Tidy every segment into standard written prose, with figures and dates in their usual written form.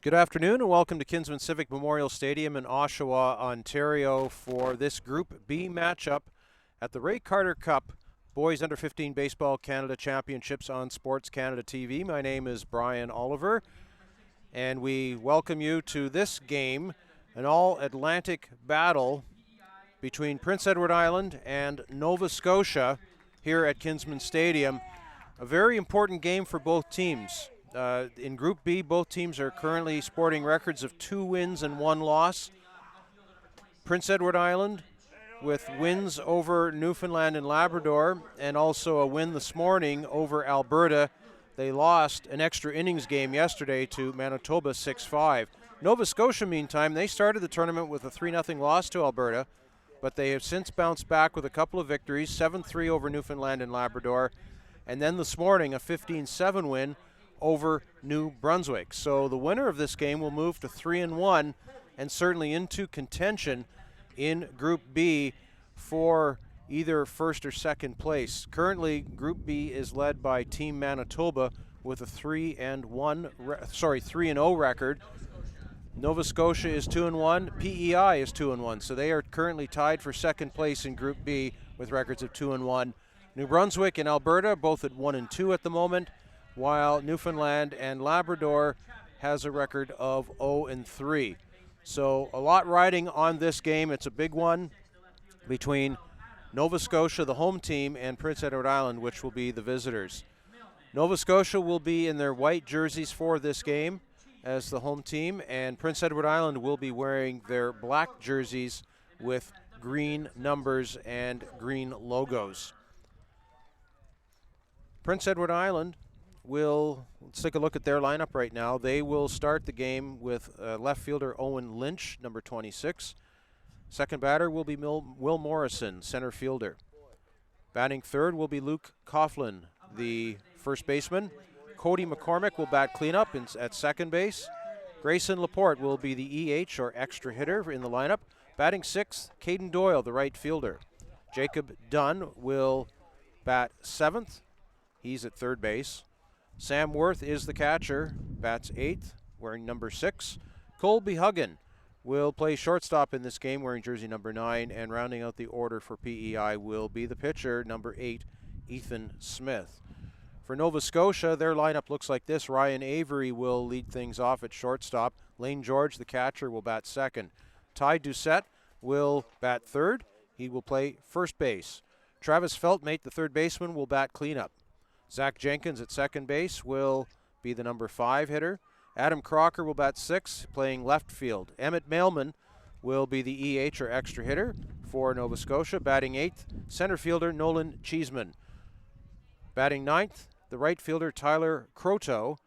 Good afternoon and welcome to Kinsman Civic Memorial Stadium in Oshawa, Ontario for this Group B matchup at the Ray Carter Cup Boys Under 15 Baseball Canada Championships on SportsCanada.TV. My name is Brian Oliver and we welcome you to this game, an all-Atlantic battle between Prince Edward Island and Nova Scotia here at Kinsman Stadium. A very important game for both teams. In Group B, both teams are currently sporting records of 2 wins and 1 loss. Prince Edward Island with wins over Newfoundland and Labrador and also a win this morning over Alberta. They lost an extra innings game yesterday to Manitoba 6-5. Nova Scotia, meantime, they started the tournament with a 3-0 loss to Alberta, but they have since bounced back with a couple of victories, 7-3 over Newfoundland and Labrador, and then this morning a 15-7 win over New Brunswick. So the winner of this game will move to 3-1 and certainly into contention in Group B for either first or second place. Currently, Group B is led by Team Manitoba with a 3-0 record. Nova Scotia is 2-1, PEI is 2-1, so they are currently tied for second place in Group B with records of 2-1. New Brunswick and Alberta both at 1-2 at the moment, while Newfoundland and Labrador has a record of 0-3. So a lot riding on this game. It's a big one between Nova Scotia, the home team, and Prince Edward Island, which will be the visitors. Nova Scotia will be in their white jerseys for this game as the home team, and Prince Edward Island will be wearing their black jerseys with green numbers and green logos. Prince Edward Island let's take a look at their lineup right now. They will start the game with left fielder Owen Lynch, number 26. Second batter will be Will Morrison, center fielder. Batting third will be Luke Coughlin, the first baseman. Cody Mccormack will bat cleanup at second base. Grayson Laporte will be the EH or extra hitter in the lineup. Batting sixth, Caden Doyle, the right fielder. Jacob Dunn will bat seventh. He's at third base. Sam Worth is the catcher, bats 8th, wearing number 6. Colby Huggan will play shortstop in this game, wearing jersey number 9, and rounding out the order for PEI will be the pitcher, number 8, Ethan Smith. For Nova Scotia, their lineup looks like this. Ryan Avery will lead things off at shortstop. Lane George, the catcher, will bat second. Ty Doucette will bat third. He will play first base. Travis Feltmate, the third baseman, will bat cleanup. Zack Jenkins at second base will be the number 5 hitter. Adam Crocker will bat 6, playing left field. Emmett Mailman will be the EH or extra hitter for Nova Scotia. Batting 8th, center fielder Nolan Cheeseman. Batting 9th, the right fielder Tyler Croteau.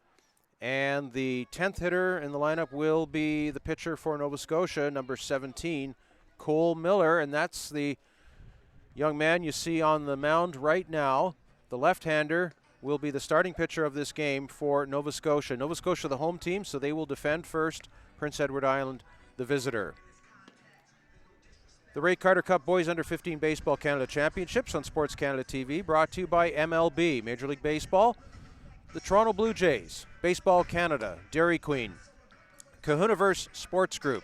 And the 10th hitter in the lineup will be the pitcher for Nova Scotia, number 17, Cole Miller. And that's the young man you see on the mound right now. The left-hander will be the starting pitcher of this game for Nova Scotia. Nova Scotia, the home team, so they will defend first. Prince Edward Island, the visitor. The Ray Carter Cup Boys Under 15 Baseball Canada Championships on SportsCanada.TV, brought to you by MLB, Major League Baseball, the Toronto Blue Jays, Baseball Canada, Dairy Queen, Cahooniverse Sports Group,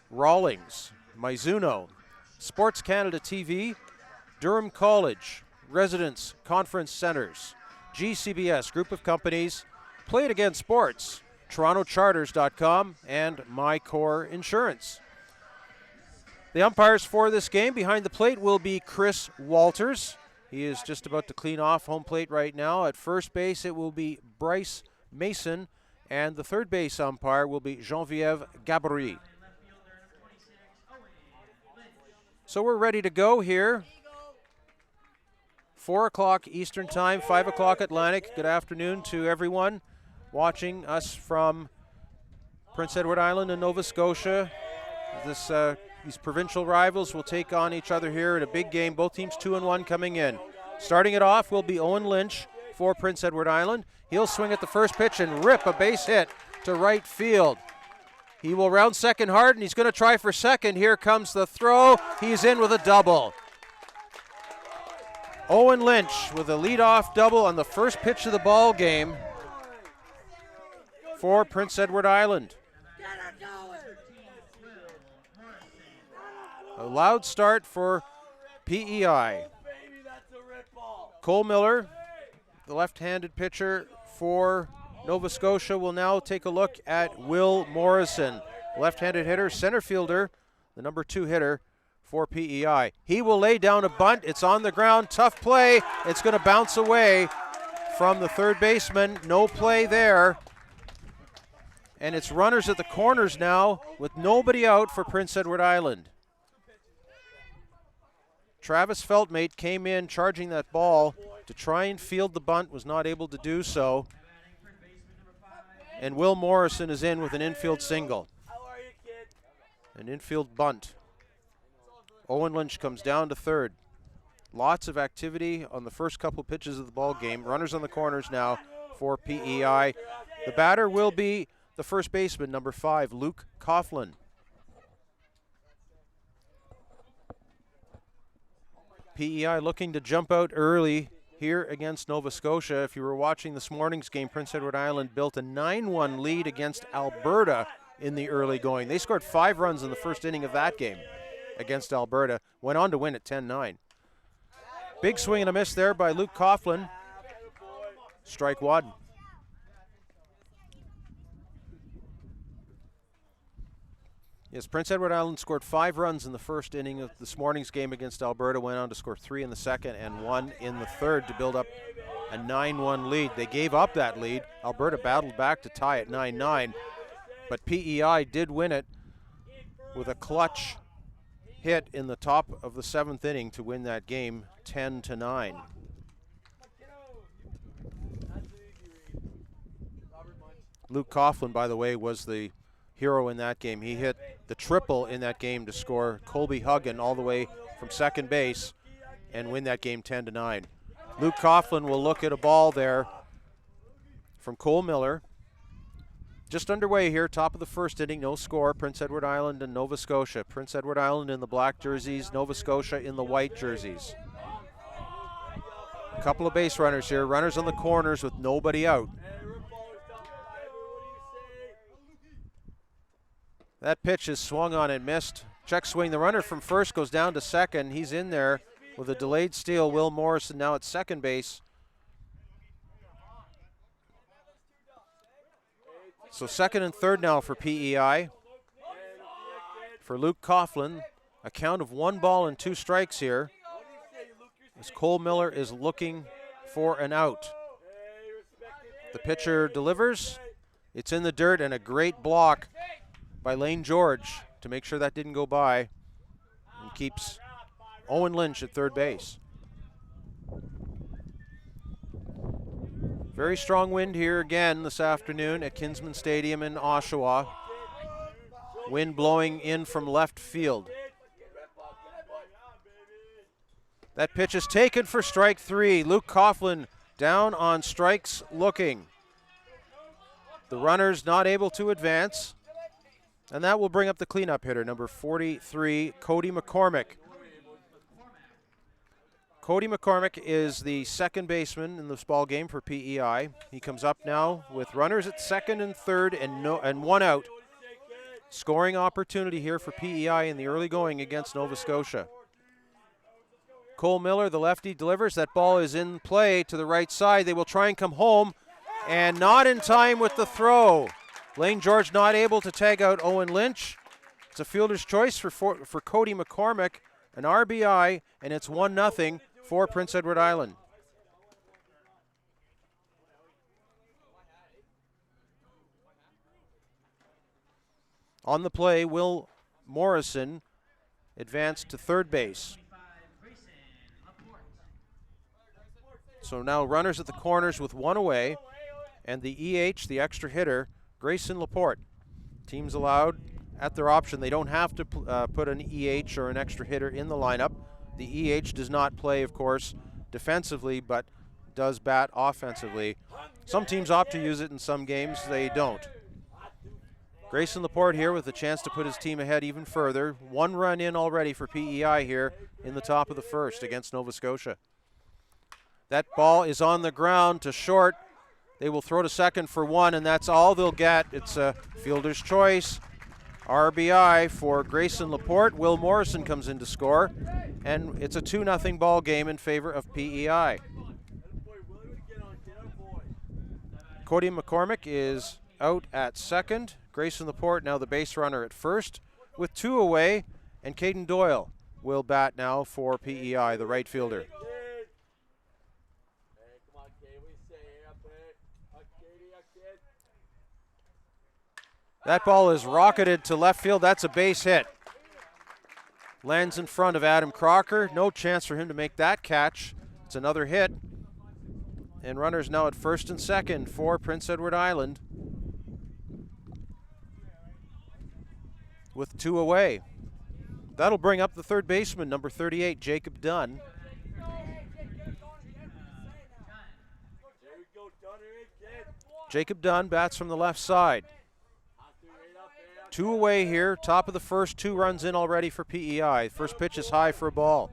Rawlings, Mizuno, SportsCanada.TV, Durham College, Residence Conference Centers, GCBS Group of Companies, Play It Again Sports, TorontoCharters.com, and MyCore Insurance. The umpires for this game behind the plate will be Chris Walters. He is just about to clean off home plate right now. At first base, it will be Bryce Mason, and the third base umpire will be Geneviève Gaboury. So we're ready to go here. 4 o'clock Eastern Time, 5 o'clock Atlantic. Good afternoon to everyone watching us from Prince Edward Island and Nova Scotia. These provincial rivals will take on each other here in a big game. Both teams 2-1 coming in. Starting it off will be Owen Lynch for Prince Edward Island. He'll swing at the first pitch and rip a base hit to right field. He will round second hard, and he's going to try for second. Here comes the throw. He's in with a double. Owen Lynch with a leadoff double on the first pitch of the ball game for Prince Edward Island. A loud start for PEI. Cole Miller, the left-handed pitcher for Nova Scotia, will now take a look at Will Morrison, left-handed hitter, center fielder, the number 2 hitter for PEI. He will lay down a bunt. It's on the ground. Tough play. It's going to bounce away from the third baseman. No play there. And it's runners at the corners now with nobody out for Prince Edward Island. Travis Feltmate came in charging that ball to try and field the bunt, was not able to do so. And Will Morrison is in with an infield single. An infield bunt. Owen Lynch comes down to third. Lots of activity on the first couple pitches of the ball game. Runners on the corners now for PEI. The batter will be the first baseman, number 5, Luke Coughlin. PEI looking to jump out early here against Nova Scotia. If you were watching this morning's game, Prince Edward Island built a 9-1 lead against Alberta in the early going. They scored 5 runs in the first inning of that game against Alberta. Went on to win at 10-9. Big swing and a miss there by Luke Coughlin. Strike 1. Yes, Prince Edward Island scored 5 runs in the first inning of this morning's game against Alberta, went on to score 3 in the second and 1 in the third to build up a 9-1 lead. They gave up that lead. Alberta battled back to tie at 9-9, but PEI did win it with a clutch hit in the top of the 7th inning to win that game 10-9. Luke Coughlin, by the way, was the hero in that game. He hit the triple in that game to score Colby Huggan all the way from second base and win that game 10-9. Luke Coughlin will look at a ball there from Cole Miller. Just underway here, top of the first inning, no score. Prince Edward Island and Nova Scotia. Prince Edward Island in the black jerseys, Nova Scotia in the white jerseys. A couple of base runners here, runners on the corners with nobody out. That pitch is swung on and missed. Check swing. The runner from first goes down to second. He's in there with a delayed steal. Will Morrison now at second base. So second and third now for PEI. For Luke Coughlin, a count of 1 ball and 2 strikes here, as Cole Miller is looking for an out. The pitcher delivers. It's in the dirt, and a great block by Lane George to make sure that didn't go by, and keeps Owen Lynch at third base. Very strong wind here again this afternoon at Kinsman Stadium in Oshawa. Wind blowing in from left field. That pitch is taken for strike 3. Luke Coughlin down on strikes looking. The runner's not able to advance. And that will bring up the cleanup hitter, number 43, Cody Mccormack. Cody Mccormick is the second baseman in this ball game for PEI. He comes up now with runners at second and third and 1 out. Scoring opportunity here for PEI in the early going against Nova Scotia. Cole Miller, the lefty, delivers. That ball is in play to the right side. They will try and come home, and not in time with the throw. Lane George not able to tag out Owen Lynch. It's a fielder's choice for Cody McCormick, an RBI, and it's 1-0 for Prince Edward Island. On the play, Will Morrison advanced to third base. So now runners at the corners with 1 away, and the EH, the extra hitter, Grayson Laporte. Teams allowed at their option. They don't have to put an EH or an extra hitter in the lineup. The EH does not play, of course, defensively, but does bat offensively. Some teams opt to use it in some games. They don't. Grayson Laporte here with a chance to put his team ahead even further. 1 run in already for PEI here in the top of the first against Nova Scotia. That ball is on the ground to short. They will throw to second for 1, and that's all they'll get. It's a fielder's choice. RBI for Grayson Laporte. Will Morrison comes in to score, and it's a 2-0 ball game in favor of PEI. Cody Mccormack is out at second. Grayson Laporte now the base runner at first with 2 away, and Caden Doyle will bat now for PEI, the right fielder. That ball is rocketed to left field. That's a base hit. Lands in front of Adam Crocker. No chance for him to make that catch. It's another hit. And runners now at first and second for Prince Edward Island with 2 away. That'll bring up the third baseman, number 38, Jacob Dunn. Jacob Dunn bats from the left side. 2 away here, top of the first, 2 runs in already for PEI. First pitch is high for a ball.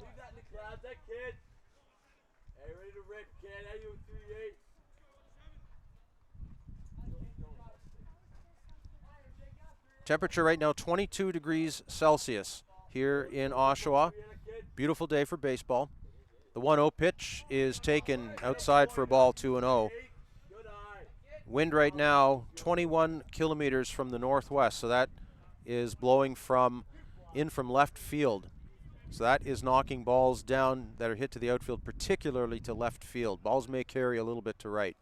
Temperature right now 22 degrees Celsius here in Oshawa. Beautiful day for baseball. The 1-0 pitch is taken outside for a ball, 2-0. Wind right now 21 kilometers from the northwest, so that is blowing in from left field. So that is knocking balls down that are hit to the outfield, particularly to left field. Balls may carry a little bit to right.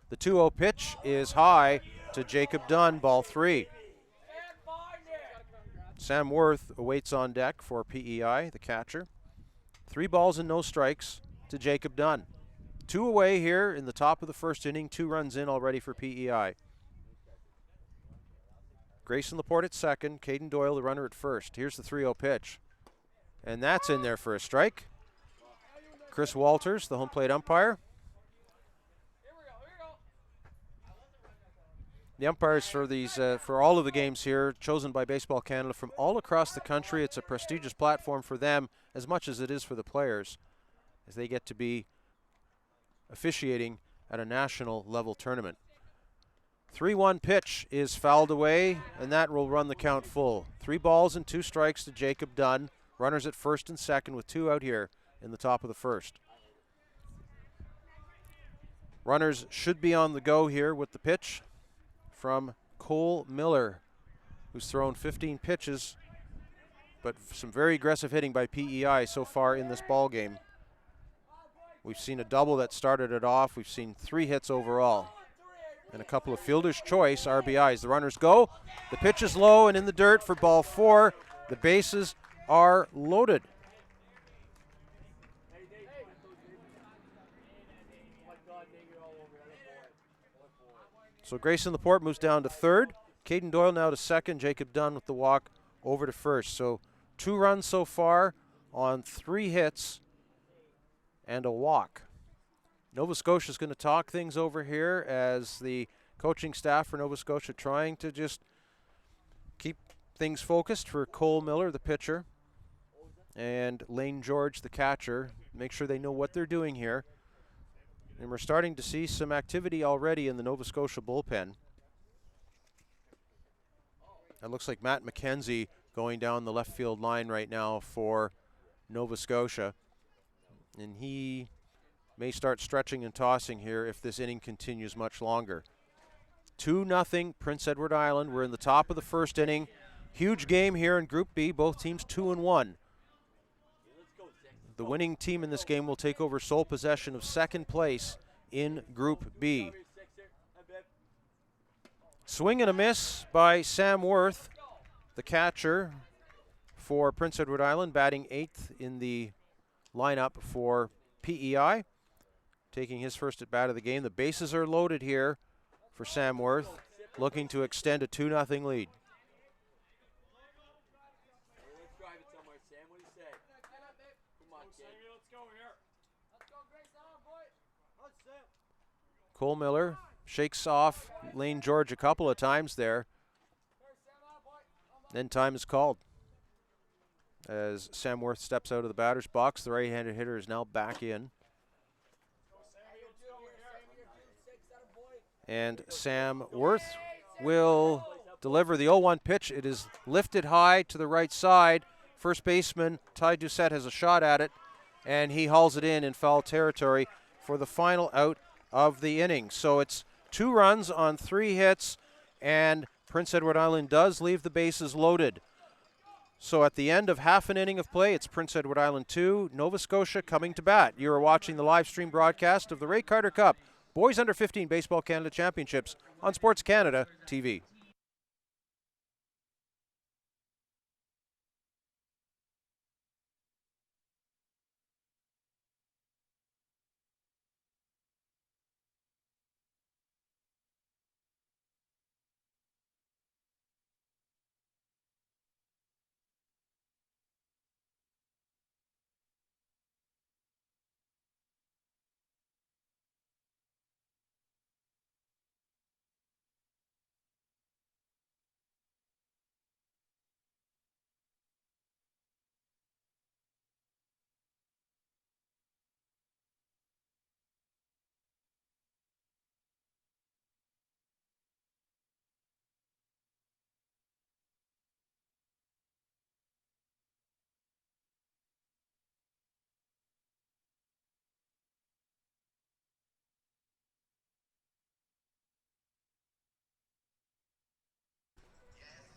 The 2-0 pitch is high to Jacob Dunn, ball 3. Sam Worth awaits on deck for PEI, the catcher. 3 balls and no strikes to Jacob Dunn. 2 away here in the top of the first inning, 2 runs in already for PEI. Grayson Laporte at second, Caden Doyle the runner at first. Here's the 3-0 pitch. And that's in there for a strike. Chris Walters, the home plate umpire. The umpires for these, for all of the games here, chosen by Baseball Canada from all across the country. It's a prestigious platform for them as much as it is for the players, as they get to be officiating at a national level tournament. 3-1 pitch is fouled away, and that will run the count full. 3 balls and 2 strikes to Jacob Dunn. Runners at first and second with 2 out here in the top of the first. Runners should be on the go here with the pitch from Cole Miller, who's thrown 15 pitches, but some very aggressive hitting by PEI so far in this ball game. We've seen a double that started it off. We've seen 3 hits overall and a couple of fielder's choice RBIs. The runners go. The pitch is low and in the dirt for ball 4. The bases are loaded. So Grayson Laporte moves down to third. Caden Doyle now to second. Jacob Dunn with the walk over to first. So 2 runs so far on 3 hits and a walk. Nova Scotia is going to talk things over here as the coaching staff for Nova Scotia trying to just keep things focused for Cole Miller, the pitcher, and Lane George, the catcher. Make sure they know what they're doing here. And we're starting to see some activity already in the Nova Scotia bullpen. It looks like Matt McKenzie going down the left field line right now for Nova Scotia. And he may start stretching and tossing here if this inning continues much longer. 2-0 Prince Edward Island. We're in the top of the first inning. Huge game here in Group B. Both teams 2-1. The winning team in this game will take over sole possession of second place in Group B. Swing and a miss by Sam Worth, the catcher for Prince Edward Island, batting 8th in the lineup for PEI, taking his first at bat of the game. The bases are loaded here for Sam Worth, looking to extend a 2-0 lead. Cole Miller shakes off Lane George a couple of times there. Then time is called as Sam Worth steps out of the batter's box. The right-handed hitter is now back in. And Sam Worth will deliver the 0-1 pitch. It is lifted high to the right side. First baseman Ty Doucette has a shot at it, and he hauls it in foul territory for the final out of the inning. So it's 2 runs on 3 hits, and Prince Edward Island does leave the bases loaded. So at the end of half an inning of play, it's Prince Edward Island 2, Nova Scotia coming to bat. You are watching the live stream broadcast of the Ray Carter Cup Boys Under 15 Baseball Canada Championships on SportsCanada.TV.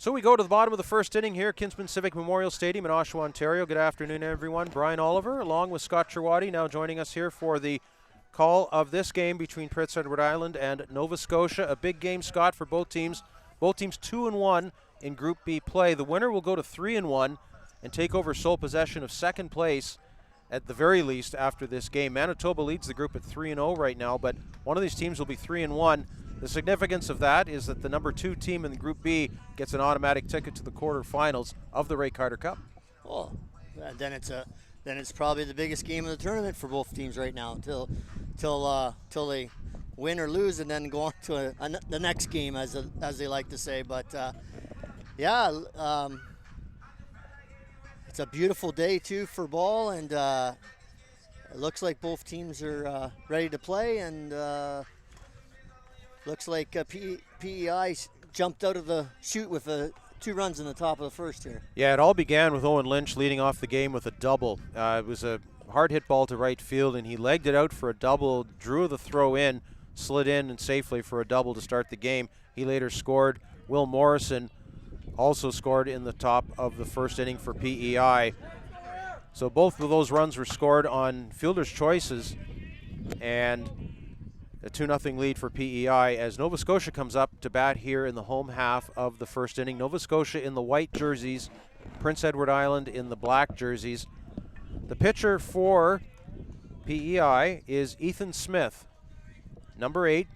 So we go to the bottom of the first inning here, Kinsman Civic Memorial Stadium in Oshawa, Ontario. Good afternoon, everyone. Brian Oliver, along with Scott Cherwadi, now joining us here for the call of this game between Prince Edward Island and Nova Scotia. A big game, Scott, for both teams. Both teams 2-1 in Group B play. The winner will go to 3-1 and take over sole possession of second place at the very least after this game. Manitoba leads the group at 3-0 right now, but one of these teams will be 3-1. The significance of that is that the number 2 team in Group B gets an automatic ticket to the quarterfinals of the Ray Carter Cup. Oh, then it's probably the biggest game of the tournament for both teams right now till they win or lose and then go on to the next game, as they like to say. But it's a beautiful day too for ball, and it looks like both teams are ready to play, and looks like PEI jumped out of the chute with 2 runs in the top of the first here. Yeah, it all began with Owen Lynch leading off the game with a double. It was a hard hit ball to right field, and he legged it out for a double, drew the throw in, slid in and safely for a double to start the game. He later scored. Will Morrison also scored in the top of the first inning for PEI. So both of those runs were scored on fielder's choices, and a 2-0 lead for PEI as Nova Scotia comes up to bat here in the home half of the first inning. Nova Scotia in the white jerseys, Prince Edward Island in the black jerseys. The pitcher for PEI is Ethan Smith, number 8,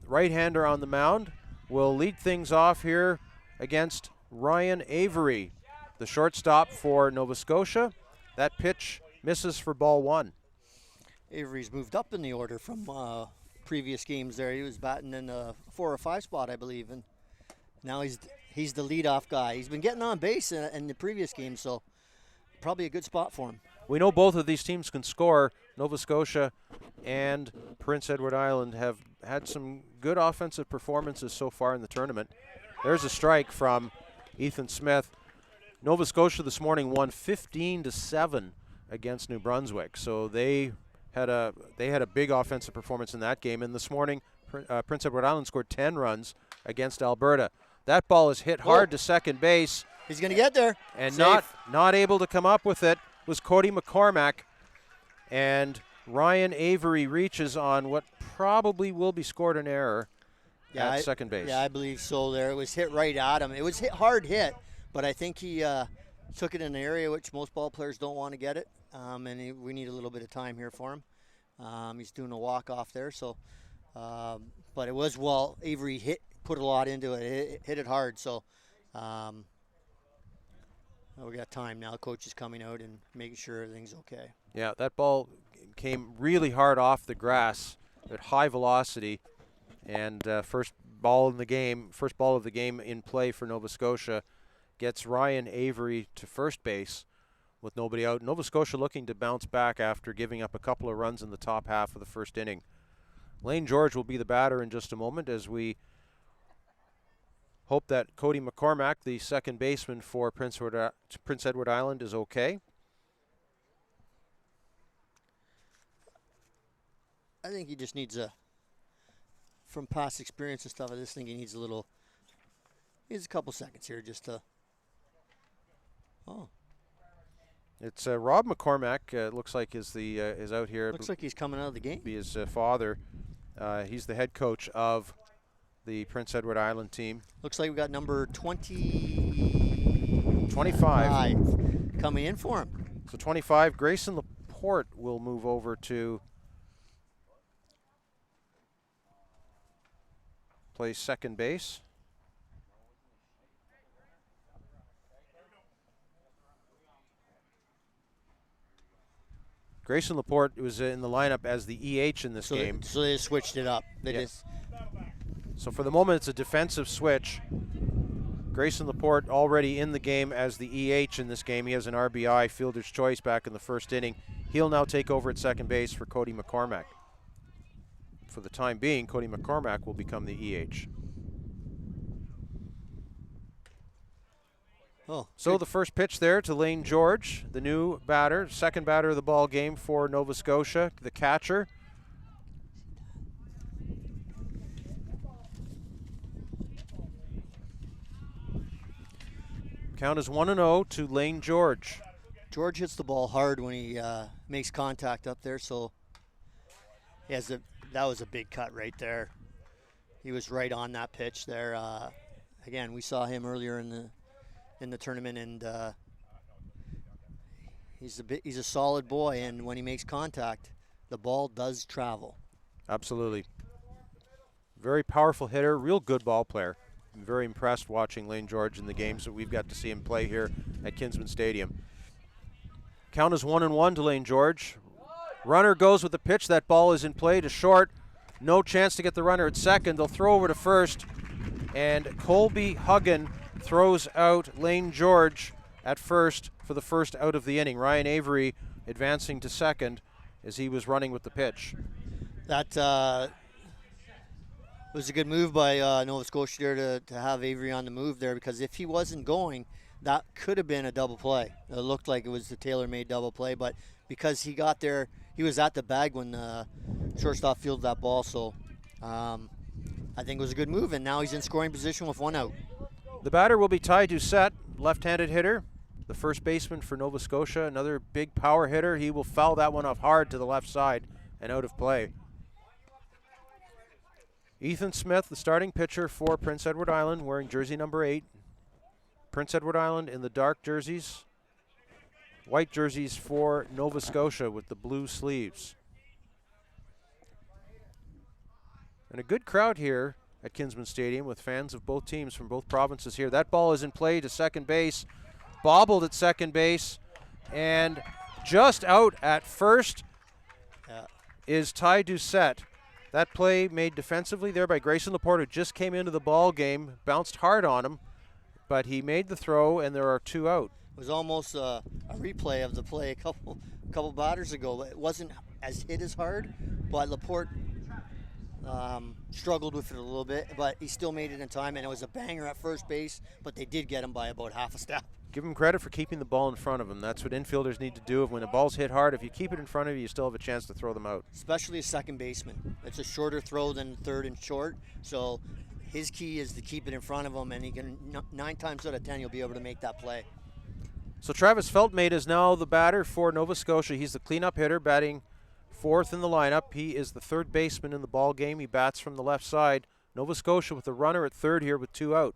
right-hander on the mound. Will lead things off here against Ryan Avery, the shortstop for Nova Scotia. That pitch misses for ball 1. Avery's moved up in the order from previous games there. He was batting in a 4 or 5 spot, I believe, and now he's the leadoff guy. He's been getting on base in the previous game, so probably a good spot for him. We know both of these teams can score. Nova Scotia and Prince Edward Island have had some good offensive performances so far in the tournament. There's a strike from Ethan Smith. Nova Scotia this morning won 15-7 against New Brunswick, so they had a big offensive performance in that game. And this morning, Prince Edward Island scored 10 runs against Alberta. That ball is hit hard to second base. He's going to get there. And not able to come up with it was Cody Mccormack. And Ryan Avery reaches on what probably will be scored an error at second base. Yeah, I believe so there. It was hit right at him. It was hard hit, but I think he took it in an area which most ball players don't want to get it. And we need a little bit of time here for him. He's doing a walk-off there. So, but it was Avery put a lot into it. Hit it hard. So we got time now. Coach is coming out and making sure everything's okay. Yeah, that ball came really hard off the grass at high velocity, and first ball of the game in play for Nova Scotia gets Ryan Avery to first base with nobody out. Nova Scotia looking to bounce back after giving up a couple of runs in the top half of the first inning. Lane George will be the batter in just a moment as we hope that Cody Mccormack, the second baseman for Prince Edward Island, is okay. I think he just needs from past experience and stuff, I just think he needs a couple seconds here just to, It's Rob McCormack, looks like is out here. Looks like he's coming out of the game. Be his father. He's the head coach of the Prince Edward Island team. Looks like we got number 25 coming in for him. So 25, Grayson Laporte will move over to play second base. Grayson Laporte was in the lineup as the EH in this game. So they switched it up. So for the moment, it's a defensive switch. Grayson Laporte already in the game as the EH in this game. He has an RBI, fielder's choice, back in the first inning. He'll now take over at second base for Cody Mccormack. For the time being, Cody Mccormack will become the EH. So the first pitch there to Lane George, the new batter, second batter of the ball game for Nova Scotia, the catcher. Count is 1-0 to Lane George. George hits the ball hard when he makes contact up there, so that was a big cut right there. He was right on that pitch there. Again, we saw him earlier in the tournament, and he's a solid boy, and when he makes contact, the ball does travel. Absolutely. Very powerful hitter, real good ball player. I'm very impressed watching Lane George in the games that we've got to see him play here at Kinsman Stadium. Count is 1-1 to Lane George. Runner goes with the pitch. That ball is in play to short. No chance to get the runner at second. They'll throw over to first, and Colby Huggin throws out Lane George at first for the first out of the inning. Ryan Avery advancing to second as he was running with the pitch. That was a good move by Nova Scotia there to have Avery on the move there, because if he wasn't going, that could have been a double play. It looked like it was the tailor-made double play, but because he got there, he was at the bag when the shortstop fielded that ball, so I think it was a good move, and now he's in scoring position with one out. The batter will be Ty Doucette, left-handed hitter, the first baseman for Nova Scotia, another big power hitter. He will foul that one off hard to the left side and out of play. Ethan Smith, the starting pitcher for Prince Edward Island, wearing jersey number 8. Prince Edward Island in the dark jerseys. White jerseys for Nova Scotia with the blue sleeves. And a good crowd here at Kinsman Stadium with fans of both teams from both provinces here. That ball is in play to second base, bobbled at second base, and just out at first is Ty Doucette. That play made defensively there by Grayson Laporte, who just came into the ball game, bounced hard on him, but he made the throw, and there are 2 out. It was almost a replay of the play a couple batters ago. It wasn't as hit as hard, but Laporte struggled with it a little bit, but he still made it in time, and it was a banger at first base, but they did get him by about half a step. Give him credit for keeping the ball in front of him. That's what infielders need to do. When the ball's hit hard, if you keep it in front of you, you still have a chance to throw them out. Especially a second baseman. It's a shorter throw than third and short, so his key is to keep it in front of him, and he can 9 times out of 10 you'll be able to make that play. So Travis Feltmate is now the batter for Nova Scotia. He's the cleanup hitter, batting 4th in the lineup. He is the third baseman in the ball game. He bats from the left side. Nova Scotia with a runner at third here with 2 out.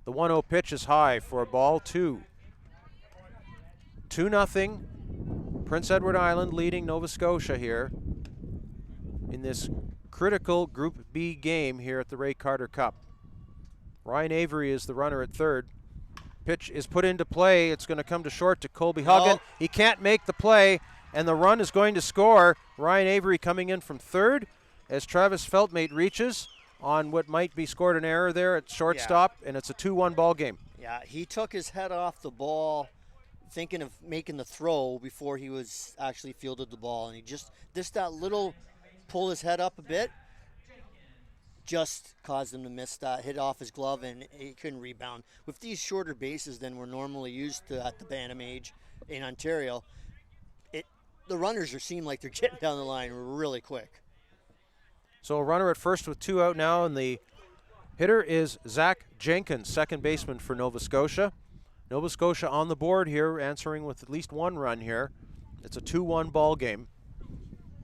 The 1-0 pitch is high for a ball 2. 2-0. Prince Edward Island leading Nova Scotia here in this critical Group B game here at the Ray Carter Cup. Ryan Avery is the runner at third. Pitch is put into play. It's going to come to short to Colby Huggin. He can't make the play, and the run is going to score. Ryan Avery coming in from third as Travis Feltmate reaches on what might be scored an error there at shortstop, and it's a 2-1 ball game. Yeah, he took his head off the ball thinking of making the throw before he was actually fielded the ball, and he just that little pull his head up a bit, just caused him to miss that, hit off his glove, and he couldn't rebound. With these shorter bases than we're normally used to at the Bantam age in Ontario, the runners seem like they're getting down the line really quick. So a runner at first with 2 out now, and the hitter is Zack Jenkins, second baseman for Nova Scotia. Nova Scotia on the board here, answering with at least 1 run here. It's a 2-1 ball game.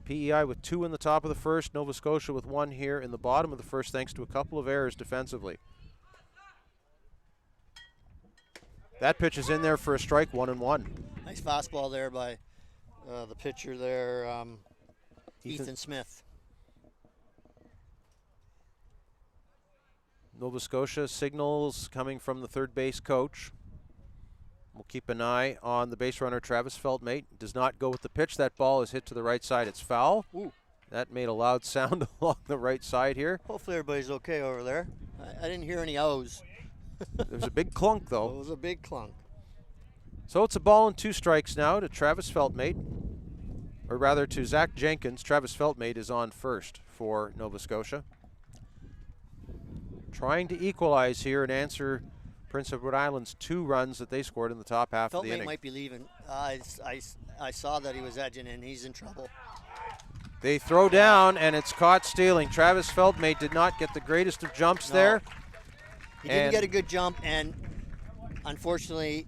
PEI with 2 in the top of the first, Nova Scotia with 1 here in the bottom of the first, thanks to a couple of errors defensively. That pitch is in there for a strike, 1-1. Nice fastball there by the pitcher there, Ethan Smith. Nova Scotia signals coming from the third base coach. We'll keep an eye on the base runner, Travis Feltmate. Does not go with the pitch. That ball is hit to the right side. It's foul. Ooh. That made a loud sound along the right side here. Hopefully everybody's okay over there. I didn't hear any O's. There's a big clunk, though. It was a big clunk. So it's a ball and 2 strikes now to Travis Feltmate, or rather to Zack Jenkins. Travis Feltmate is on first for Nova Scotia. Trying to equalize here and answer Prince Edward Island's 2 runs that they scored in the top half of the inning. Feltmate might be leaving. I saw that he was edging and he's in trouble. They throw down and it's caught stealing. Travis Feltmate did not get the greatest of jumps there. He didn't get a good jump, and unfortunately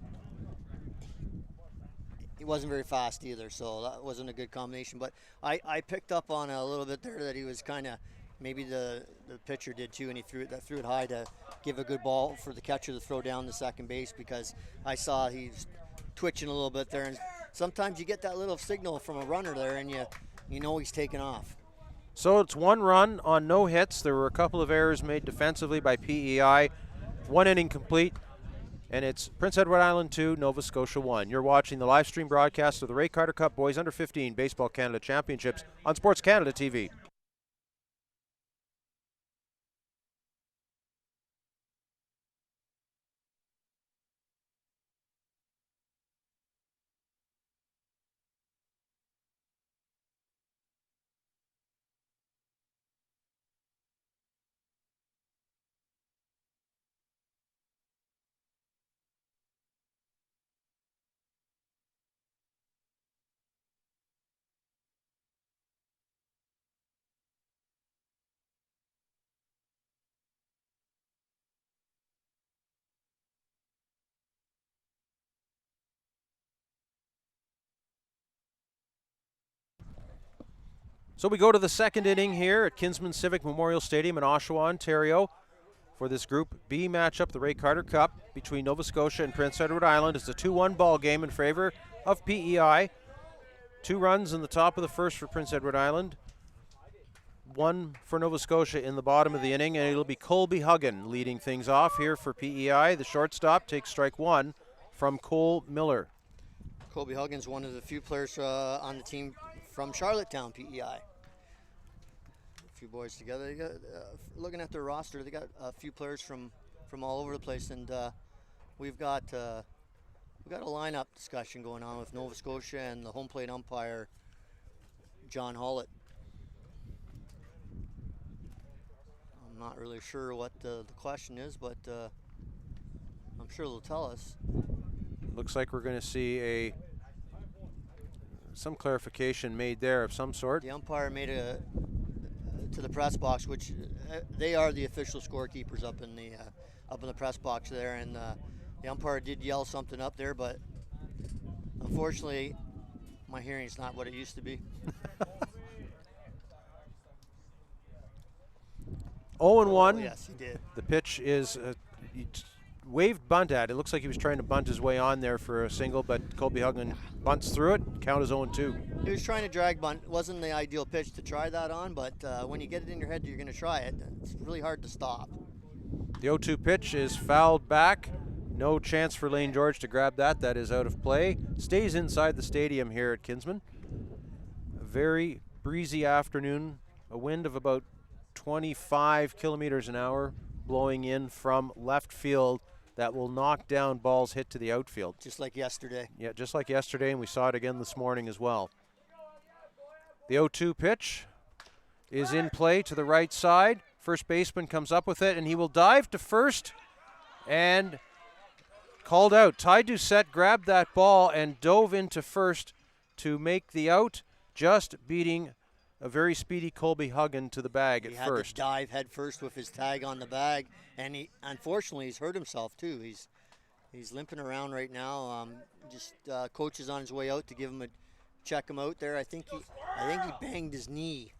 he wasn't very fast either, so that wasn't a good combination. But I picked up on a little bit there that he was kind of, maybe the pitcher did too, and he threw it high to give a good ball for the catcher to throw down the second base, because I saw he's twitching a little bit there, and sometimes you get that little signal from a runner there and you know he's taking off. So it's 1 run on no hits. There were a couple of errors made defensively by PEI. 1 inning complete, and it's Prince Edward Island 2, Nova Scotia 1. You're watching the live stream broadcast of the Ray Carter Cup Boys Under 15 Baseball Canada Championships on SportsCanada.TV. So we go to the second inning here at Kinsman Civic Memorial Stadium in Oshawa, Ontario, for this Group B matchup, the Ray Carter Cup, between Nova Scotia and Prince Edward Island. It's a 2-1 ball game in favor of PEI. 2 runs in the top of the first for Prince Edward Island. 1 for Nova Scotia in the bottom of the inning, and it'll be Colby Huggan leading things off here for PEI. The shortstop takes strike 1 from Cole Miller. Colby Huggan's one of the few players on the team from Charlottetown, PEI. Few boys together. They got, looking at their roster, they got a few players from all over the place, and we've got a lineup discussion going on with Nova Scotia and the home plate umpire, John Hollett. I'm not really sure what the question is, but I'm sure they'll tell us. Looks like we're going to see some clarification made there of some sort. The umpire made to the press box, which they are the official scorekeepers up in the press box there, and the umpire did yell something up there, but unfortunately my hearing is not what it used to be. 0-1. Yes, he did. The pitch is waved bunt at. It looks like he was trying to bunt his way on there for a single, but Colby Huggan bunts through it. Count is 0-2. He was trying to drag bunt. Wasn't the ideal pitch to try that on, but when you get it in your head you're going to try it, it's really hard to stop. The 0-2 pitch is fouled back. No chance for Lane George to grab that. That is out of play. Stays inside the stadium here at Kinsman. A very breezy afternoon. A wind of about 25 kilometers an hour blowing in from left field that will knock down balls hit to the outfield. Just like yesterday. Yeah, just like yesterday, and we saw it again this morning as well. The 0-2 pitch is in play to the right side. First baseman comes up with it, and he will dive to first and called out. Ty Doucette grabbed that ball and dove into first to make the out, just beating a very speedy Colby Huggan to the bag at first. He had to dive head first with his tag on the bag, and he unfortunately he's hurt himself too. He's limping around right now. Coach is on his way out to give him check him out there. I think he banged his knee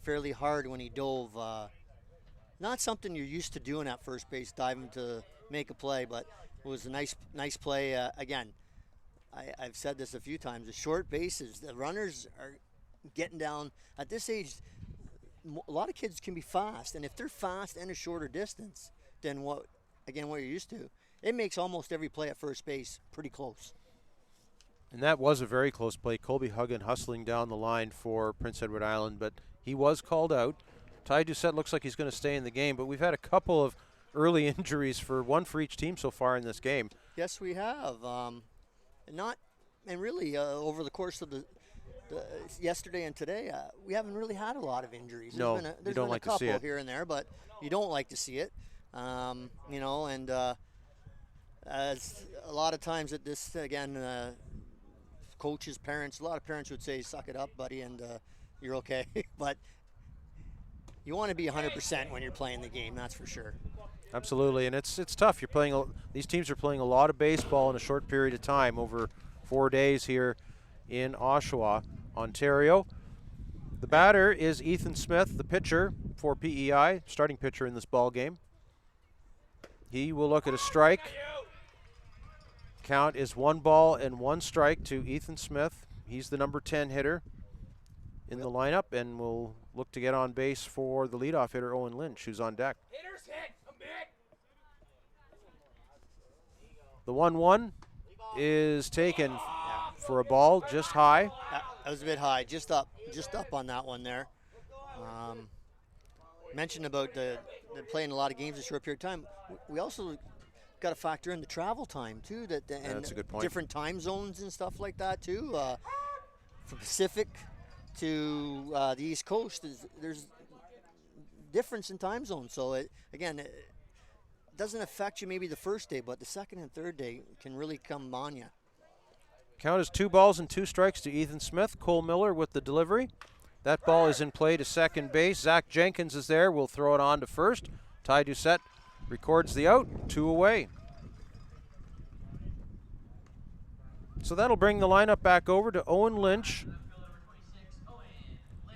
fairly hard when he dove. Not something you're used to doing at first base, diving to make a play, but it was a nice play. Again, I've said this a few times. The short bases, the runners are getting down at this age. A lot of kids can be fast, and if they're fast and a shorter distance than what you're used to, it makes almost every play at first base pretty close. And that was a very close play. Colby Huggan hustling down the line for Prince Edward Island, but he was called out. Ty Doucette looks like he's going to stay in the game, but we've had a couple of early injuries, one for each team so far in this game. Yes, we have. Over the course of the yesterday and today, we haven't really had a lot of injuries. No, there's been a couple here and there, but you don't like to see it. As a lot of times at this, again, coaches, parents, a lot of parents would say, suck it up, buddy, and you're okay. But you want to be 100% when you're playing the game, that's for sure. Absolutely, and it's tough. These teams are playing a lot of baseball in a short period of time, over 4 days here in Oshawa, Ontario. The batter is Ethan Smith, the pitcher for PEI, starting pitcher in this ball game. He will look at a strike. Count is 1-1 strike to Ethan Smith. He's the number 10 hitter in the lineup, and will look to get on base for the leadoff hitter, Owen Lynch, who's on deck. The 1-1 is taken for a ball just high. That was a bit high, just up on that one there. Mentioned about the playing a lot of games in a short period of time. We also got to factor in the travel time too. That's a good point. Different time zones and stuff like that too. From Pacific to the East Coast, there's difference in time zones. So it doesn't affect you maybe the first day, but the second and third day can really come on you. Count is 2-2 strikes to Ethan Smith. Cole Miller with the delivery. That ball is in play to second base. Zack Jenkins is there. We'll throw it on to first. Ty Doucette records the out. 2 away. So that'll bring the lineup back over to Owen Lynch.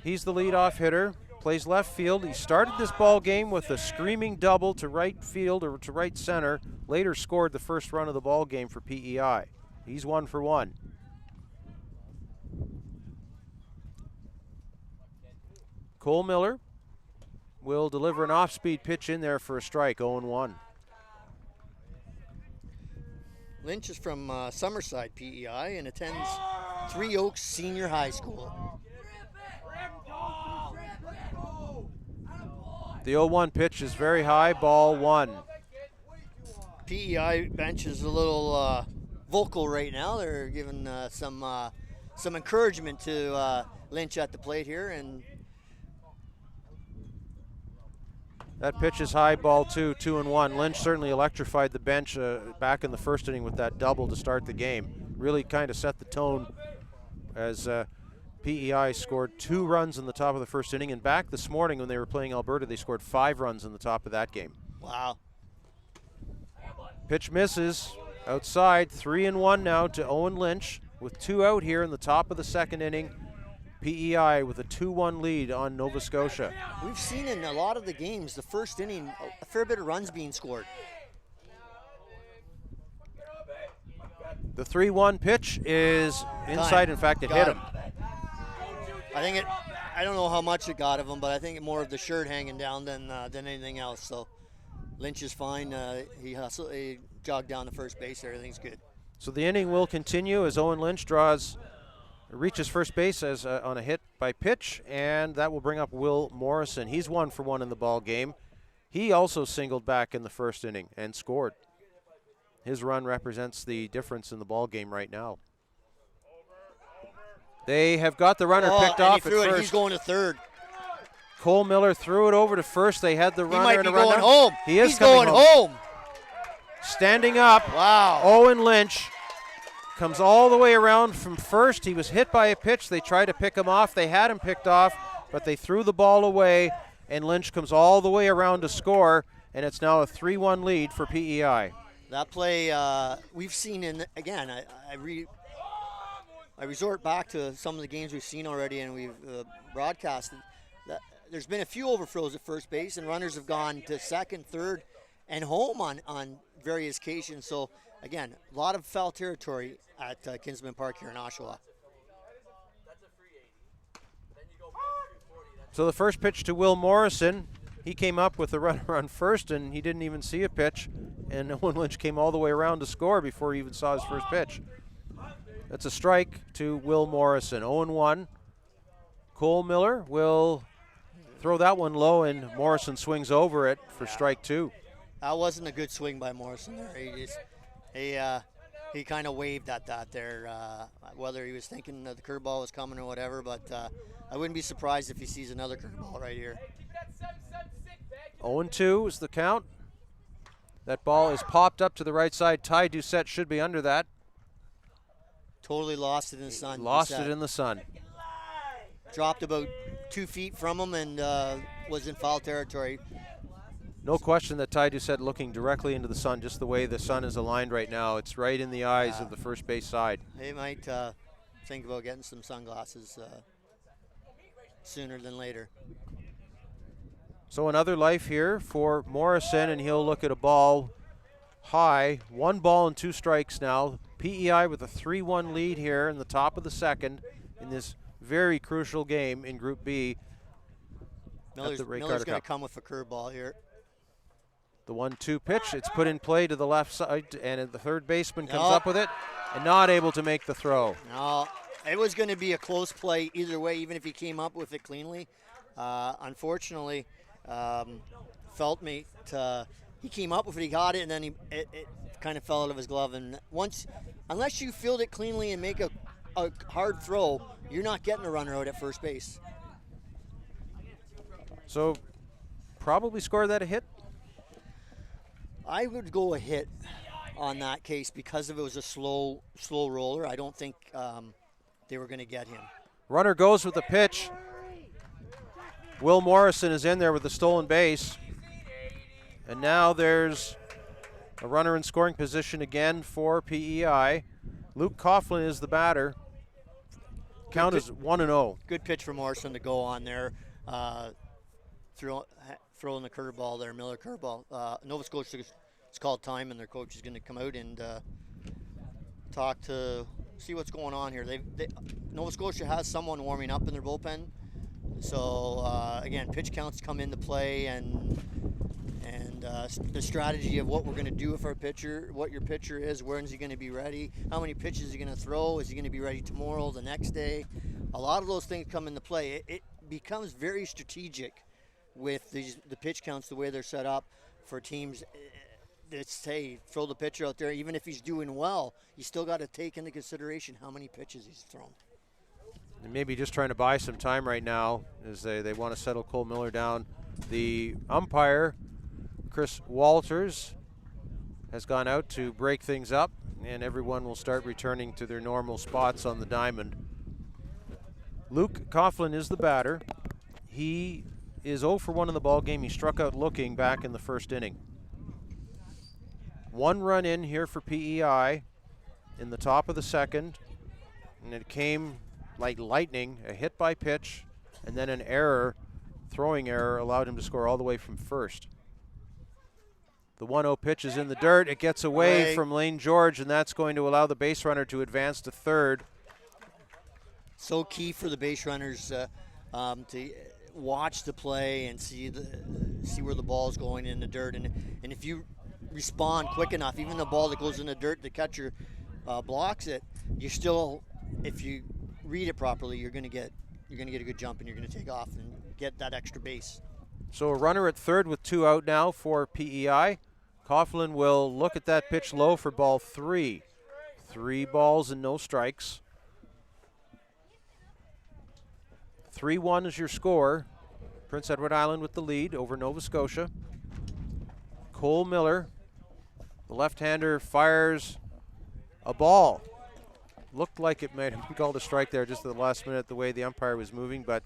He's the leadoff hitter. Plays left field. He started this ball game with a screaming double to right field or to right center. Later scored the first run of the ball game for PEI. He's 1 for 1. Cole Miller will deliver an off-speed pitch in there for a strike, 0-1. Lynch is from Summerside, PEI, and attends Three Oaks Senior High School. The 0-1 pitch is very high, ball 1. PEI bench is a little vocal right now. They're giving some encouragement to Lynch at the plate here, and that pitch is high, ball 2, 2-1. Lynch certainly electrified the bench back in the first inning with that double to start the game. Really kind of set the tone as PEI scored 2 runs in the top of the first inning, and back this morning when they were playing Alberta, they scored 5 runs in the top of that game. Wow. Pitch misses outside, 3-1 now to Owen Lynch with 2 out here in the top of the second inning. PEI with a 2-1 lead on Nova Scotia. We've seen in a lot of the games, the first inning, a fair bit of runs being scored. The 3-1 pitch is inside. In fact, it hit him. I don't know how much it got of him, but I think more of the shirt hanging down than anything else. So Lynch is fine. He jogged down the first base. Everything's good. So the inning will continue as Owen Lynch reaches first base as on a hit by pitch, and that will bring up Will Morrison. He's 1 for 1 in the ball game. He also singled back in the first inning and scored. His run represents the difference in the ball game right now. They have got the runner picked off at first. He's going to third. Cole Miller threw it over to first. They had the runner. He might and be a runner. going home. He is He's coming going home. Standing up. Wow. Owen Lynch comes all the way around from first. He was hit by a pitch. They tried to pick him off. They had him picked off, but they threw the ball away, and Lynch comes all the way around to score, and it's now a 3-1 lead for PEI. That play we've seen again, I resort back to some of the games we've seen already and we've broadcasted. There's been a few overthrows at first base, and runners have gone to second, third, and home on various occasions. So, again, a lot of foul territory at Kinsman Park here in Oshawa. So the first pitch to Will Morrison, he came up with the runner on first, and he didn't even see a pitch, and Owen Lynch came all the way around to score before he even saw his first pitch. That's a strike to Will Morrison. 0-1. Cole Miller will throw that one low, and Morrison swings over it for strike 2. That wasn't a good swing by Morrison there. He kind of waved at that there, whether he was thinking that the curveball was coming or whatever, but I wouldn't be surprised if he sees another curveball right here. 0-2 is the count. That ball is popped up to the right side. Ty Doucette should be under that. Totally lost it in the sun. Lost it in the sun. Dropped about 2 feet from him and was in foul territory. No question that Ty Doucette looking directly into the sun, just the way the sun is aligned right now. It's right in the eyes of the first base side. They might think about getting some sunglasses sooner than later. So another life here for Morrison, and he'll look at a ball high. 1 ball and 2 strikes now. PEI with a 3-1 lead here in the top of the second in this very crucial game in Group B. Miller's going to come with a curveball here. The 1-2 pitch, it's put in play to the left side, and the third baseman comes up with it and not able to make the throw. No, it was going to be a close play either way, even if he came up with it cleanly. Unfortunately, Feltmate, he came up with it, he got it, and then it kind of fell out of his glove. And unless you field it cleanly and make a hard throw, you're not getting a runner out at first base. So probably score that a hit? I would go a hit on that case because if it was a slow roller. I don't think they were going to get him. Runner goes with the pitch. Will Morrison is in there with the stolen base. And now there's a runner in scoring position again for PEI. Luke Coughlin is the batter. Count is 1-0. Good pitch for Morrison to go on there. Throwing the curveball there, Miller curveball. Nova Scotia, it's called time, and their coach is going to come out and see what's going on here. Nova Scotia has someone warming up in their bullpen. So, again, pitch counts come into play, and the strategy of what we're going to do with our pitcher, what your pitcher is, when is he going to be ready, how many pitches is he going to throw, is he going to be ready tomorrow, the next day. A lot of those things come into play. It becomes very strategic with the pitch counts, the way they're set up for teams that say throw the pitcher out there. Even if he's doing well, you still got to take into consideration how many pitches he's thrown. And maybe just trying to buy some time right now as they want to settle Cole Miller down. The umpire, Chris Walters, has gone out to break things up, and everyone will start returning to their normal spots on the diamond. Luke Coughlin is the batter. He is 0 for 1 in the ball game. He struck out looking back in the first inning. 1 run in here for PEI in the top of the second, and it came like lightning. A hit by pitch, and then an error, throwing error, allowed him to score all the way from first. The 1-0 pitch is in the dirt. It gets away from Lane George, and that's going to allow the base runner to advance to third. So key for the base runners to watch the play and see where the ball's going in the dirt, and if you respond quick enough, even the ball that goes in the dirt, the catcher blocks it, you still, if you read it properly, you're going to get a good jump, and you're going to take off and get that extra base. So a runner at third with 2 out now for PEI. Coughlin will look at that pitch low for ball 3. 3 balls and no strikes. 3-1 is your score. Prince Edward Island with the lead over Nova Scotia. Cole Miller, the left-hander, fires a ball. Looked like it might have been called a strike there just at the last minute, the way the umpire was moving, but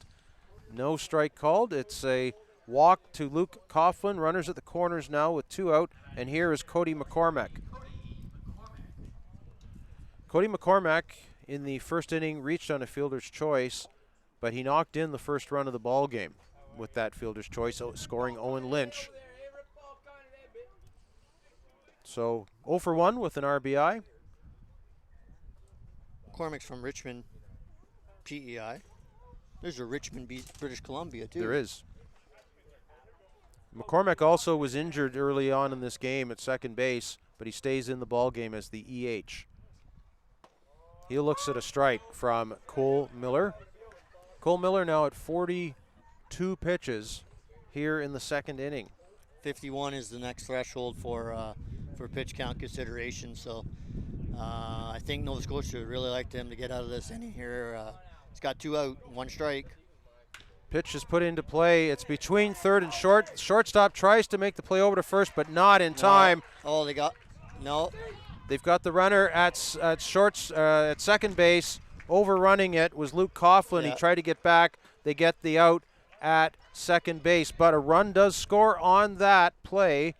no strike called. It's a walk to Luke Coughlin. Runners at the corners now with 2 out, and here is Cody Mccormack. Cody Mccormack in the first inning reached on a fielder's choice, but he knocked in the first run of the ball game with that fielder's choice, scoring Owen Lynch. So 0 for 1 with an RBI. McCormick's from Richmond, PEI. There's a Richmond, British Columbia, too. There is. McCormack also was injured early on in this game at second base, but he stays in the ball game as the EH. He looks at a strike from Cole Miller. Cole Miller now at 42 pitches here in the second inning. 51 is the next threshold for pitch count consideration. So I think Nova Scotia would really like him to get out of this inning here. He's got 2 out, 1 strike. Pitch is put into play. It's between third and short. Shortstop tries to make the play over to first, but not in time. Oh, no. They've got the runner at second base. Overrunning it was Luke Coughlin. Yeah. He tried to get back. They get the out at second base, but a run does score on that play,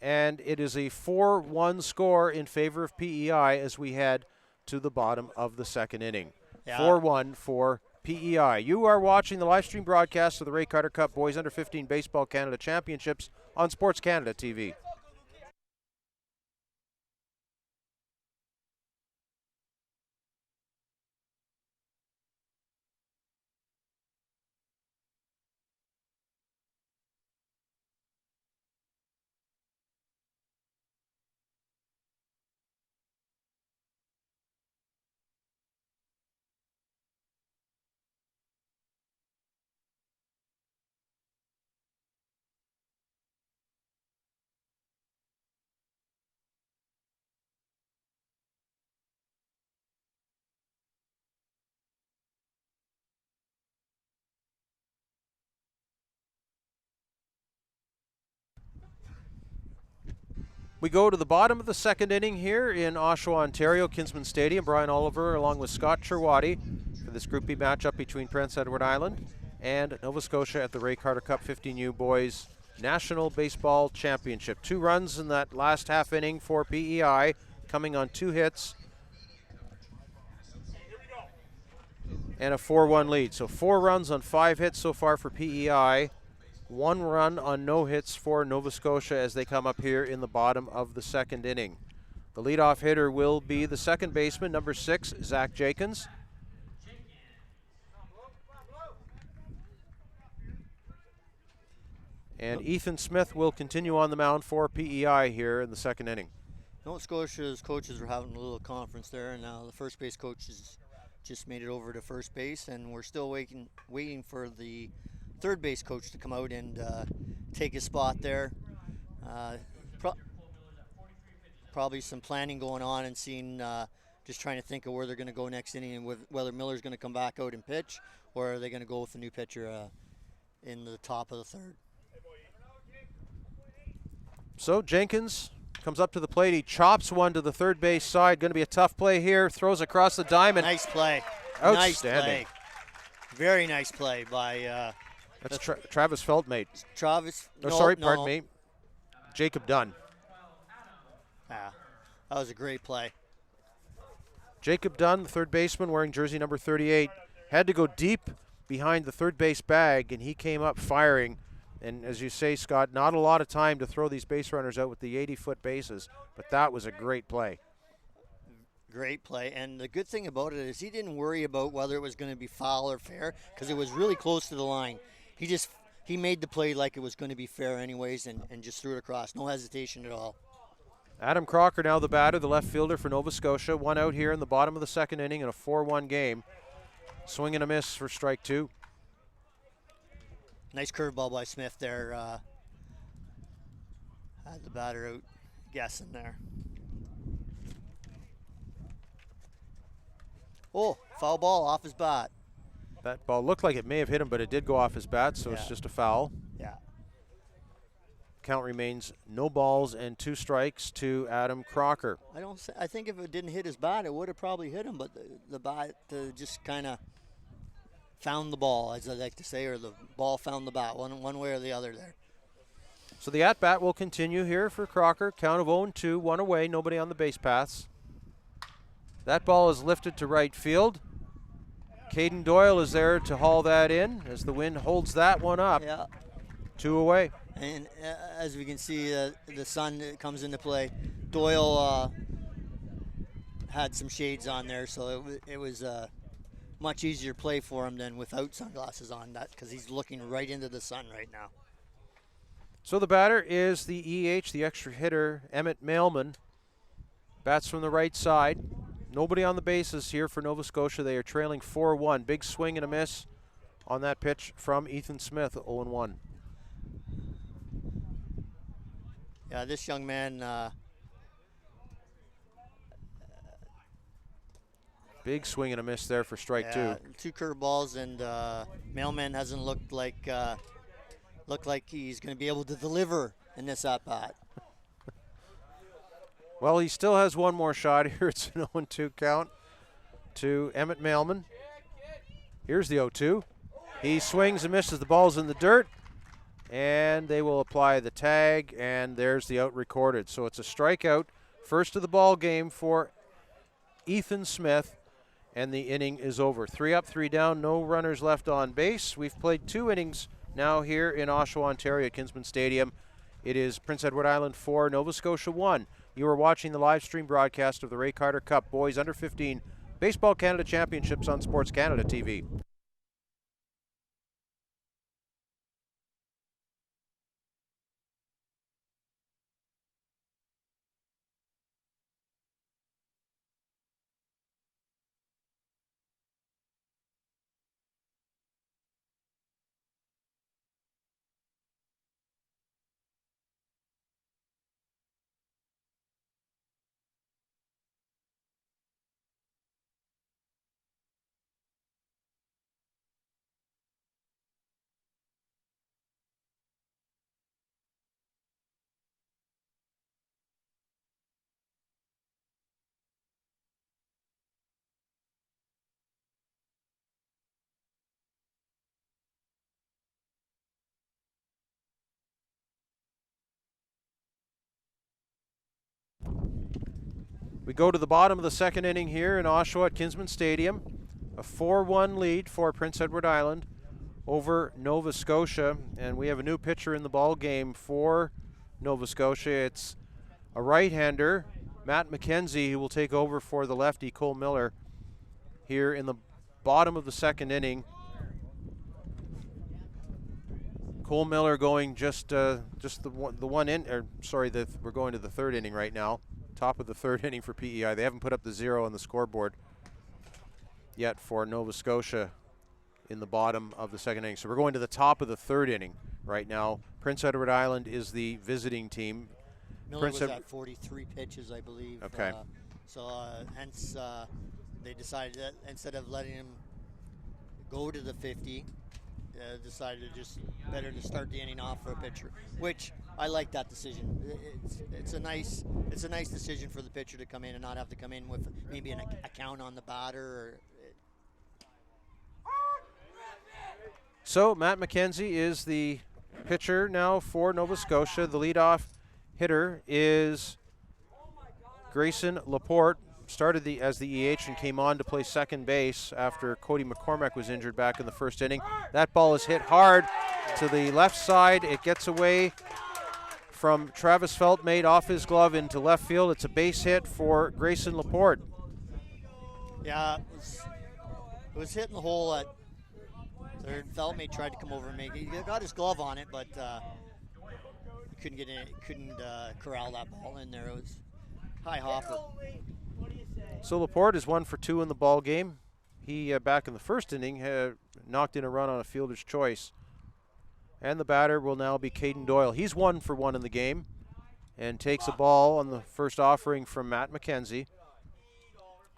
and it is a 4-1 score in favor of PEI as we head to the bottom of the second inning. 4-1 for PEI. You are watching the live stream broadcast of the Ray Carter Cup Boys Under 15 Baseball Canada Championships on SportsCanada.TV. We go to the bottom of the second inning here in Oshawa, Ontario, Kinsman Stadium. Brian Oliver along with Scott Cherwadi for this Group B matchup between Prince Edward Island and Nova Scotia at the Ray Carter Cup 15U Boys National Baseball Championship. 2 runs in that last half inning for PEI, coming on 2 hits and a 4-1 lead. So 4 runs on 5 hits so far for PEI. 1 run on no hits for Nova Scotia as they come up here in the bottom of the second inning. The leadoff hitter will be the second baseman, number 6, Zack Jenkins. And Ethan Smith will continue on the mound for PEI here in the second inning. Nova Scotia's coaches were having a little conference there, and now the first base coach has just made it over to first base, and we're still waiting for the third base coach to come out and take his spot there. Probably some planning going on and seeing, just trying to think of where they're going to go next inning and whether Miller's going to come back out and pitch, or are they going to go with a new pitcher in the top of the third. So Jenkins comes up to the plate. He chops one to the third base side. Going to be a tough play here. Throws across the diamond. Nice play. Outstanding. Nice play. Very nice play by... That's Travis Feldmate. Pardon me. Jacob Dunn. Yeah, that was a great play. Jacob Dunn, the third baseman, wearing jersey number 38, had to go deep behind the third base bag, and he came up firing. And as you say, Scott, not a lot of time to throw these base runners out with the 80-foot bases, but that was a great play. Great play, and the good thing about it is he didn't worry about whether it was going to be foul or fair because it was really close to the line. He made the play like it was going to be fair anyways and just threw it across. No hesitation at all. Adam Crocker now the batter, the left fielder for Nova Scotia. 1 out here in the bottom of the second inning in a 4-1 game. Swing and a miss for strike 2. Nice curveball by Smith there. Had the batter out guessing there. Oh, foul ball off his bat. That ball looked like it may have hit him, but it did go off his bat, so it's just a foul. Yeah. Count remains no balls and 2 strikes to Adam Crocker. I think if it didn't hit his bat, it would have probably hit him, but the bat just kind of found the ball, as I like to say, or the ball found the bat, one way or the other there. So the at-bat will continue here for Crocker. Count of 0-2, 1 away, nobody on the base paths. That ball is lifted to right field. Caden Doyle is there to haul that in as the wind holds that one up. Yeah. 2 away. And as we can see, the sun comes into play. Doyle had some shades on there, so it was much easier play for him than without sunglasses on, that because he's looking right into the sun right now. So the batter is the EH, the extra hitter, Emmett Mailman. Bats from the right side. Nobody on the bases here for Nova Scotia. They are trailing 4-1. Big swing and a miss on that pitch from Ethan Smith, 0-1. Yeah, this young man, big swing and a miss there for strike 2. 2 curveballs, and Mailman hasn't looked like he's going to be able to deliver in this at bat. Well, he still has one more shot here. It's an 0-2 count to Emmett Mailman. Here's the 0-2. He swings and misses. The ball's in the dirt, and they will apply the tag, and there's the out recorded. So it's a strikeout, first of the ball game for Ethan Smith, and the inning is over. 3 up, 3 down, no runners left on base. We've played 2 innings now here in Oshawa, Ontario at Kinsman Stadium. It is Prince Edward Island 4, Nova Scotia 1. You are watching the live stream broadcast of the Ray Carter Cup Boys Under 15 Baseball Canada Championships on SportsCanada.TV. We go to the bottom of the second inning here in Oshawa at Kinsman Stadium. A 4-1 lead for Prince Edward Island over Nova Scotia. And we have a new pitcher in the ball game for Nova Scotia. It's a right-hander, Matt McKenzie, who will take over for the lefty, Cole Miller, here in the bottom of the second inning. Cole Miller going we're going to the third inning right now. Top of the third inning for PEI. They haven't put up the 0 on the scoreboard yet for Nova Scotia in the bottom of the second inning. So we're going to the top of the third inning right now. Prince Edward Island is the visiting team. Miller was at 43 pitches, I believe. Okay. Hence they decided that instead of letting him go to the 50, decided to just better to start the inning off for a pitcher, which I like that decision. It's a nice decision for the pitcher to come in and not have to come in with maybe a count on the batter. So Matt McKenzie is the pitcher now for Nova Scotia. The leadoff hitter is Grayson Laporte. Started as the EH and came on to play second base after Cody Mccormack was injured back in the first inning. That ball is hit hard to the left side. It gets away from Travis Feltmate off his glove into left field. It's a base hit for Grayson Laporte. Yeah, it was hitting the hole at third. Feltmate tried to come over and make it. He got his glove on it, but he couldn't get in. Couldn't corral that ball in there. It was high hopper. So Laporte is 1 for 2 in the ball game. He back in the first inning had knocked in a run on a fielder's choice. And the batter will now be Caden Doyle. He's 1 for 1 in the game and takes a ball on the first offering from Matt McKenzie.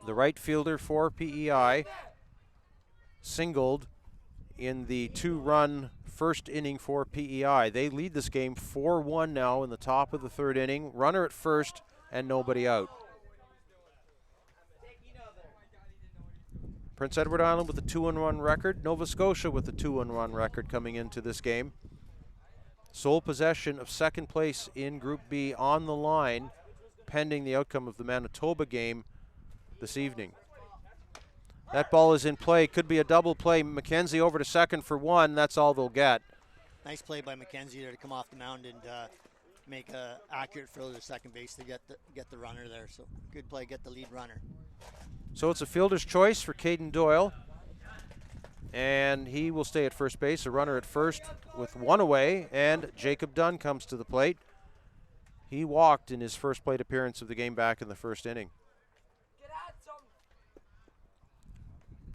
The right fielder for PEI singled in the 2-run first inning for PEI. They lead this game 4-1 now in the top of the 3rd inning. Runner at first and nobody out. Prince Edward Island with a 2-1 record. Nova Scotia with a 2-1 record coming into this game. Sole possession of 2nd place in Group B on the line, pending the outcome of the Manitoba game this evening. That ball is in play. Could be a double play. McKenzie over to second for 1. That's all they'll get. Nice play by McKenzie there to come off the mound and make a accurate throw to second base to get the runner there. So good play, get the lead runner. So it's a fielder's choice for Caden Doyle, and he will stay at first base. A runner at first with 1 away, and Jacob Dunn comes to the plate. He walked in his first plate appearance of the game back in the 1st inning.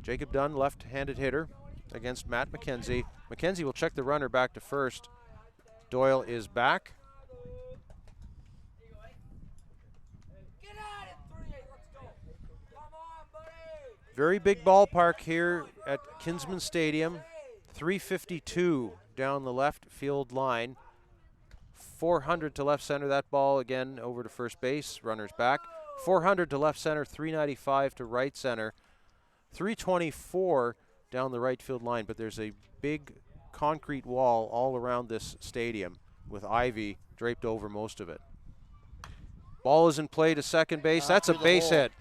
Jacob Dunn, left-handed hitter against Matt McKenzie. McKenzie will check the runner back to first. Doyle is back. Very big ballpark here at Kinsman Stadium. 352 down the left field line. 400 to left center. That ball again over to first base. Runner's back. 400 to left center. 395 to right center. 324 down the right field line. But there's a big concrete wall all around this stadium with ivy draped over most of it. Ball is in play to second base. That's a base hit.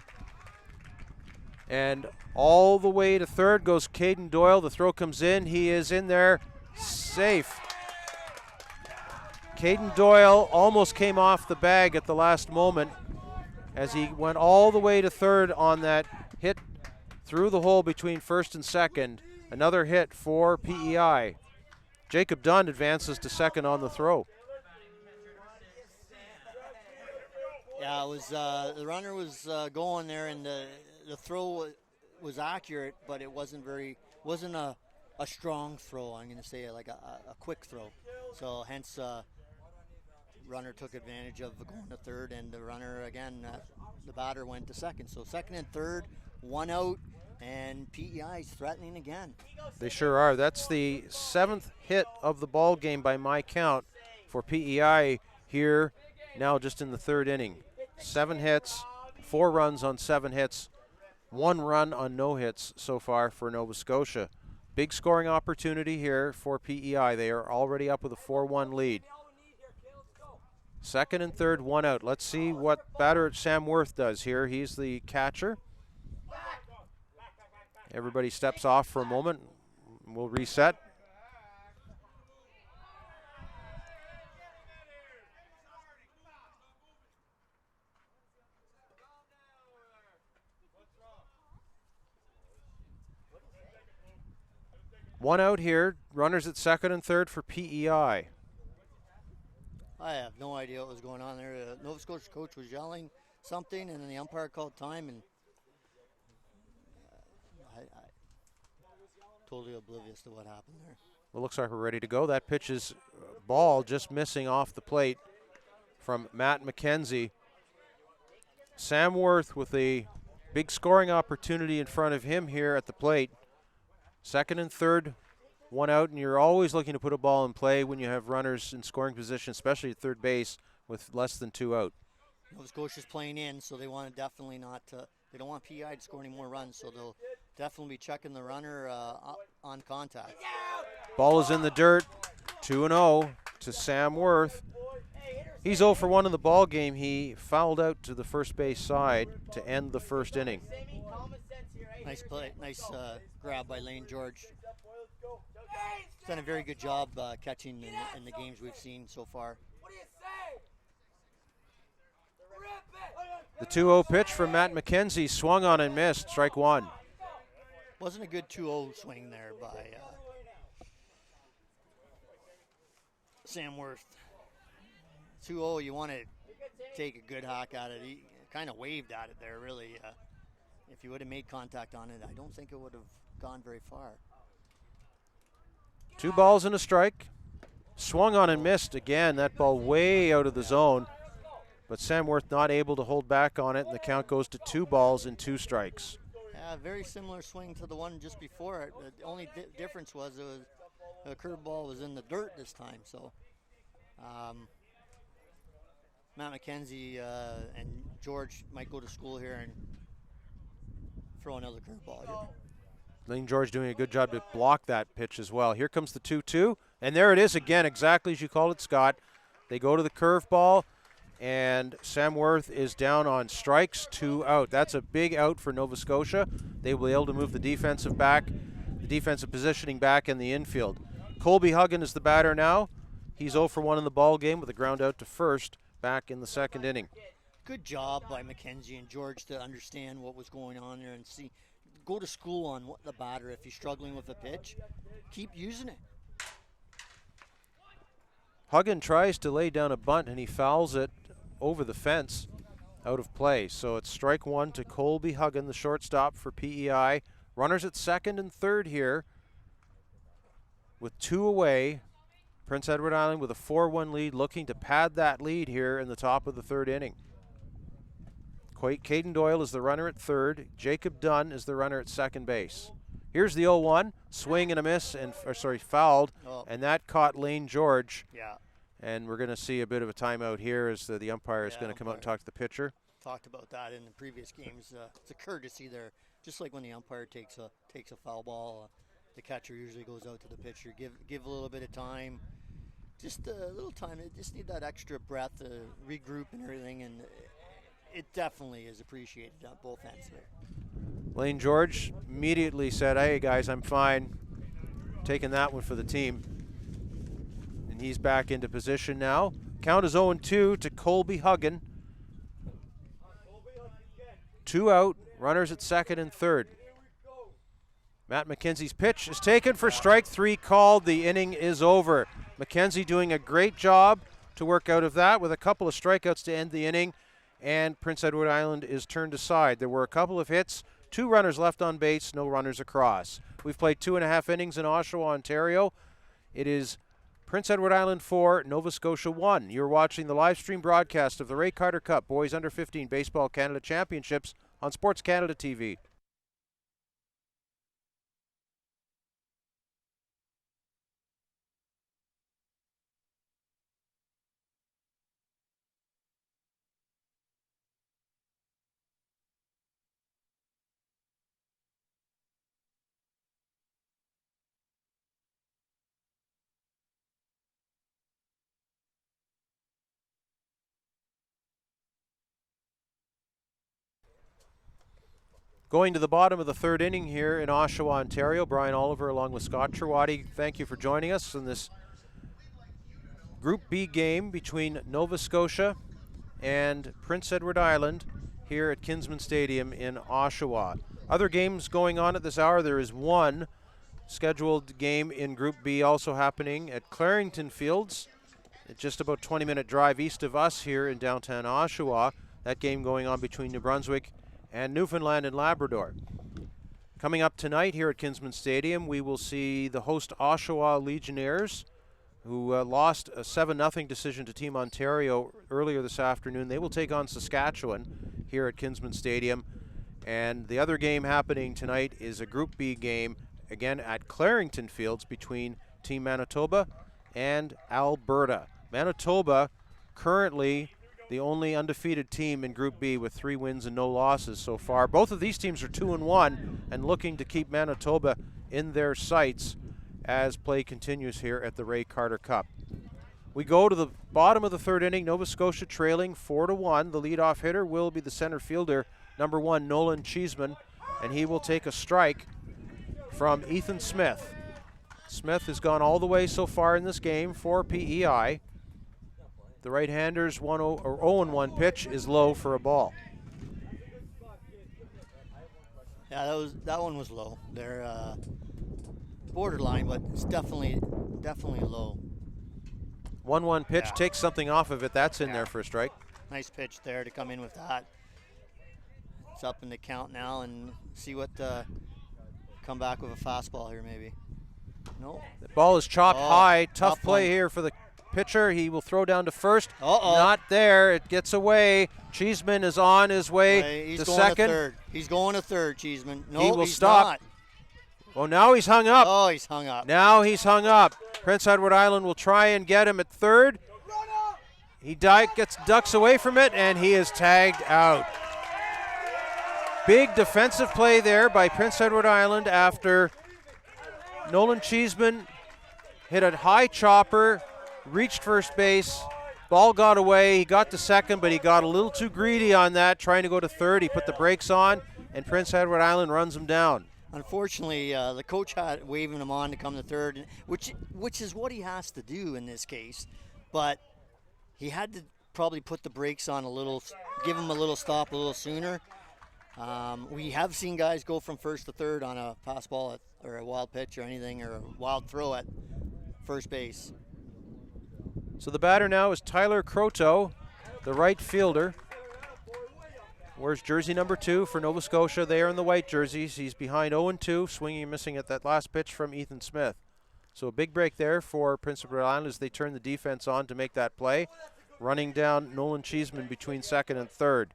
And all the way to third goes Caden Doyle. The throw comes in. He is in there, safe. Caden Doyle almost came off the bag at the last moment as he went all the way to third on that hit through the hole between first and second. Another hit for PEI. Jacob Dunn advances to second on the throw. Yeah, it was the runner was going there, and the throw was accurate, but it wasn't a strong throw. I'm going to say like a quick throw. So hence, runner took advantage of going to third, and the runner again, the batter went to second. So second and third, 1 out, and PEI is threatening again. They sure are. That's the 7th hit of the ball game by my count for PEI here. Now just in the 3rd inning. 7 hits, 4 runs on 7 hits. 1 run on no hits so far for Nova Scotia. Big scoring opportunity here for PEI. They are already up with a 4-1 lead. Second and third, 1 out. Let's see what batter Sam Worth does here. He's the catcher. Everybody steps off for a moment. We'll reset. One out here, runners at second and third for PEI. I have no idea what was going on there. Nova Scotia coach was yelling something, and then the umpire called time, and I totally oblivious to what happened there. Well, looks like we're ready to go. That pitch is ball just missing off the plate from Matt McKenzie. Sam Worth with a big scoring opportunity in front of him here at the plate. Second and third, 1 out, and you're always looking to put a ball in play when you have runners in scoring position, especially at third base with less than 2 out. Nova Scotia's playing in, so they want to definitely not they don't want PEI to score any more runs, so they'll definitely be checking the runner on contact. Ball is in the dirt, 2-0 to Sam Worth. He's 0 for 1 in the ball game. He fouled out to the first base side to end the 1st inning. Nice play, nice grab by Lane George. He's done a very good job catching in the games we've seen so far. The 2-0 pitch from Matt McKenzie swung on and missed, strike 1. Wasn't a good 2-0 swing there by Sam Worth. 2-0, you want to take a good hack at it. He kind of waved at it there, really. If he would have made contact on it, I don't think it would have gone very far. 2 balls and a strike. Swung on and missed again. That ball way out of the zone. But Sam Worth not able to hold back on it, and the count goes to 2 balls and 2 strikes. Yeah, Yeah, very similar swing to the one just before it. The only difference was the curveball was in the dirt this time. So Matt McKenzie and George might go to school here and throw another curveball here. Lane George doing a good job to block that pitch as well. Here comes the 2-2, and there it is again, exactly as you called it, Scott. They go to the curveball, and Sam Worth is down on strikes, 2 out. That's a big out for Nova Scotia. They will be able to move the defensive positioning back in the infield. Colby Huggan is the batter now. He's 0 for 1 in the ball game with a ground out to first back in the second inning. Good job by McKenzie and George to understand what was going on there and go to school on what the batter. If he's struggling with a pitch, keep using it. Huggan tries to lay down a bunt, and he fouls it over the fence out of play. So it's strike 1 to Colby Huggan, the shortstop for PEI. Runners at second and third here with 2 away. Prince Edward Island with a 4-1 lead, looking to pad that lead here in the top of the third inning. Caden Doyle is the runner at third. Jacob Dunn is the runner at second base. Here's the 0-1, swing and a miss, fouled, and that caught Lane George. Yeah. And we're going to see a bit of a timeout here as the umpire is going to come out and talk to the pitcher. Talked about that in the previous games. It's a courtesy there, just like when the umpire takes a foul ball. The catcher usually goes out to the pitcher. Give a little bit of time, just a little time. They just need that extra breath to regroup and everything, and it definitely is appreciated on both ends there. Lane George immediately said, "Hey guys, I'm fine." Taking that one for the team. And he's back into position now. Count is 0-2 to Colby Huggan. 2 out, runners at second and third. Matt McKenzie's pitch is taken for strike 3 called. The inning is over. McKenzie doing a great job to work out of that with a couple of strikeouts to end the inning. And Prince Edward Island is turned aside. There were a couple of hits, 2 runners left on base, no runners across. We've played 2.5 innings in Oshawa, Ontario. It is Prince Edward Island 4, Nova Scotia 1. You're watching the live stream broadcast of the Ray Carter Cup Boys Under 15 Baseball Canada Championships on SportsCanada.TV. Going to the bottom of the third inning here in Oshawa, Ontario. Brian Oliver along with Scott Trewady. Thank you for joining us in this Group B game between Nova Scotia and Prince Edward Island here at Kinsman Stadium in Oshawa. Other games going on at this hour. There is one scheduled game in Group B also happening at Clarington Fields. It's just about 20-minute drive east of us here in downtown Oshawa. That game going on between New Brunswick and Newfoundland and Labrador. Coming up tonight here at Kinsman Stadium, we will see the host Oshawa Legionnaires, who lost a 7-0 decision to Team Ontario earlier this afternoon. They will take on Saskatchewan here at Kinsman Stadium. And the other game happening tonight is a Group B game, again at Clarington Fields, between Team Manitoba and Alberta. Manitoba currently the only undefeated team in Group B with 3 wins and no losses so far. Both of these teams are 2-1 and looking to keep Manitoba in their sights as play continues here at the Ray Carter Cup. We go to the bottom of the third inning. Nova Scotia trailing 4-1. The leadoff hitter will be the center fielder, number 1, Nolan Cheeseman, and he will take a strike from Ethan Smith. Smith has gone all the way so far in this game for PEI. The right-hander's 0-1 pitch is low for a ball. Yeah, that one was low. They're borderline, but it's definitely low. 1-1 pitch takes something off of it. That's in there for a strike. Nice pitch there to come in with that. It's up in the count now, and see what come back with a fastball here maybe. No. The ball is chopped high. Tough play one here for the pitcher. He will throw down to first. Uh-oh. Not there. It gets away. Cheeseman is on his way He's to going second. to third. He's going to third, Cheeseman. No, He will he's stop. not. Oh, now he's hung up. Oh, he's hung up. Now he's hung up. Prince Edward Island will try and get him at third. He ducks away from it, and he is tagged out. Big defensive play there by Prince Edward Island after Nolan Cheeseman hit a high chopper, reached first base. Ball got away. He got to second, but he got a little too greedy on that, trying to go to third. He put the brakes on, and Prince Edward Island runs him down. Unfortunately, the coach had waving him on to come to third, which is what he has to do in this case. But he had to probably put the brakes on a little, give him a little stop a little sooner. We have seen guys go from first to third on a pass ball or a wild pitch or anything, or a wild throw at first base. So the batter now is Tyler Croteau, the right fielder. Wears jersey number 2 for Nova Scotia. They are in the white jerseys. He's behind 0-2, swinging and missing at that last pitch from Ethan Smith. So a big break there for Prince Edward Island as they turn the defense on to make that play. Running down Nolan Cheeseman between second and third.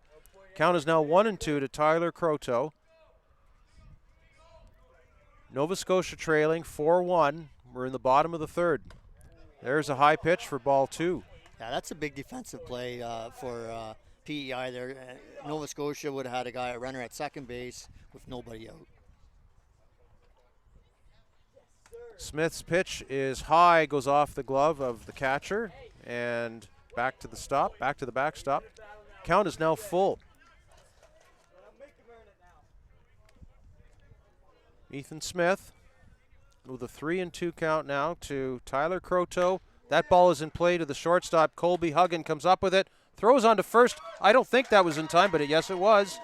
Count is now 1-2 to Tyler Croteau. Nova Scotia trailing 4-1. We're in the bottom of the third. There's a high pitch for ball 2. Yeah, that's a big defensive play for PEI there. Nova Scotia would have had a runner at second base with nobody out. Smith's pitch is high, goes off the glove of the catcher, and back to the backstop. Count is now full. Ethan Smith with a 3-2 count now to Tyler Croteau. That ball is in play to the shortstop. Colby Huggin comes up with it, throws on to first. I don't think that was in time, but yes, it was.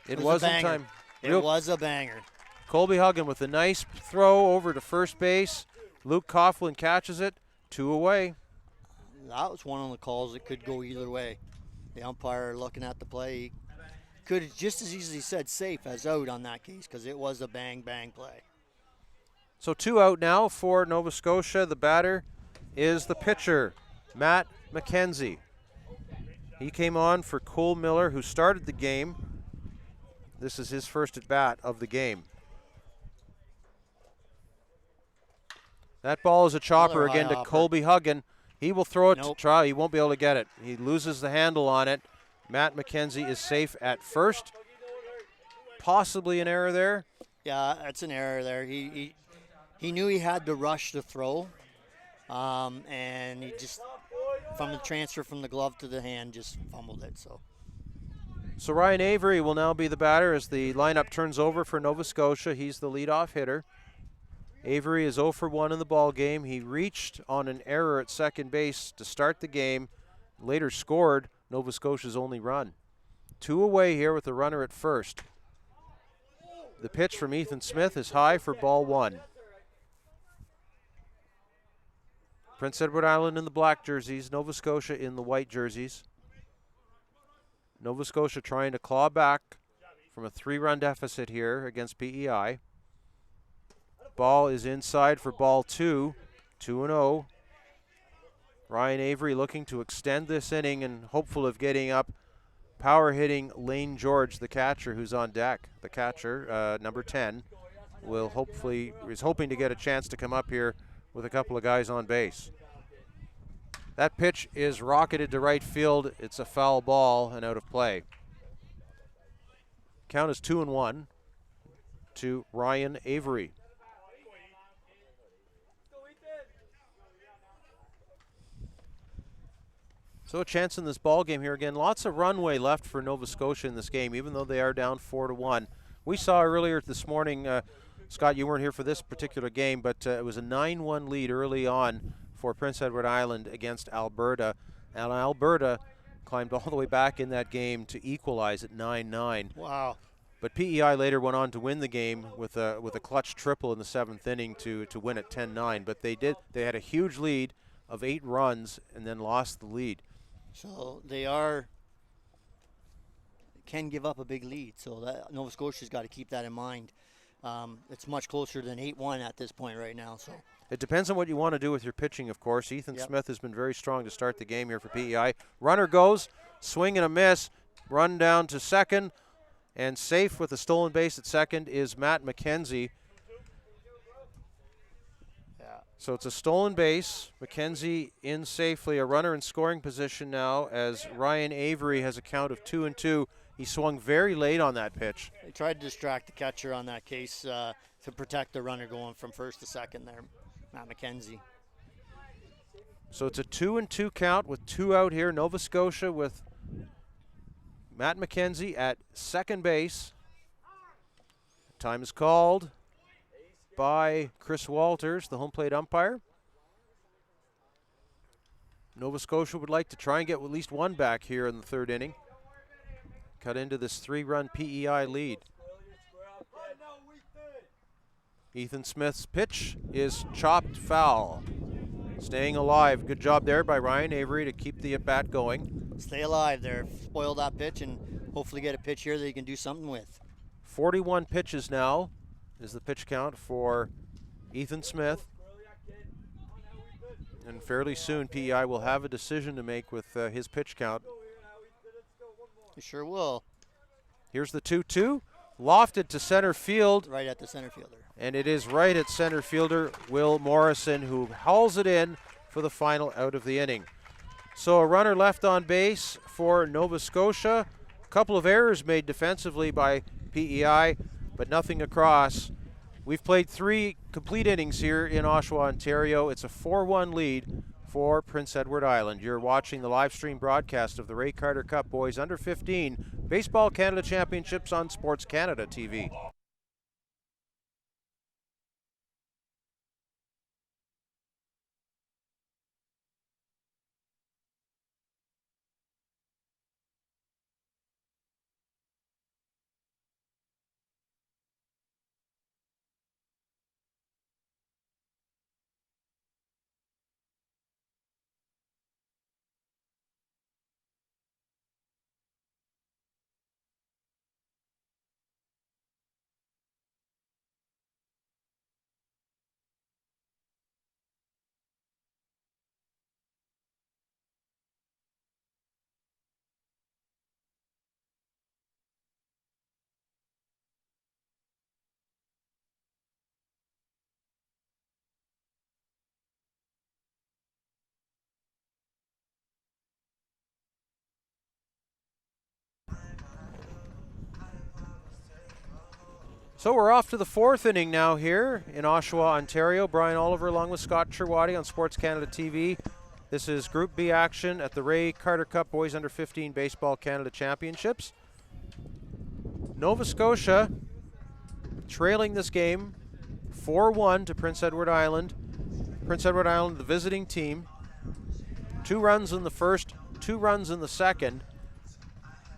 It was in time. It was a banger. Colby Huggin with a nice throw over to first base. Luke Coughlin catches it, 2 away. That was one of the calls that could go either way. The umpire looking at the play could have just as easily said safe as out on that case because it was a bang-bang play. So 2 out now for Nova Scotia. The batter is the pitcher, Matt McKenzie. He came on for Cole Miller, who started the game. This is his first at-bat of the game. That ball is a chopper again to Colby Huggin. He will throw it to try. He won't be able to get it. He loses the handle on it. Matt McKenzie is safe at first. Possibly an error there. Yeah, that's an error there. He knew he had to rush the throw, and he just, from the transfer from the glove to the hand, just fumbled it. So Ryan Avery will now be the batter as the lineup turns over for Nova Scotia. He's the leadoff hitter. Avery is 0 for 1 in the ball game. He reached on an error at second base to start the game, later scored Nova Scotia's only run. 2 away here with the runner at first. The pitch from Ethan Smith is high for ball 1. Prince Edward Island in the black jerseys, Nova Scotia in the white jerseys. Nova Scotia trying to claw back from a 3-run deficit here against PEI. Ball is inside for ball 2, 2-0. Ryan Avery looking to extend this inning and hopeful of getting up. Power hitting Lane George, the catcher, who's on deck. The catcher, number 10, is hoping to get a chance to come up here with a couple of guys on base. That pitch is rocketed to right field. It's a foul ball and out of play. Count is 2-1 to Ryan Avery. So a chance in this ball game here again. Lots of runway left for Nova Scotia in this game, even though they are down 4-1. We saw earlier this morning, Scott, you weren't here for this particular game, but it was a 9-1 lead early on for Prince Edward Island against Alberta. And Alberta climbed all the way back in that game to equalize at 9-9. Wow. But PEI later went on to win the game with a clutch triple in the 7th inning to win at 10-9. But they had a huge lead of 8 runs and then lost the lead. So they can give up a big lead. So that Nova Scotia's got to keep that in mind. It's much closer than 8-1 at this point right now. So It depends on what you want to do with your pitching, of course. Ethan Smith has been very strong to start the game here for PEI. Runner goes, swing and a miss, run down to second, and safe with a stolen base at second is Matt McKenzie. So it's a stolen base. McKenzie in safely, a runner in scoring position now as Ryan Avery has a count of 2-2. He swung very late on that pitch. They tried to distract the catcher on that case to protect the runner going from first to second there, Matt McKenzie. So it's a 2-2 count with 2 out here. Nova Scotia with Matt McKenzie at second base. Time is called by Chris Walters, the home plate umpire. Nova Scotia would like to try and get at least one back here in the third inning. Cut into this 3-run PEI lead. Ethan Smith's pitch is chopped foul. Staying alive. Good job there by Ryan Avery to keep the at-bat going. Stay alive there. Spoil that pitch and hopefully get a pitch here that you can do something with. 41 pitches now is the pitch count for Ethan Smith. And fairly soon, PEI will have a decision to make with his pitch count. You sure will. Here's the 2-2. Lofted to center field. Right at the center fielder. And it is right at center fielder Will Morrison, who hauls it in for the final out of the inning. So a runner left on base for Nova Scotia. A couple of errors made defensively by PEI, but nothing across. We've played 3 complete innings here in Oshawa, Ontario. It's a 4-1 lead for Prince Edward Island. You're watching the live stream broadcast of the Ray Carter Cup Boys Under 15 Baseball Canada Championships on SportsCanada.TV. So we're off to the 4th inning now here in Oshawa, Ontario. Brian Oliver along with Scott Cherwadi on SportsCanada.TV. This is Group B action at the Ray Carter Cup Boys Under 15 Baseball Canada Championships. Nova Scotia trailing this game 4-1 to Prince Edward Island. Prince Edward Island, the visiting team. 2 runs in the first, 2 runs in the second.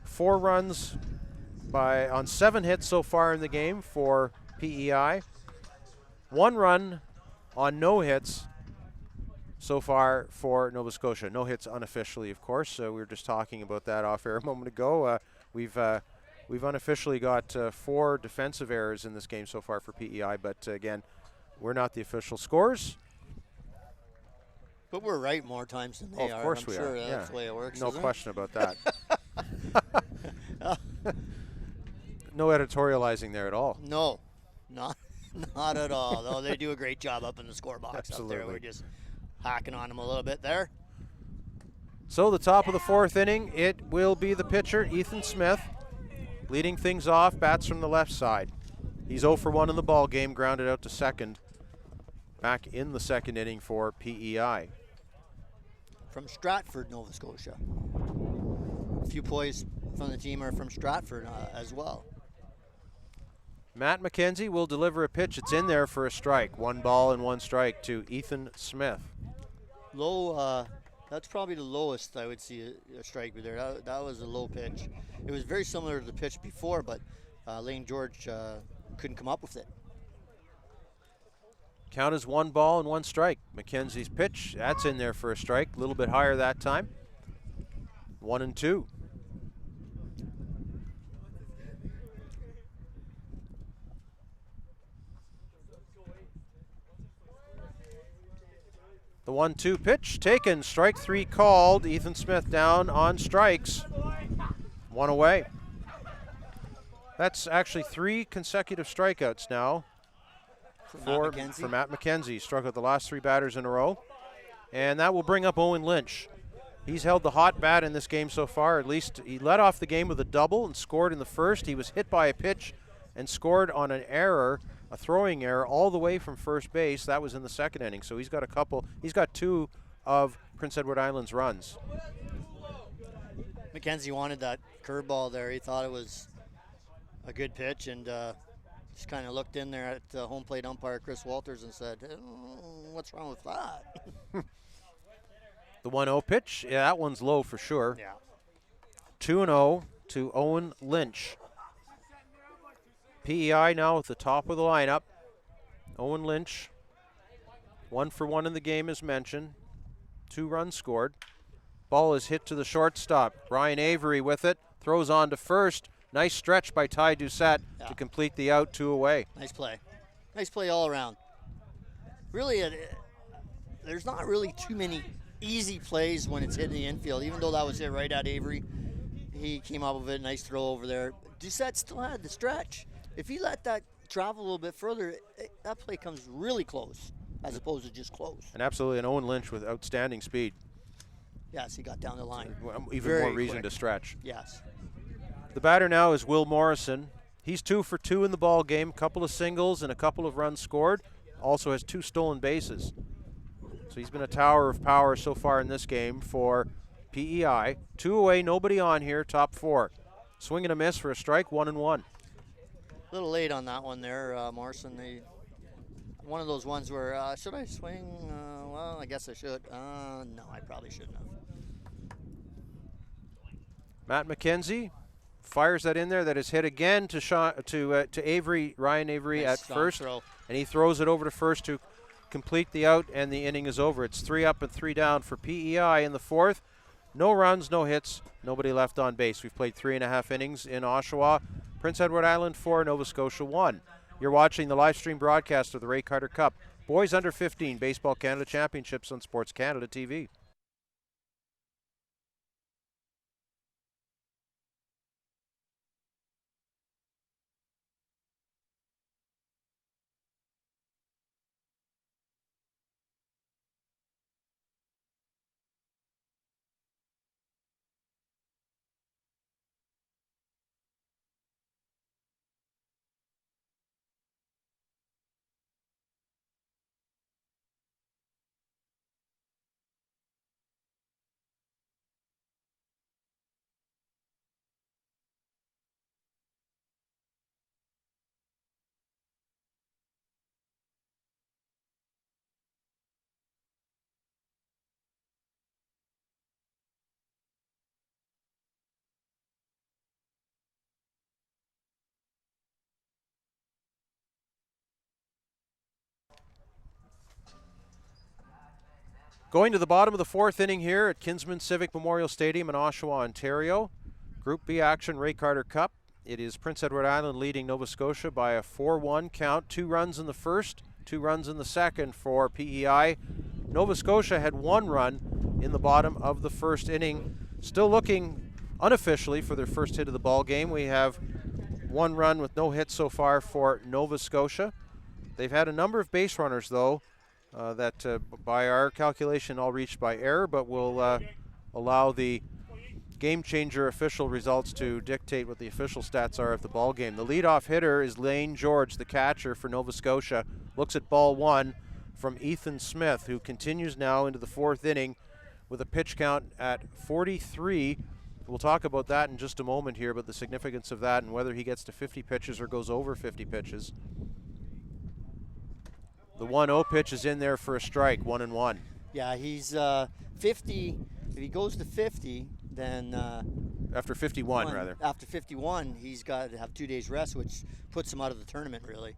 4 runs on 7 hits so far in the game for PEI. 1 run on no hits so far for Nova Scotia. No hits unofficially, of course. So we were just talking about that off air a moment ago. We've unofficially got 4 defensive errors in this game so far for PEI, but again, we're not the official scores. But we're right more times than they are. Of course I'm we sure are. that's the way it works. No question about that. No editorializing there at all. No, not at all. Though they do a great job up in the score box Absolutely. up there. We're just hacking on them a little bit there. So the top of the 4th inning, it will be the pitcher, Ethan Smith, leading things off, bats from the left side. He's 0 for 1 in the ball game, grounded out to second. Back in the 2nd inning for PEI. From Stratford, Nova Scotia. A few boys from the team are from Stratford as well. Matt McKenzie will deliver a pitch. It's in there for a strike. 1 ball and 1 strike to Ethan Smith. Low, that's probably the lowest I would see a strike with there. That was a low pitch. It was very similar to the pitch before, but Lane George couldn't come up with it. Count is 1 ball and 1 strike. McKenzie's pitch, that's in there for a strike. A little bit higher that time. 1-2. The 1-2 pitch taken. Strike 3 called. Ethan Smith down on strikes. 1 away. That's actually 3 consecutive strikeouts now for Matt McKenzie. Struck out the last 3 batters in a row. And that will bring up Owen Lynch. He's held the hot bat in this game so far. At least he led off the game with a double and scored in the first. He was hit by a pitch and scored on an error, a throwing error, all the way from first base. That was in the second inning. So he's got 2 of Prince Edward Island's runs. McKenzie wanted that curveball there. He thought it was a good pitch, and just kind of looked in there at home plate umpire Chris Walters and said, what's wrong with that? The 1-0 pitch, yeah, that one's low for sure. Yeah. 2-0 to Owen Lynch. PEI now at the top of the lineup. Owen Lynch, 1 for 1 in the game as mentioned. 2 runs scored. Ball is hit to the shortstop. Ryan Avery with it, throws on to first. Nice stretch by Ty Doucette to complete the out, 2 away. Nice play. Nice play all around. Really, there's not really too many easy plays when it's hit in the infield, even though that was hit right at Avery. He came up with it, nice throw over there. Doucette still had the stretch. If he let that travel a little bit further, that play comes really close as opposed to just close. And absolutely an Owen Lynch with outstanding speed. Yes, he got down the line. Even Very more reason quick to stretch. Yes. The batter now is Will Morrison. He's 2 for 2 in the ball game, couple of singles and a couple of runs scored. Also has 2 stolen bases. So he's been a tower of power so far in this game for PEI. 2 away, nobody on here, top 4. Swing and a miss for a strike, 1-1. A little late on that one there, Morrison. One of those ones where, should I swing? Well, I guess I should. No, I probably shouldn't have. Matt McKenzie fires that in there. That is hit again to Avery, Ryan Avery Nice at first. throw. And he throws it over to first to complete the out, and the inning is over. It's 3 up and 3 down for PEI in the 4th. No runs, no hits, nobody left on base. We've played 3.5 innings in Oshawa. Prince Edward Island 4, Nova Scotia 1. You're watching the live stream broadcast of the Ray Carter Cup Boys Under 15 Baseball Canada Championships on SportsCanada.TV. Going to the bottom of the 4th inning here at Kinsman Civic Memorial Stadium in Oshawa, Ontario. Group B action, Ray Carter Cup. It is Prince Edward Island leading Nova Scotia by a 4-1 count. 2 runs in the first, 2 runs in the second for PEI. Nova Scotia had 1 run in the bottom of the 1st inning. Still looking unofficially for their first hit of the ball game. We have 1 run with no hits so far for Nova Scotia. They've had a number of base runners, though, that by our calculation all reached by error, but will allow the game changer official results to dictate what the official stats are of the ball game. The leadoff hitter is Lane George, the catcher for Nova Scotia. Looks at ball 1 from Ethan Smith, who continues now into the 4th inning with a pitch count at 43. We'll talk about that in just a moment here, but the significance of that and whether he gets to 50 pitches or goes over 50 pitches. The 1-0 pitch is in there for a strike, 1-1. Yeah, he's 50. If he goes to 50, then after 51, rather. After 51, he's got to have 2 days rest, which puts him out of the tournament, really.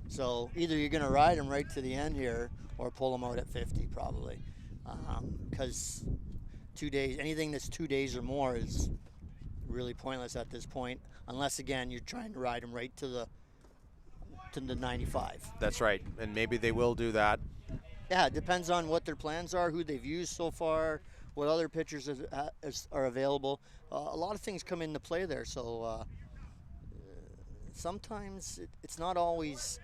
So either you're going to ride him right to the end here or pull him out at 50, probably. Because 2 days, anything that's 2 days or more is really pointless at this point, unless, again, you're trying to ride him right to the 95. That's right, and maybe they will do that. Yeah, it depends on what their plans are, who they've used so far, what other pitchers are available. A lot of things come into play there. So sometimes it's not always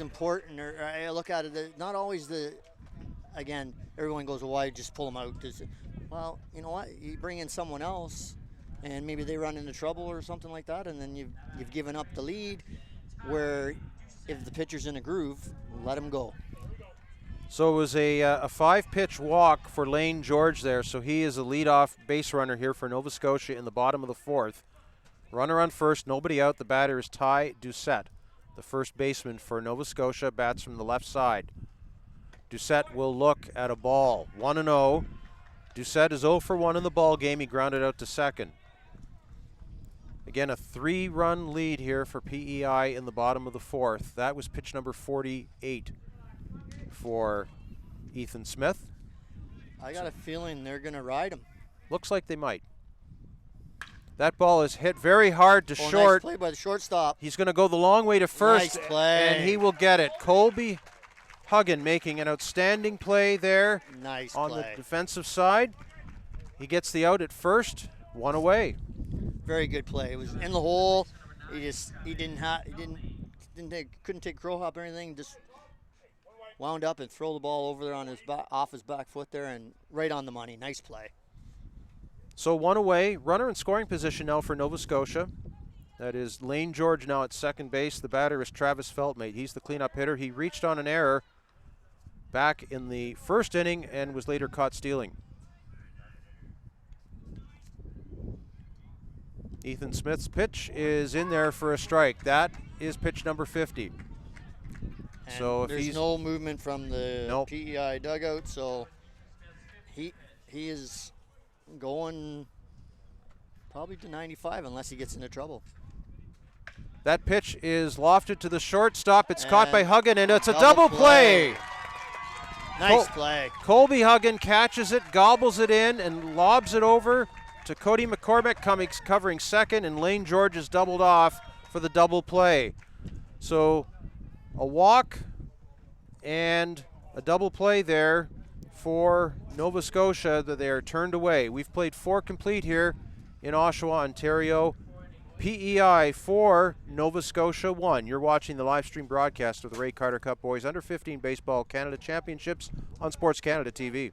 important. Or I look at it, not always again, everyone goes, well, why just pull them out? Well, you know what? You bring in someone else, and maybe they run into trouble or something like that, and then you've given up the lead. Where if the pitcher's in a groove, let him go. So it was a 5-pitch walk for Lane George there. So he is a leadoff base runner here for Nova Scotia in the bottom of the 4th. Runner on first, nobody out. The batter is Ty Doucette, the first baseman for Nova Scotia, bats from the left side. Doucette will look at a ball. 1-0. Doucette is 0 for 1 in the ball game. He grounded out to second. Again, a 3-run lead here for PEI in the bottom of the 4th. That was pitch number 48 for Ethan Smith. I got a feeling they're going to ride him. Looks like they might. That ball is hit very hard to short. Nice play by the shortstop. He's going to go the long way to first. Nice play. And he will get it. Colby Huggin making an outstanding play there. Nice on play. The defensive side. He gets the out at first. 1 away. Very good play. It was in the hole. Couldn't take crow hop or anything. Just wound up and throw the ball over there on off his back foot there and right on the money. Nice play. So 1 away. Runner in scoring position now for Nova Scotia. That is Lane George now at second base. The batter is Travis Feltmate. He's the cleanup hitter. He reached on an error back in the first inning and was later caught stealing. Ethan Smith's pitch is in there for a strike. That is pitch number 50. And so if there's no movement from the PEI dugout, so he is going probably to 95 unless he gets into trouble. That pitch is lofted to the shortstop. It's caught by Huggin, and it's a double play. Nice play. Colby Huggin catches it, gobbles it in, and lobs it over to Cody Mccormack covering second, and Lane George is doubled off for the double play. So a walk and a double play there for Nova Scotia that they are turned away. We've played 4 complete here in Oshawa, Ontario. PEI 4, Nova Scotia 1. You're watching the live stream broadcast of the Ray Carter Cup Boys Under 15 Baseball Canada Championships on SportsCanada.TV.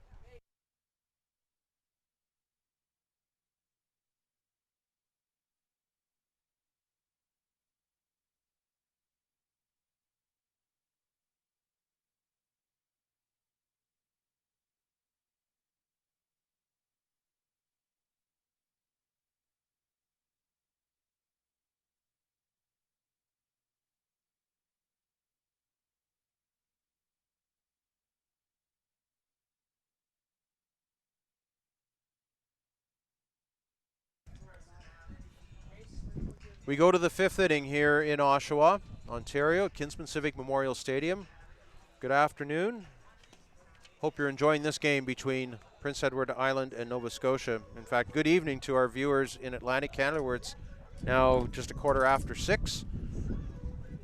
We go to the 5th inning here in Oshawa, Ontario, at Kinsman Civic Memorial Stadium. Good afternoon. Hope you're enjoying this game between Prince Edward Island and Nova Scotia. In fact, good evening to our viewers in Atlantic Canada, where it's now just a 6:15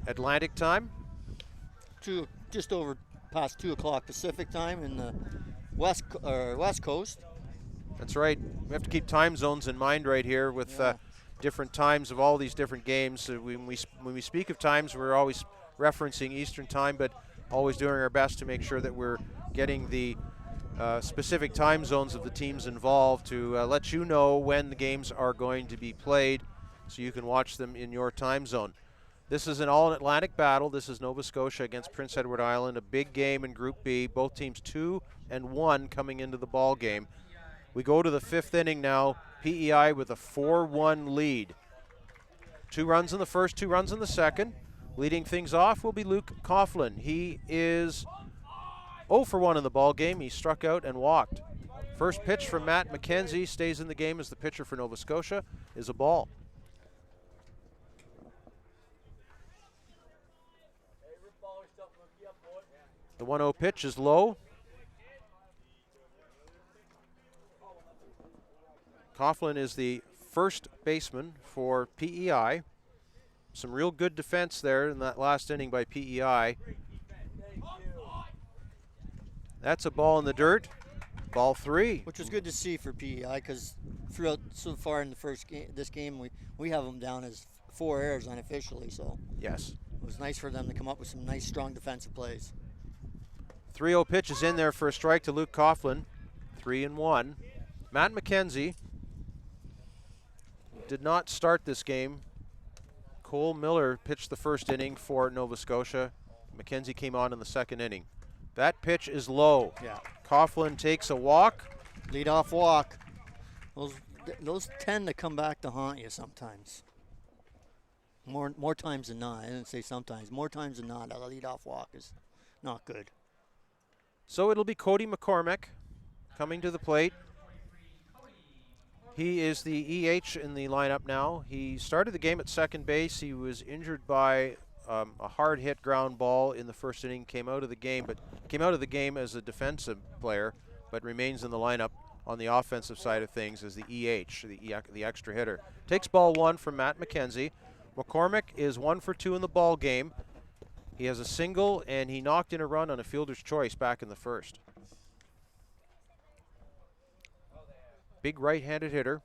Atlantic time. Just over past 2 o'clock Pacific time in the West Coast. That's right. We have to keep time zones in mind right here with different times of all these different games. So when we speak of times, we're always referencing Eastern time, but always doing our best to make sure that we're getting the specific time zones of the teams involved to let you know when the games are going to be played so you can watch them in your time zone. This is an all-Atlantic battle. This is Nova Scotia against Prince Edward Island, a big game in Group B. Both teams 2-1 coming into the ball game. We go to the 5th inning now. PEI with a 4-1 lead. 2 runs in the first, 2 runs in the second. Leading things off will be Luke Coughlin. He is 0 for 1 in the ball game. He struck out and walked. First pitch from Matt McKenzie, stays in the game as the pitcher for Nova Scotia, is a ball. The 1-0 pitch is low. Coughlin is the first baseman for PEI. Some real good defense there in that last inning by PEI. That's a ball in the dirt. Ball 3. Which was good to see for PEI because throughout so far in the first game, this game, we have them down as 4 errors unofficially. So Yes. it was nice for them to come up with some nice, strong defensive plays. 3-0 pitch is in there for a strike to Luke Coughlin. 3-1. Matt McKenzie did not start this game. Cole Miller pitched the first inning for Nova Scotia. McKenzie came on in the second inning. That pitch is low. Yeah. Coughlin takes a walk. Lead-off walk. Those tend to come back to haunt you sometimes. More times than not. I didn't say sometimes. More times than not, a lead-off walk is not good. So it'll be Cody Mccormack coming to the plate. He is the EH in the lineup now. He started the game at second base. He was injured by a hard hit ground ball in the first inning, came out of the game as a defensive player, but remains in the lineup on the offensive side of things as the EH, the extra hitter. Takes ball 1 from Matt McKenzie. McCormick is 1 for 2 in the ball game. He has a single, and he knocked in a run on a fielder's choice back in the first. Big right-handed hitter.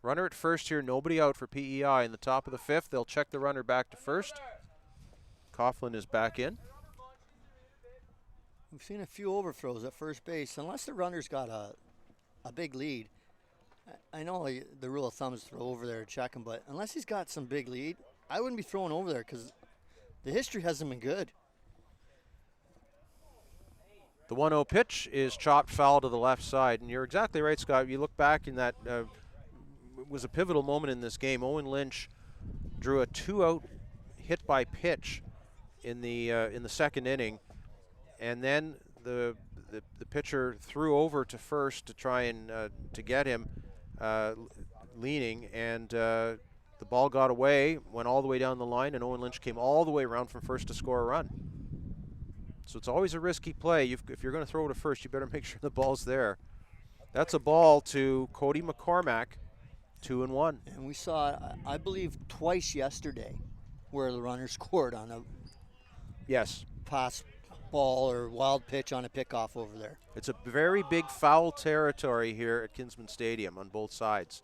Runner at first here, nobody out for PEI in the top of the 5th. They'll check the runner back to first. Coughlin is back in. We've seen a few overthrows at first base. Unless the runner's got a big lead. I know the rule of thumb is throw over there and check him, but unless he's got some big lead, I wouldn't be throwing over there because the history hasn't been good. The 1-0 pitch is chopped foul to the left side, and you're exactly right, Scott. You look back in that, it was a pivotal moment in this game. Owen Lynch drew a 2-out hit by pitch in the second inning, and then the pitcher threw over to first to try and to get him leaning, and the ball got away, went all the way down the line, and Owen Lynch came all the way around from first to score a run. So it's always a risky play. If you're going to throw to first, you better make sure the ball's there. That's a ball to Cody McCormack, 2-1. And we saw, I believe, twice yesterday where the runner scored on a pass ball or wild pitch on a pickoff over there. It's a very big foul territory here at Kinsman Stadium on both sides.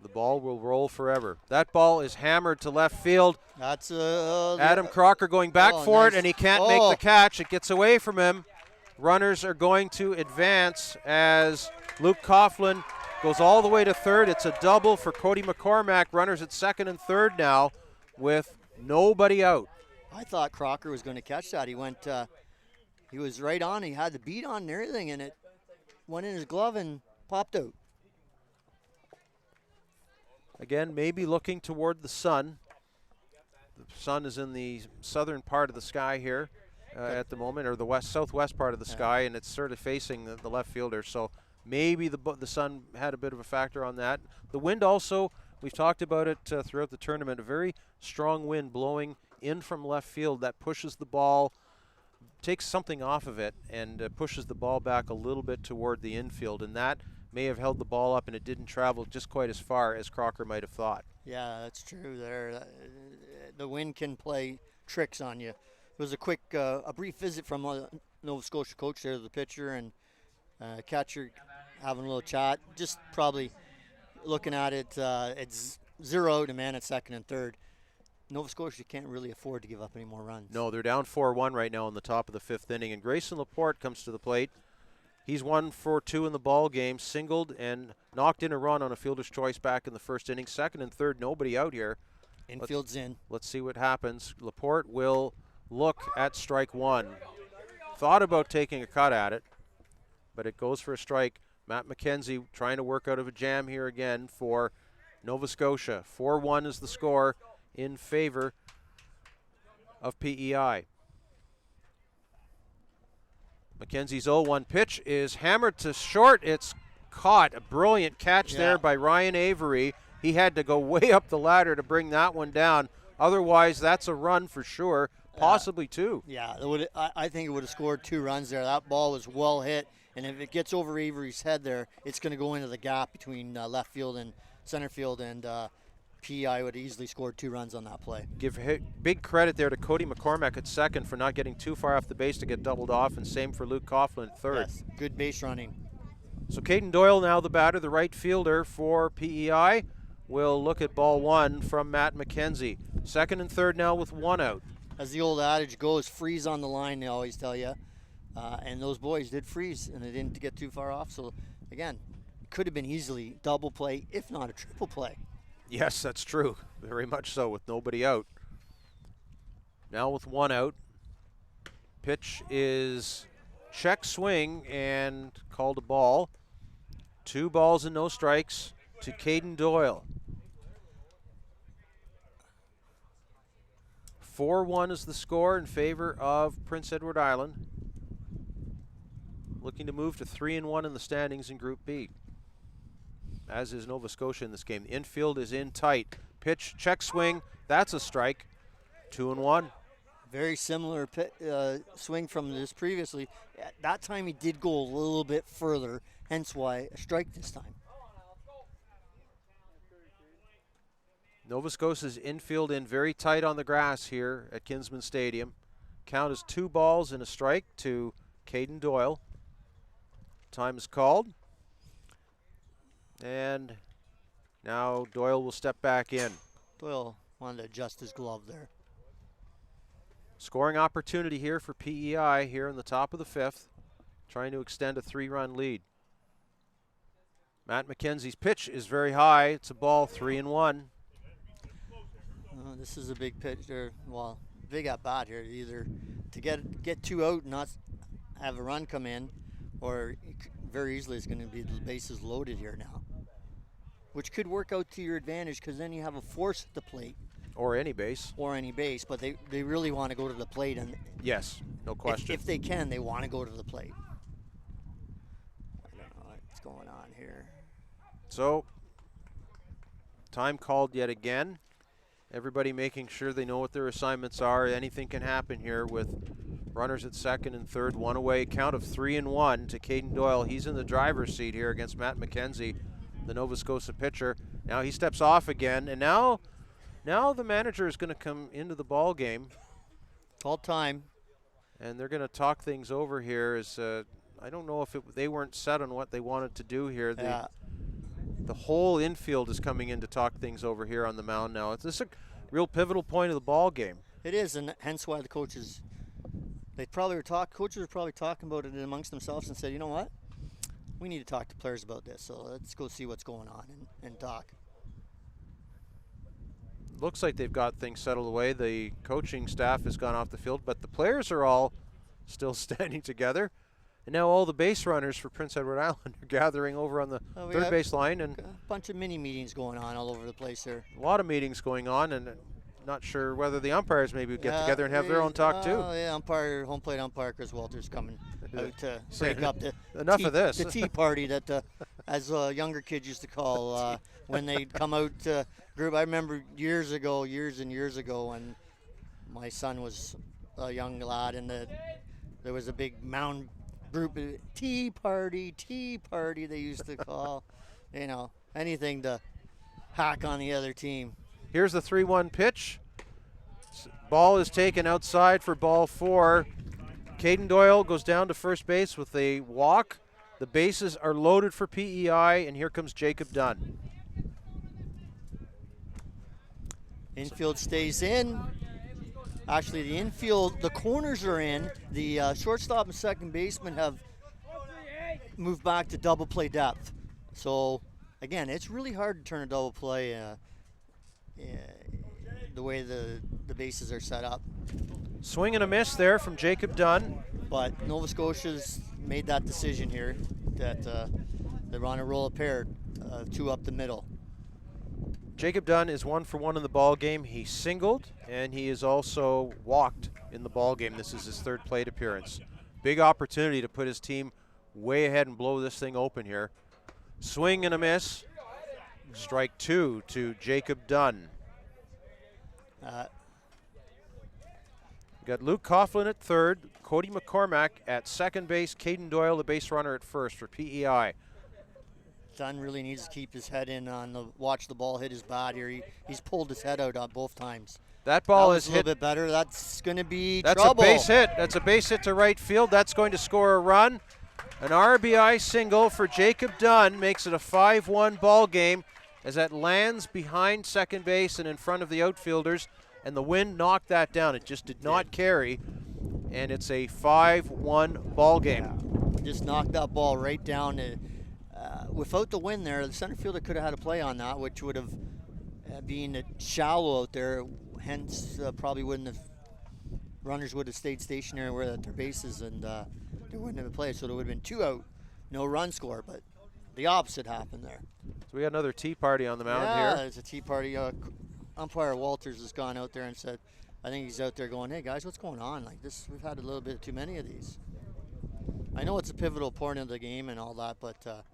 The ball will roll forever. That ball is hammered to left field. That's Adam Crocker going back for nice. it, and he can't make the catch. It gets away from him. Runners are going to advance as Luke Coughlin goes all the way to third. It's a double for Cody McCormack. Runners at second and third now with nobody out. I thought Crocker was going to catch that. He went, he was right on. He had the beat on and everything, and it went in his glove and popped out. Again, maybe looking toward the sun. The sun is in the southern part of the sky here at the moment, or the southwest part of the sky, and it's sort of facing the left fielder. So maybe the sun had a bit of a factor on that. The wind also, we've talked about it throughout the tournament, a very strong wind blowing in from left field that pushes the ball, takes something off of it, and pushes the ball back a little bit toward the infield, and that may have held the ball up, and it didn't travel just quite as far as Crocker might have thought. Yeah, that's true there. The wind can play tricks on you. It was a brief visit from Nova Scotia coach there, the pitcher and catcher having a little chat. Just probably looking at it, it's 0 out, a man at second and third. Nova Scotia can't really afford to give up any more runs. No, they're down 4-1 right now in the top of the 5th inning, and Grayson Laporte comes to the plate. He's 1 for 2 in the ball game, singled and knocked in a run on a fielder's choice back in the first inning. Second and third, nobody out here. Infield's in. Let's see what happens. Laporte will look at strike 1. Thought about taking a cut at it, but it goes for a strike. Matt McKenzie trying to work out of a jam here again for Nova Scotia. 4-1 is the score in favor of PEI. McKenzie's 0-1 pitch is hammered to short. It's caught. A brilliant catch there by Ryan Avery. He had to go way up the ladder to bring that one down. Otherwise, that's a run for sure, possibly 2. Yeah, I think it would have scored 2 runs there. That ball was well hit, and if it gets over Avery's head there, it's going to go into the gap between left field and center field, and PEI would easily score 2 runs on that play. Give big credit there to Cody Mccormack at second for not getting too far off the base to get doubled off, and same for Luke Coughlin at third. Yes, good base running. So Caden Doyle, now the batter, the right fielder for PEI, will look at ball 1 from Matt McKenzie. Second and third now with 1 out. As the old adage goes, freeze on the line, they always tell you. And those boys did freeze, and they didn't get too far off. So, again, could have been easily double play, if not a triple play. Yes, that's true. Very much so, with nobody out. Now with 1 out. Pitch is check swing and called a ball. 2 balls and no strikes to Caden Doyle. 4-1 is the score in favor of Prince Edward Island. Looking to move to 3-1 in the standings in Group B, as is Nova Scotia in this game. The infield is in tight. Pitch, check swing, that's a strike. 2-1. Very similar swing from this previously. At that time he did go a little bit further, hence why a strike this time. Nova Scotia's infield in very tight on the grass here at Kinsman Stadium. Count is 2 balls and a strike to Caden Doyle. Time is called. And now Doyle will step back in. Doyle wanted to adjust his glove there. Scoring opportunity here for PEI here in the top of the 5th, trying to extend a 3-run lead. Matt McKenzie's pitch is very high. It's a ball, 3-1. This is a big pitch there. Well, big at bat here. Either to get 2 out and not have a run come in, or very easily it's going to be the bases loaded here now, which could work out to your advantage because then you have a force at the plate. Or any base. Or any base, but they really want to go to the plate. And yes, no question. If they can, they want to go to the plate. I don't know what's going on here. So, time called yet again. Everybody making sure they know what their assignments are. Anything can happen here with runners at second and third, 1 away. Count of 3-1 to Caden Doyle. He's in the driver's seat here against Matt McKenzie, the Nova Scotia pitcher. Now he steps off again, and now the manager is going to come into the ball game. All time. And they're going to talk things over here. I don't know if they weren't set on what they wanted to do here. The whole infield is coming in to talk things over here on the mound now. This is a real pivotal point of the ball game. It is, and hence why the coaches, coaches were probably talking about it amongst themselves and said, you know what, we need to talk to players about this. So let's go see what's going on and talk. Looks like they've got things settled away. The coaching staff has gone off the field, but the players are all still standing together. And now all the base runners for Prince Edward Island are gathering over on the third base line. And a bunch of mini meetings going on all over the place there. A lot of meetings going on, and not sure whether the umpires maybe get together and have their own talk too. Yeah, home plate umpire Chris Walters coming out to break up the the tea party that, as younger kids used to call when they come out group. I remember years and years ago, when my son was a young lad, and there was a big mound group, tea party they used to call, anything to hack on the other team. Here's the 3-1 pitch. Ball is taken outside for ball 4. Caden Doyle goes down to first base with a walk. The bases are loaded for PEI, and here comes Jacob Dunn. Infield stays in. Actually, the infield, the corners are in. The shortstop and second baseman have moved back to double play depth. So, again, it's really hard to turn a double play the way the bases are set up. Swing and a miss there from Jacob Dunn. But Nova Scotia's made that decision here that they're on a roll a pair, 2 up the middle. Jacob Dunn is 1 for 1 in the ball game. He singled, and he is also walked in the ball game. This is his 3rd plate appearance. Big opportunity to put his team way ahead and blow this thing open here. Swing and a miss. Strike 2 to Jacob Dunn. Got Luke Coughlin at third, Cody Mccormack at second base, Caden Doyle, the base runner, at first for PEI. Dunn really needs to keep his head in on the watch the ball hit his bat here. He's pulled his head out on both times. That ball is is a hit. little bit better. That's going to be That's trouble. a base hit. That's a base hit to right field. That's going to score a run. An RBI single for Jacob Dunn makes it a 5-1 ball game as that lands behind second base and in front of the outfielders, and the wind knocked that down. It just did not carry, and it's a 5-1 ball game. Yeah. Just knocked that ball right down. Without the wind there, the center fielder could have had a play on that, which would have been shallow out there. Hence, probably wouldn't have. Runners would have stayed stationary where at their bases, and they wouldn't have played. So there would have been 2 out, no run score. But the opposite happened there. So we got another tea party on the mound here. Yeah, it's a tea party. Umpire Walters has gone out there and said, I think he's out there going, "Hey guys, what's going on? Like this, we've had a little bit too many of these." I know it's a pivotal point of the game and all that, but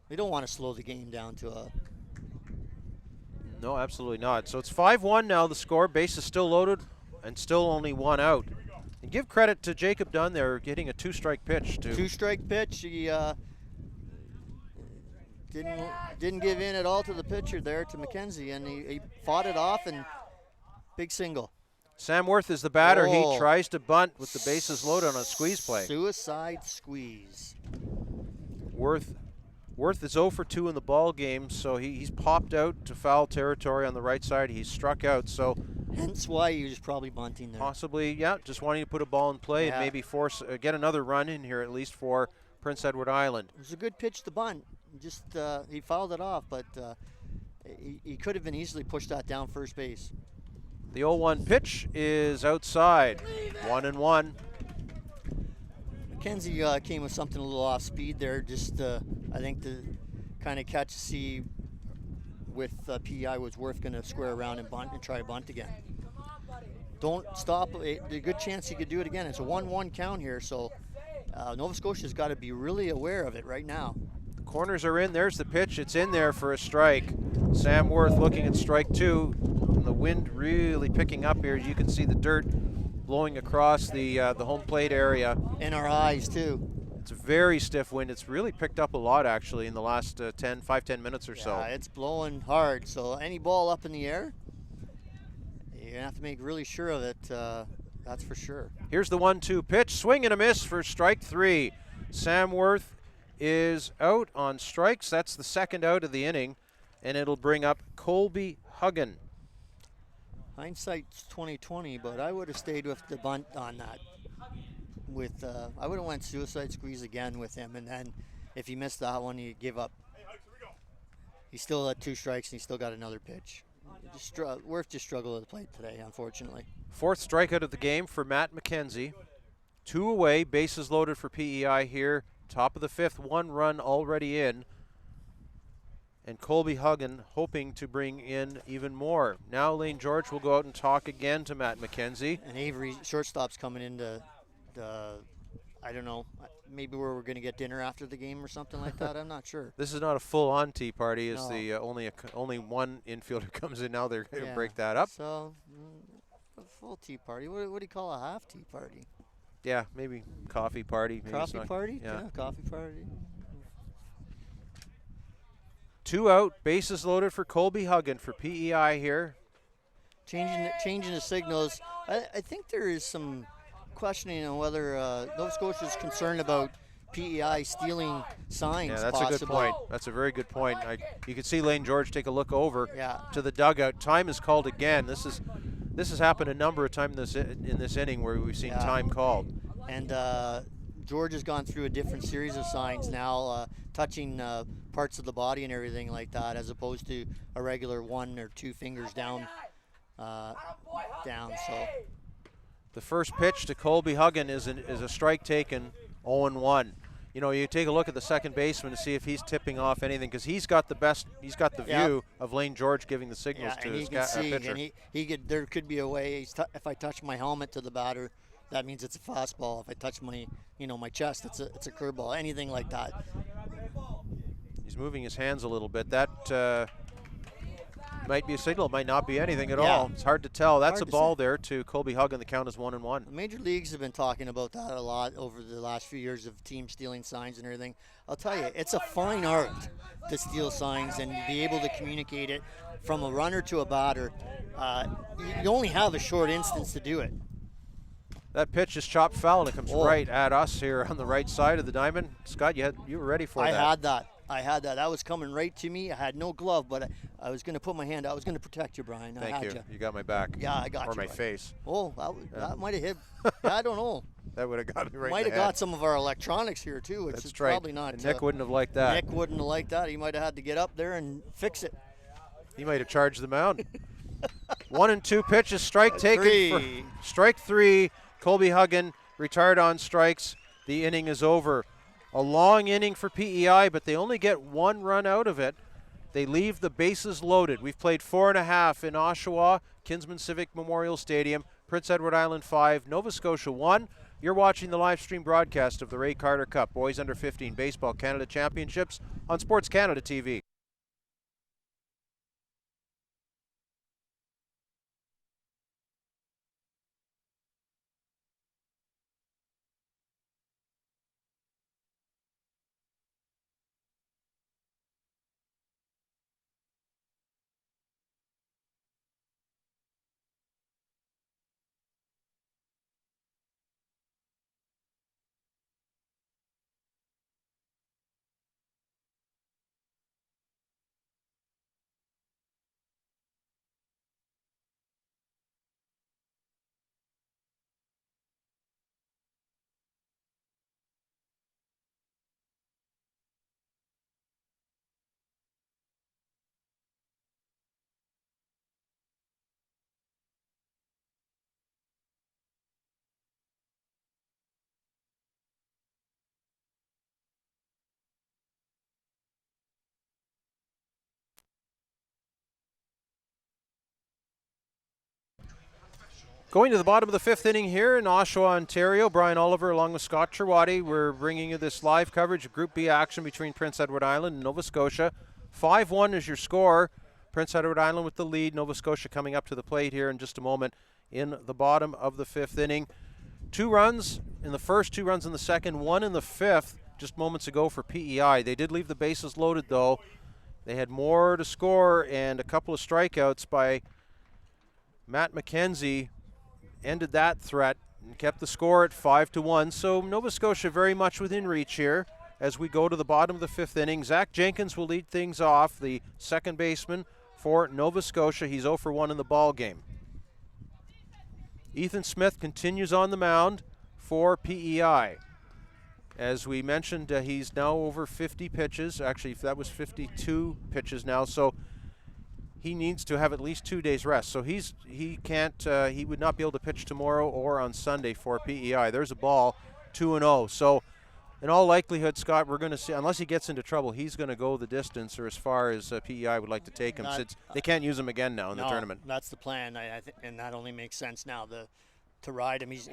we don't want to slow the game down to a. No, absolutely not. So it's 5-1 now, the score. Base is still loaded and still only 1 out. And give credit to Jacob Dunn there, getting a 2-strike pitch. 2-strike pitch. He didn't give in at all to the pitcher there, to McKenzie, and he fought it off, and big single. Sam Worth is the batter. Oh. He tries to bunt with the bases loaded on a squeeze play. Suicide squeeze. Worth is 0 for 2 in the ball game, so he's popped out to foul territory on the right side. He's struck out, so hence why he was probably bunting there. Possibly, yeah, just wanting to put a ball in play and maybe force get another run in here at least for Prince Edward Island. It was a good pitch to bunt. Just he fouled it off, but he could have been easily pushed that down first base. The 0-1 pitch is outside. 1-1. McKenzie came with something a little off speed there. Just I think to kind of catch see with PEI was Worth going to square around and bunt and try to bunt again. Don't stop. A good chance he could do it again. It's a 1-1 count here, so Nova Scotia's got to be really aware of it right now. The corners are in. There's the pitch. It's in there for a strike. Sam Worth looking at strike 2. And the wind really picking up here. As you can see the dirt blowing across the home plate area. In our eyes, too. It's a very stiff wind. It's really picked up a lot, actually, in the last 5-10 minutes or so. Yeah, it's blowing hard. So any ball up in the air, you're going to have to make really sure of it. That's for sure. Here's the 1-2 pitch. Swing and a miss for strike 3. Sam Worth is out on strikes. That's the second out of the inning, and it'll bring up Colby Huggan. Hindsight's 20/20, but I would have stayed with the bunt on that. I would have went suicide squeeze again with him, and then if he missed that one, he'd give up. He still had 2 strikes, and he still got another pitch. Worth just struggled at the plate today, unfortunately. 4th strikeout of the game for Matt McKenzie. 2 away, bases loaded for PEI here. Top of the 5th, 1 run already in. And Colby Huggan hoping to bring in even more. Now Lane George will go out and talk again to Matt McKenzie. And Avery, shortstop's coming into I don't know, maybe where we're going to get dinner after the game or something like that. I'm not sure. This is not a full-on tea party. It's No. the only one infielder comes in now. They're going to break that up. So a full tea party. What do you call a half tea party? Yeah, maybe coffee party. Maybe Coffee party? Yeah. Coffee party. 2 out, bases loaded for Colby Huggan for PEI here. Changing the signals. I think there is some questioning on whether Nova Scotia is concerned about PEI stealing signs. Yeah, that's possibly. a good point. That's a very good point. You can see Lane George take a look over to the dugout. Time is called again. This has happened a number of times in this inning where we've seen time called. And George has gone through a different series of signs now, touching parts of the body and everything like that, as opposed to a regular 1 or 2 fingers down. So the first pitch to Colby Huggan is a strike taken, 0-1. You know, you take a look at the second baseman to see if he's tipping off anything, because he's got the view of Lane George giving the signals to his pitcher. And there could be a way. If I touch my helmet to the batter, that means it's a fastball. If I touch my chest, it's a curveball. Anything like that. He's moving his hands a little bit. That might be a signal, might not be anything at Yeah. all. It's hard to tell. That's Hard a to ball say. there to Colby Hug, and the count is 1-1. The major leagues have been talking about that a lot over the last few years of teams stealing signs and everything. I'll tell you, it's a fine art to steal signs and be able to communicate it from a runner to a batter. You only have a short instance to do it. That pitch is chopped foul, and it comes Oh. right at us here on the right side of the diamond. Scott, you were ready for that. I had that. That was coming right to me. I had no glove, but I was going to put my hand out. I was going to protect you, Brian. I Thank had you. you. You got my back. Yeah, I got or you. my Brian. face. Oh, that might have hit. I don't know. That would have got me right Might in have the head. got some of our electronics here, too, which That's is right. probably not. And Nick wouldn't have liked that. Nick wouldn't have liked that. He might have had to get up there and fix it. He might have charged the mound. 1-2 pitches. Strike taken. Three. Strike 3. Colby Huggan retired on strikes. The inning is over. A long inning for PEI, but they only get 1 run out of it. They leave the bases loaded. We've played 4.5 in Oshawa, Kinsman Civic Memorial Stadium, Prince Edward Island 5, Nova Scotia 1. You're watching the live stream broadcast of the Ray Carter Cup Boys Under 15 Baseball Canada Championships on SportsCanada.TV. Going to the bottom of the 5th inning here in Oshawa, Ontario. Brian Oliver along with Scott Cherwadi. We're bringing you this live coverage of Group B action between Prince Edward Island and Nova Scotia. 5-1 is your score. Prince Edward Island with the lead. Nova Scotia coming up to the plate here in just a moment in the bottom of the 5th inning. 2 runs in the first, 2 runs in the second, 1 in the 5th just moments ago for PEI. They did leave the bases loaded, though. They had more to score, and a couple of strikeouts by Matt McKenzie ended that threat and kept the score at 5-1. So Nova Scotia very much within reach here as we go to the bottom of the 5th inning. Zack Jenkins will lead things off, the second baseman for Nova Scotia. He's 0 for 1 in the ball game. Ethan Smith continues on the mound for PEI. As we mentioned, he's now over 50 pitches. Actually, that was 52 pitches now. So he needs to have at least 2 days rest. So he would not be able to pitch tomorrow or on Sunday for PEI. There's a ball, 2-0. So in all likelihood, Scott, we're going to see, unless he gets into trouble, he's going to go the distance or as far as PEI would like to take him, since they can't use him again now in the tournament. That's the plan, and that only makes sense now to ride him. He's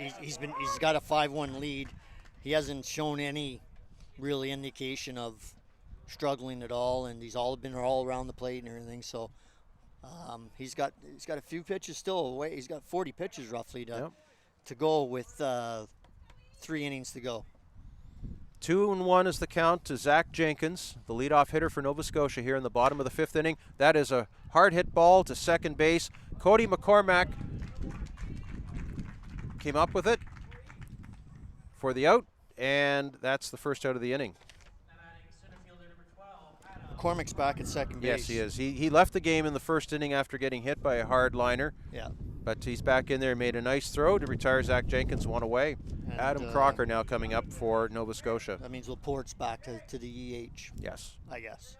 got a 5-1 lead. He hasn't shown any really indication of struggling at all, and he's all around the plate and everything. So he's got a few pitches still away. He's got 40 pitches roughly to go with 3 innings to go. 2-1 is the count to Zack Jenkins, the leadoff hitter for Nova Scotia here in the bottom of the 5th inning. That is a hard hit ball to second base. Cody Mccormack came up with it for the out, and that's the first out of the inning. McCormick's back at second base. Yes, he is. He left the game in the first inning after getting hit by a hard liner. Yeah. But he's back in there, made a nice throw to retire Zack Jenkins, 1 away. And Adam Crocker now coming up for Nova Scotia. That means Laporte's back to the EH. Yes. I guess.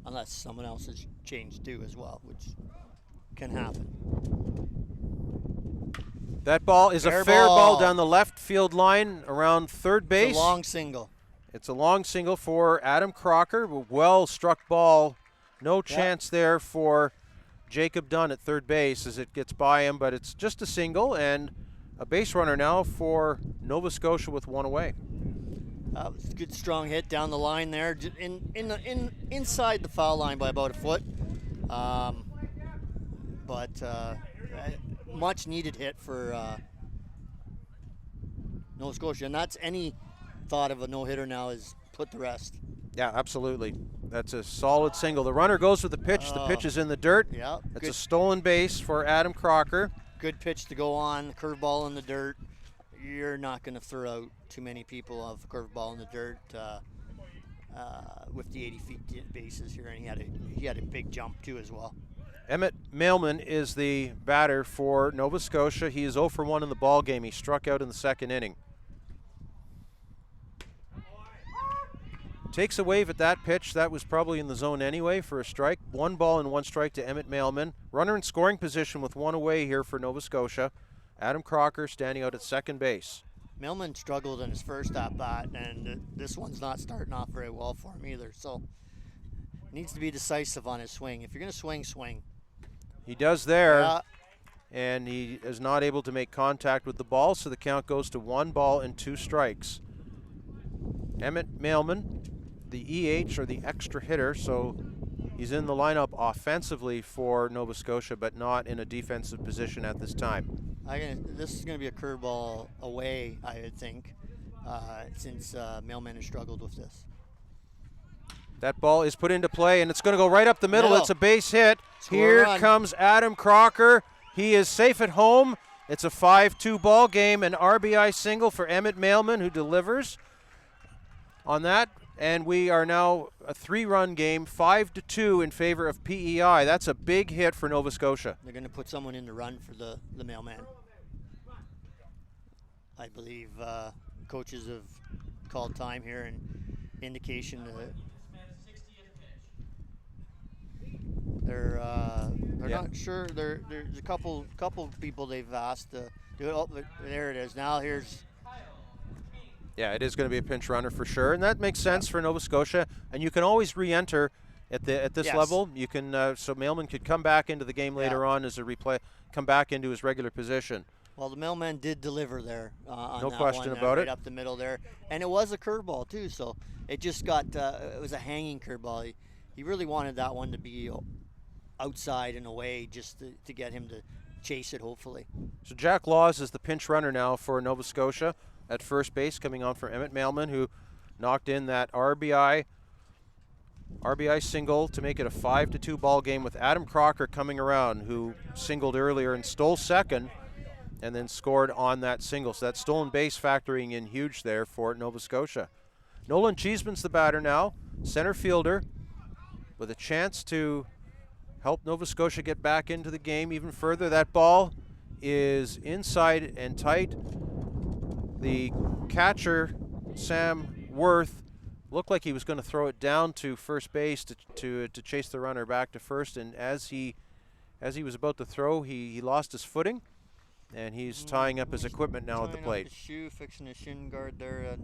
Unless someone else has changed too as well, which can happen. That ball is a fair ball down the left field line around third base. It's a long single. It's a long single for Adam Crocker. Well struck ball. No chance there for Jacob Dunn at third base as it gets by him, but it's just a single and a base runner now for Nova Scotia with 1 away. It was a good strong hit down the line there, inside the foul line by about a foot. but much needed hit for Nova Scotia. And that's any thought of a no-hitter now is put to rest. Yeah, absolutely. That's a solid single. The runner goes with the pitch. The pitch is in the dirt. Yeah. It's a stolen base for Adam Crocker. Good pitch to go on, curveball in the dirt. You're not going to throw out too many people of curveball in the dirt with the 80 feet bases here, and he had a big jump too as well. Emmett Mailman is the batter for Nova Scotia. He is 0 for 1 in the ball game. He struck out in the second inning. Takes a wave at that pitch. That was probably in the zone anyway for a strike. 1 ball and 1 strike to Emmett Mailman. Runner in scoring position with 1 away here for Nova Scotia. Adam Crocker standing out at second base. Mailman struggled in his first at-bat, and this one's not starting off very well for him either. So needs to be decisive on his swing. If you're going to swing, swing. He does there, and he is not able to make contact with the ball, so the count goes to 1 ball and 2 strikes. Emmett Mailman, the EH or the extra hitter, so he's in the lineup offensively for Nova Scotia, but not in a defensive position at this time. This is going to be a curveball away, I would think, since Mailman has struggled with this. That ball is put into play, and it's going to go right up the middle. It's a base hit. Score Here run. comes Adam Crocker. He is safe at home. It's a 5-2 ball game, an RBI single for Emmett Mailman, who delivers on that. And we are now a 3-run game, 5-2 in favor of PEI. That's a big hit for Nova Scotia. They're going to put someone in the run for the Mailman. I believe coaches have called time here and indication that they're not sure. There's a couple people they've asked to do it. Oh, there it is. Now here's. Yeah, it is going to be a pinch runner for sure, and that makes sense for Nova Scotia. And you can always re-enter at this level. You can so Mailman could come back into the game later on as a replay, come back into his regular position. Well, the Mailman did deliver there. On no that question one, about right it. Up the middle there, and it was a curveball too. So it just got it was a hanging curveball. He really wanted that one to be outside and away, just to get him to chase it. Hopefully. So Jack Laws is the pinch runner now for Nova Scotia at first base, coming on for Emmett Mailman, who knocked in that RBI single to make it a 5-2 ball game, with Adam Crocker coming around, who singled earlier and stole second and then scored on that single. So that stolen base factoring in huge there for Nova Scotia. Nolan Cheeseman's the batter now, center fielder, with a chance to help Nova Scotia get back into the game even further. That ball is inside and tight. The catcher, Sam Worth, looked like he was going to throw it down to first base to chase the runner back to first, and as he was about to throw, he lost his footing, and he's tying up his equipment now at the plate. His shoe, fixing his shin guard there.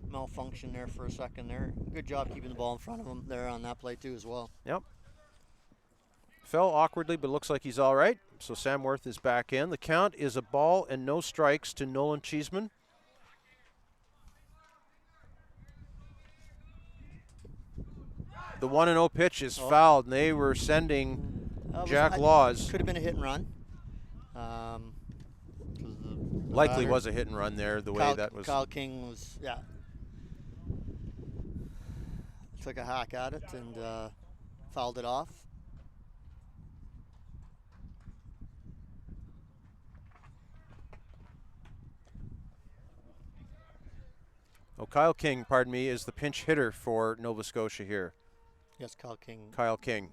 Malfunction there for a second there. Good job keeping the ball in front of him there on that play too as well. Yep. Fell awkwardly, but looks like he's all right. So Sam Worth is back in. The count is a ball and no strikes to Nolan Cheeseman. The 1-0 pitch is fouled, and they were sending Jack Laws. Could have been a hit and run. Likely was a hit and run there, the way that was. Kyle King was, took a hack at it and fouled it off. Oh, Kyle King, pardon me, is the pinch hitter for Nova Scotia here. Yes, Kyle King. Kyle King.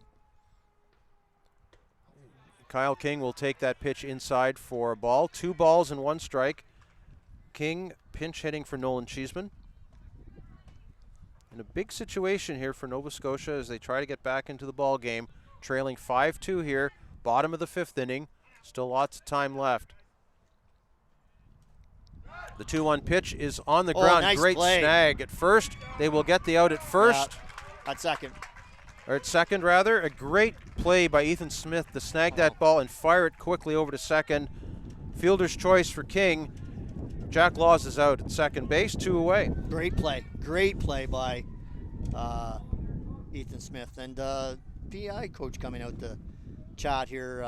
Kyle King will take that pitch inside for a ball. 2 balls and 1 strike. King pinch hitting for Nolan Cheeseman. In a big situation here for Nova Scotia as they try to get back into the ball game. Trailing 5-2 here, bottom of the 5th inning. Still lots of time left. The 2-1 pitch is on the ground. Nice Great play. snag at first. They will get the out at first. At second. Or at second, rather. A great play by Ethan Smith to snag that ball and fire it quickly over to second. Fielder's choice for King. Jack Laws is out at second base, 2 away. Great play. Great play by Ethan Smith. And PI coach coming out to chat here.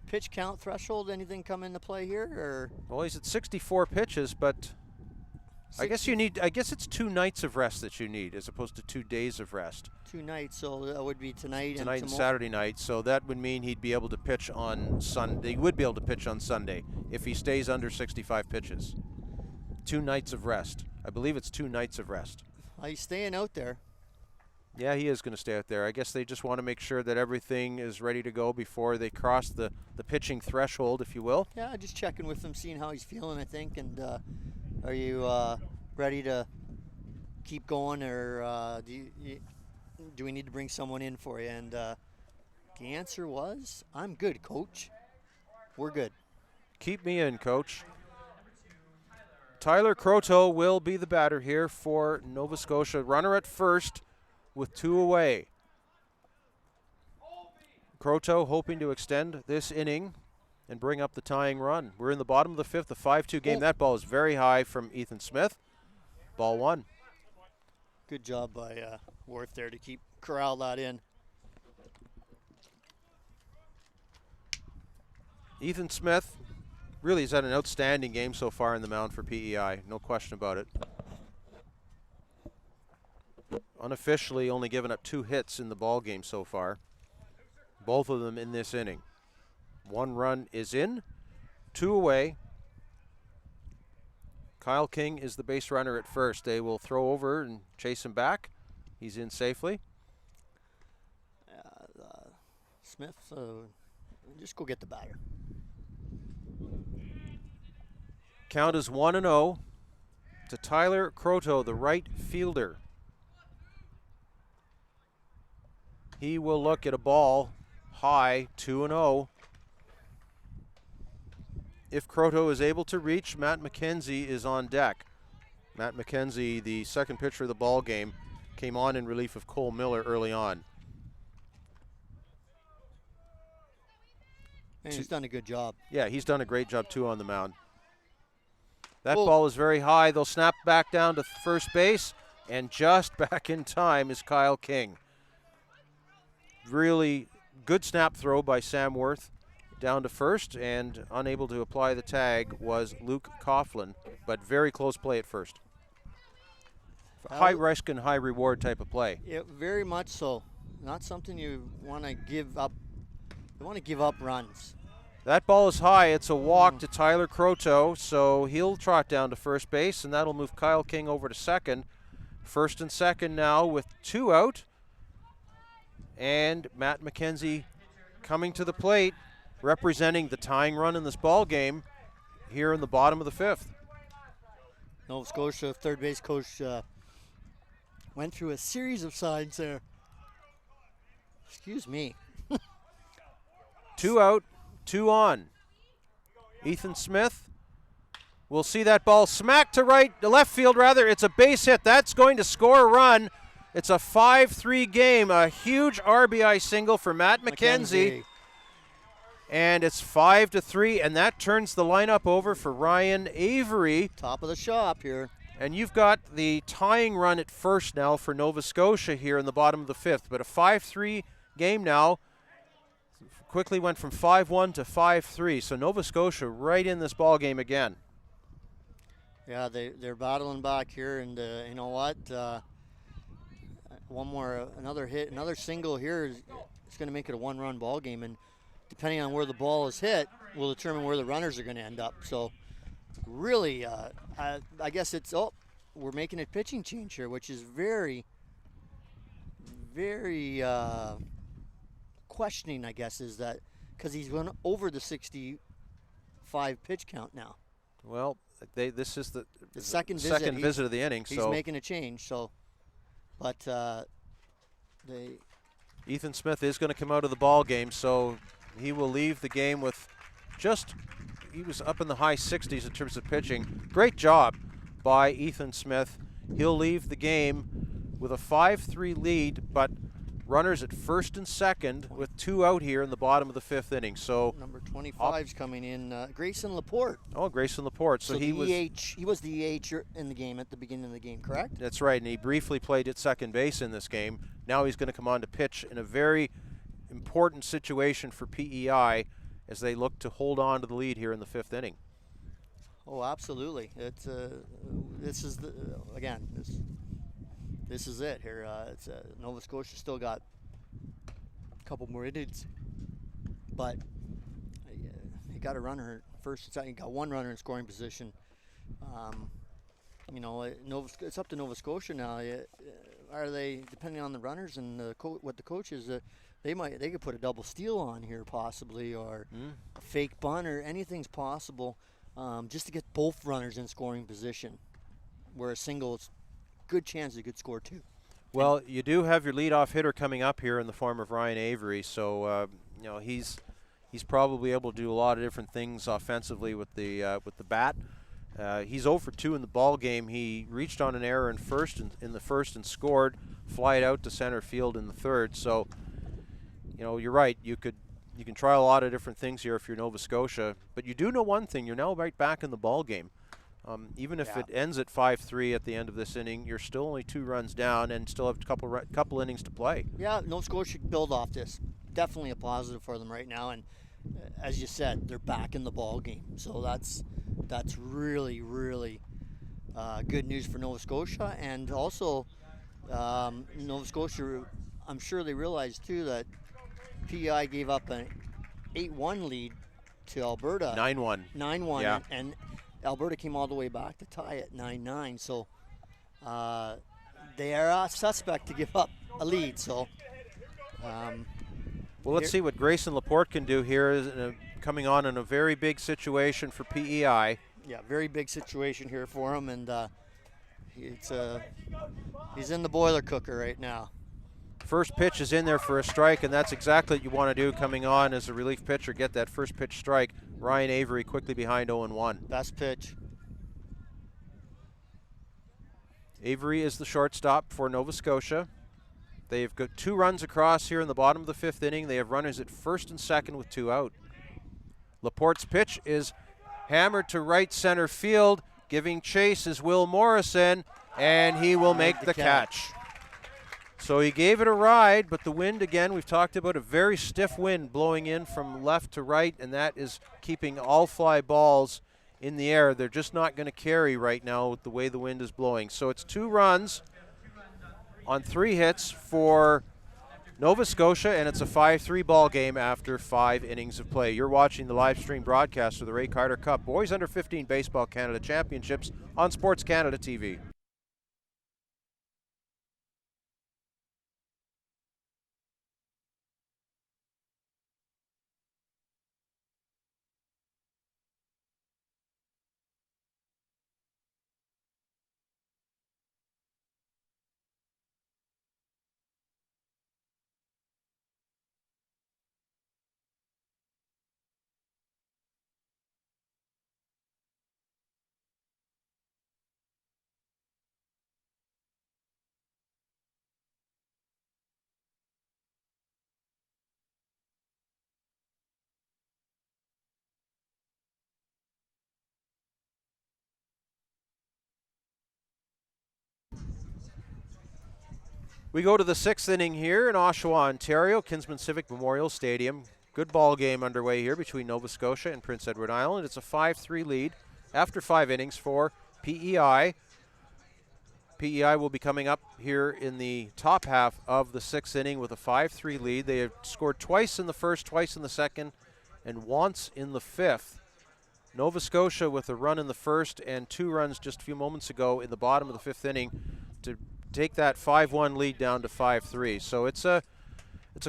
Pitch count threshold, anything come into play here? Or Well, he's at 64 pitches, but I guess it's 2 nights of rest that you need as opposed to 2 days of rest. 2 nights, so that would be tonight and Saturday night. So that would mean he'd be able to pitch on Sunday. He would be able to pitch on Sunday if he stays under 65 pitches. 2 nights of rest. I believe it's 2 nights of rest. He's staying out there. Yeah, he is going to stay out there. I guess they just want to make sure that everything is ready to go before they cross the pitching threshold, if you will. Yeah, just checking with him, seeing how he's feeling, I think. And are you ready to keep going, or do we need to bring someone in for you? And the answer was, I'm good, Coach. We're good. Keep me in, Coach. Tyler Croteau will be the batter here for Nova Scotia. Runner at first with 2 away. Croteau hoping to extend this inning and bring up the tying run. We're in the bottom of the 5th, a 5-2 game. That ball is very high from Ethan Smith. Ball 1. Good job by Worth there to corral that in. Ethan Smith really has had an outstanding game so far in the mound for PEI. No question about it. Unofficially only given up 2 hits in the ball game so far. Both of them in this inning. 1 run is in, 2 away. Kyle King is the base runner at first. They will throw over and chase him back. He's in safely. Smith, just go get the batter. Count is 1-0 to Tyler Croteau, the right fielder. He will look at a ball high, 2-0. If Croteau is able to reach, Matt McKenzie is on deck. Matt McKenzie, the second pitcher of the ball game, came on in relief of Cole Miller early on. And he's done a good job. Yeah, he's done a great job too on the mound. That ball is very high. They'll snap back down to first base, and just back in time is Kyle King. Really good snap throw by Sam Worth down to first, and unable to apply the tag was Luke Coughlin, but very close play at first. High risk and high reward type of play. Yeah, very much so. Not something you want to give up. You want to give up runs. That ball is high. It's a walk to Tyler Croteau, so he'll trot down to first base, and that'll move Kyle King over to second. First and second now with 2 out. And Matt McKenzie coming to the plate, representing the tying run in this ball game here in the bottom of the 5th. Nova Scotia third base coach went through a series of signs there. Excuse me. 2 out, 2 on. Ethan Smith will see that ball smack to left field rather. It's a base hit. That's going to score a run. It's a 5-3 game, a huge RBI single for Matt McKenzie. And it's 5-3, and that turns the lineup over for Ryan Avery. Top of the shop here. And you've got the tying run at first now for Nova Scotia here in the bottom of the 5th. But a 5-3 game now. Quickly went from 5-1 to 5-3. So Nova Scotia right in this ball game again. Yeah, they're battling back here, and you know what? Another hit, another single here is going to make it a 1-run ball game, and depending on where the ball is hit will determine where the runners are going to end up. So really, I guess it's, we're making a pitching change here, which is very, very questioning, I guess, is that because he's went over the 65 pitch count now. Well, this is the second visit of the inning. He's making a change, so. But Ethan Smith is going to come out of the ball game, so he will leave the game with he was up in the high 60s in terms of pitching. Great job by Ethan Smith. He'll leave the game with a 5-3 lead, but runners at first and second with 2 out here in the bottom of the 5th inning. So number 25's coming in, Grayson Laporte. Oh, Grayson Laporte. So he was the EH in the game at the beginning of the game, correct? That's right, and he briefly played at second base in this game. Now he's going to come on to pitch in a very important situation for PEI as they look to hold on to the lead here in the 5th inning. Oh, absolutely. It's this is the again this is it here. It's Nova Scotia still got a couple more innings, but you got a runner first and second. You got one runner in scoring position. You know, it's up to Nova Scotia now. Are they, depending on the runners and what the coach is, they could put a double steal on here possibly, or a fake bunt, or anything's possible, just to get both runners in scoring position. Where a single, it's good chance they could score 2. Well, you do have your leadoff hitter coming up here in the form of Ryan Avery, so you know, he's probably able to do a lot of different things offensively with the bat. He's 0 for 2 in the ball game. He reached on an error in the first and scored, fly it out to center field in the 3rd. So, you know, you're right. You can try a lot of different things here if you're Nova Scotia, but you do know one thing: you're now right back in the ball game. Even if it ends at 5-3 at the end of this inning, you're still only 2 runs down and still have a couple innings to play. Yeah, Nova Scotia should build off this. Definitely a positive for them right now, and as you said, they're back in the ball game. So that's really, really good news for Nova Scotia. And also, Nova Scotia, I'm sure they realized too that PEI gave up an 8-1 lead to Alberta. 9-1. 9-1, yeah. and Alberta came all the way back to tie at 9-9. So they are a suspect to give up a lead. So. Well, let's see what Grayson Laporte can do here, coming on in a very big situation for PEI. Yeah, very big situation here for him, and he's in the boiler cooker right now. First pitch is in there for a strike, and that's exactly what you want to do coming on as a relief pitcher, get that first pitch strike. Ryan Avery quickly behind 0-1. Best pitch. Avery is the shortstop for Nova Scotia. They've got 2 runs across here in the bottom of the 5th inning. They have runners at first and second with 2 out. Laporte's pitch is hammered to right center field. Giving chase is Will Morrison, and he will make the catch. So he gave it a ride, but the wind, again, we've talked about a very stiff wind blowing in from left to right, and that is keeping all fly balls in the air. They're just not going to carry right now with the way the wind is blowing. So it's 2 runs on 3 hits for Nova Scotia, and it's a 5-3 ball game after 5 innings of play. You're watching the live stream broadcast of the Ray Carter Cup Boys Under 15 Baseball Canada Championships on SportsCanada.TV. We go to the 6th inning here in Oshawa, Ontario, Kinsman Civic Memorial Stadium. Good ball game underway here between Nova Scotia and Prince Edward Island. It's a 5-3 lead after 5 innings for PEI. PEI will be coming up here in the top half of the 6th inning with a 5-3 lead. They have scored twice in the first, twice in the second, and once in the 5th. Nova Scotia with a run in the first and 2 runs just a few moments ago in the bottom of the 5th inning to take that 5-1 lead down to 5-3. So it's a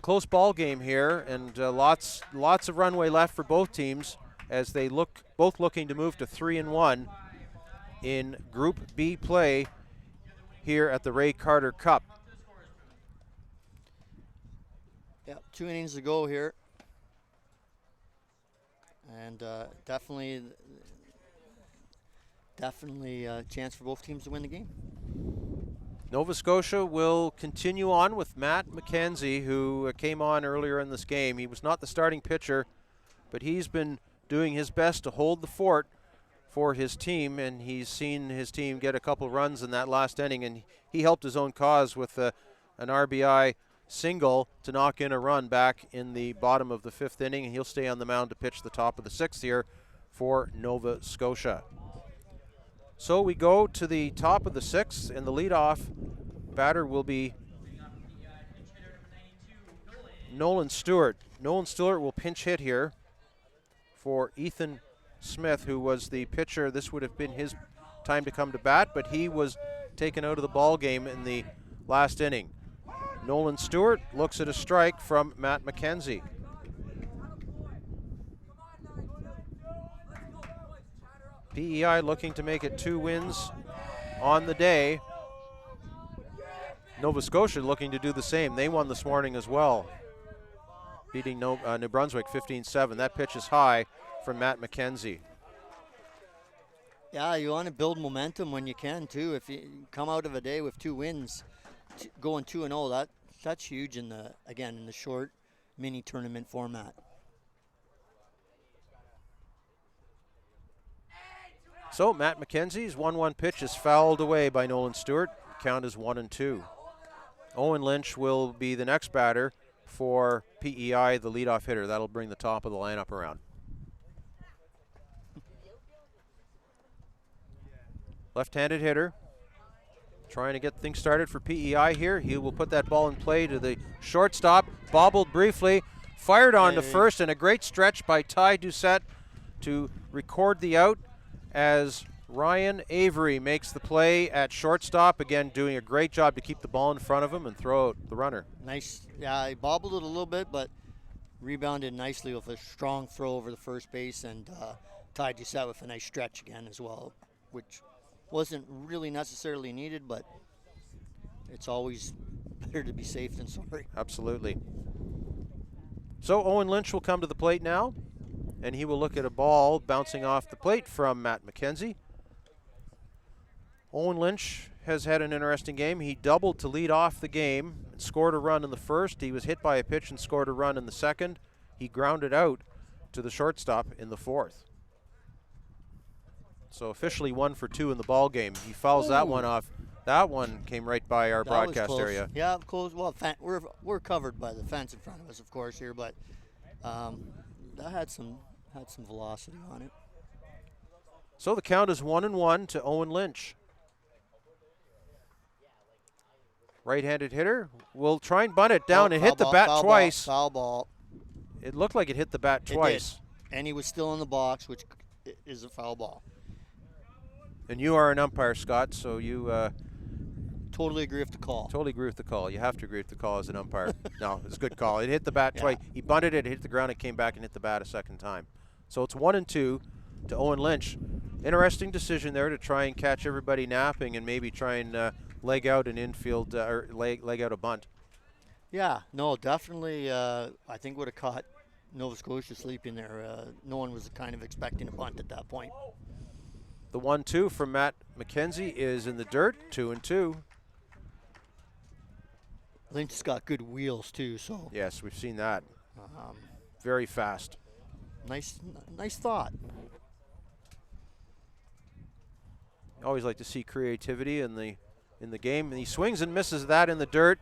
close ball game here, and lots of runway left for both teams as they both looking to move to 3-1 in Group B play here at the Ray Carter Cup. Yeah, 2 innings to go here, and definitely a chance for both teams to win the game. Nova Scotia will continue on with Matt McKenzie, who came on earlier in this game. He was not the starting pitcher, but he's been doing his best to hold the fort for his team, and he's seen his team get a couple runs in that last inning, and he helped his own cause with an RBI single to knock in a run back in the bottom of the 5th inning, and he'll stay on the mound to pitch the top of the 6th here for Nova Scotia. So we go to the top of the 6th, and the leadoff batter will be Nolan Stewart. Nolan Stewart will pinch hit here for Ethan Smith, who was the pitcher. This would have been his time to come to bat, but he was taken out of the ball game in the last inning. Nolan Stewart looks at a strike from Matt McKenzie. PEI looking to make it 2 wins on the day. Nova Scotia looking to do the same. They won this morning as well, beating New Brunswick 15-7. That pitch is high from Matt McKenzie. Yeah, you want to build momentum when you can too. If you come out of a day with 2 wins, going 2-0, that's huge in the short mini tournament format. So Matt McKenzie's 1-1 pitch is fouled away by Nolan Stewart. Count is 1-2. Owen Lynch will be the next batter for PEI, the leadoff hitter. That'll bring the top of the lineup around. Left-handed hitter, trying to get things started for PEI here. He will put that ball in play to the shortstop, bobbled briefly, fired on to first, and a great stretch by Ty Doucette to record the out as Ryan Avery makes the play at shortstop, again doing a great job to keep the ball in front of him and throw out the runner. Nice. Yeah, he bobbled it a little bit, but rebounded nicely with a strong throw over the first base, and Ty Doucette with a nice stretch again as well, which wasn't really necessarily needed, but it's always better to be safe than sorry. Absolutely. So Owen Lynch will come to the plate now, and he will look at a ball bouncing off the plate from Matt McKenzie. Owen Lynch has had an interesting game. He doubled to lead off the game and scored a run in the first. He was hit by a pitch and scored a run in the second. He grounded out to the shortstop in the 4th. So officially 1 for 2 in the ball game. He fouls that one off. That one came right by our broadcast area. Yeah, close. Well, we're covered by the fence in front of us, of course, here, but that had some velocity on it. So the count is 1-1 to Owen Lynch. Right-handed hitter will try and bunt it down and hit the bat twice. Foul ball. It looked like it hit the bat twice. It did. And he was still in the box, which is a foul ball. And you are an umpire, Scott, so you totally agree with the call. Totally agree with the call. You have to agree with the call as an umpire. No, it's a good call. It hit the bat twice. He bunted it, hit the ground, it came back and hit the bat a second time. So it's 1-2 to Owen Lynch. Interesting decision there to try and catch everybody napping and maybe try and leg out an infield or leg out a bunt. Yeah, no, definitely. I think would have caught Nova Scotia sleeping there. No one was kind of expecting a bunt at that point. The 1-2 from Matt McKenzie is in the dirt, 2-2. Lynch's got good wheels too, so. Yes, we've seen that. Very fast. Nice thought. Always like to see creativity in the game. And he swings and misses that in the dirt.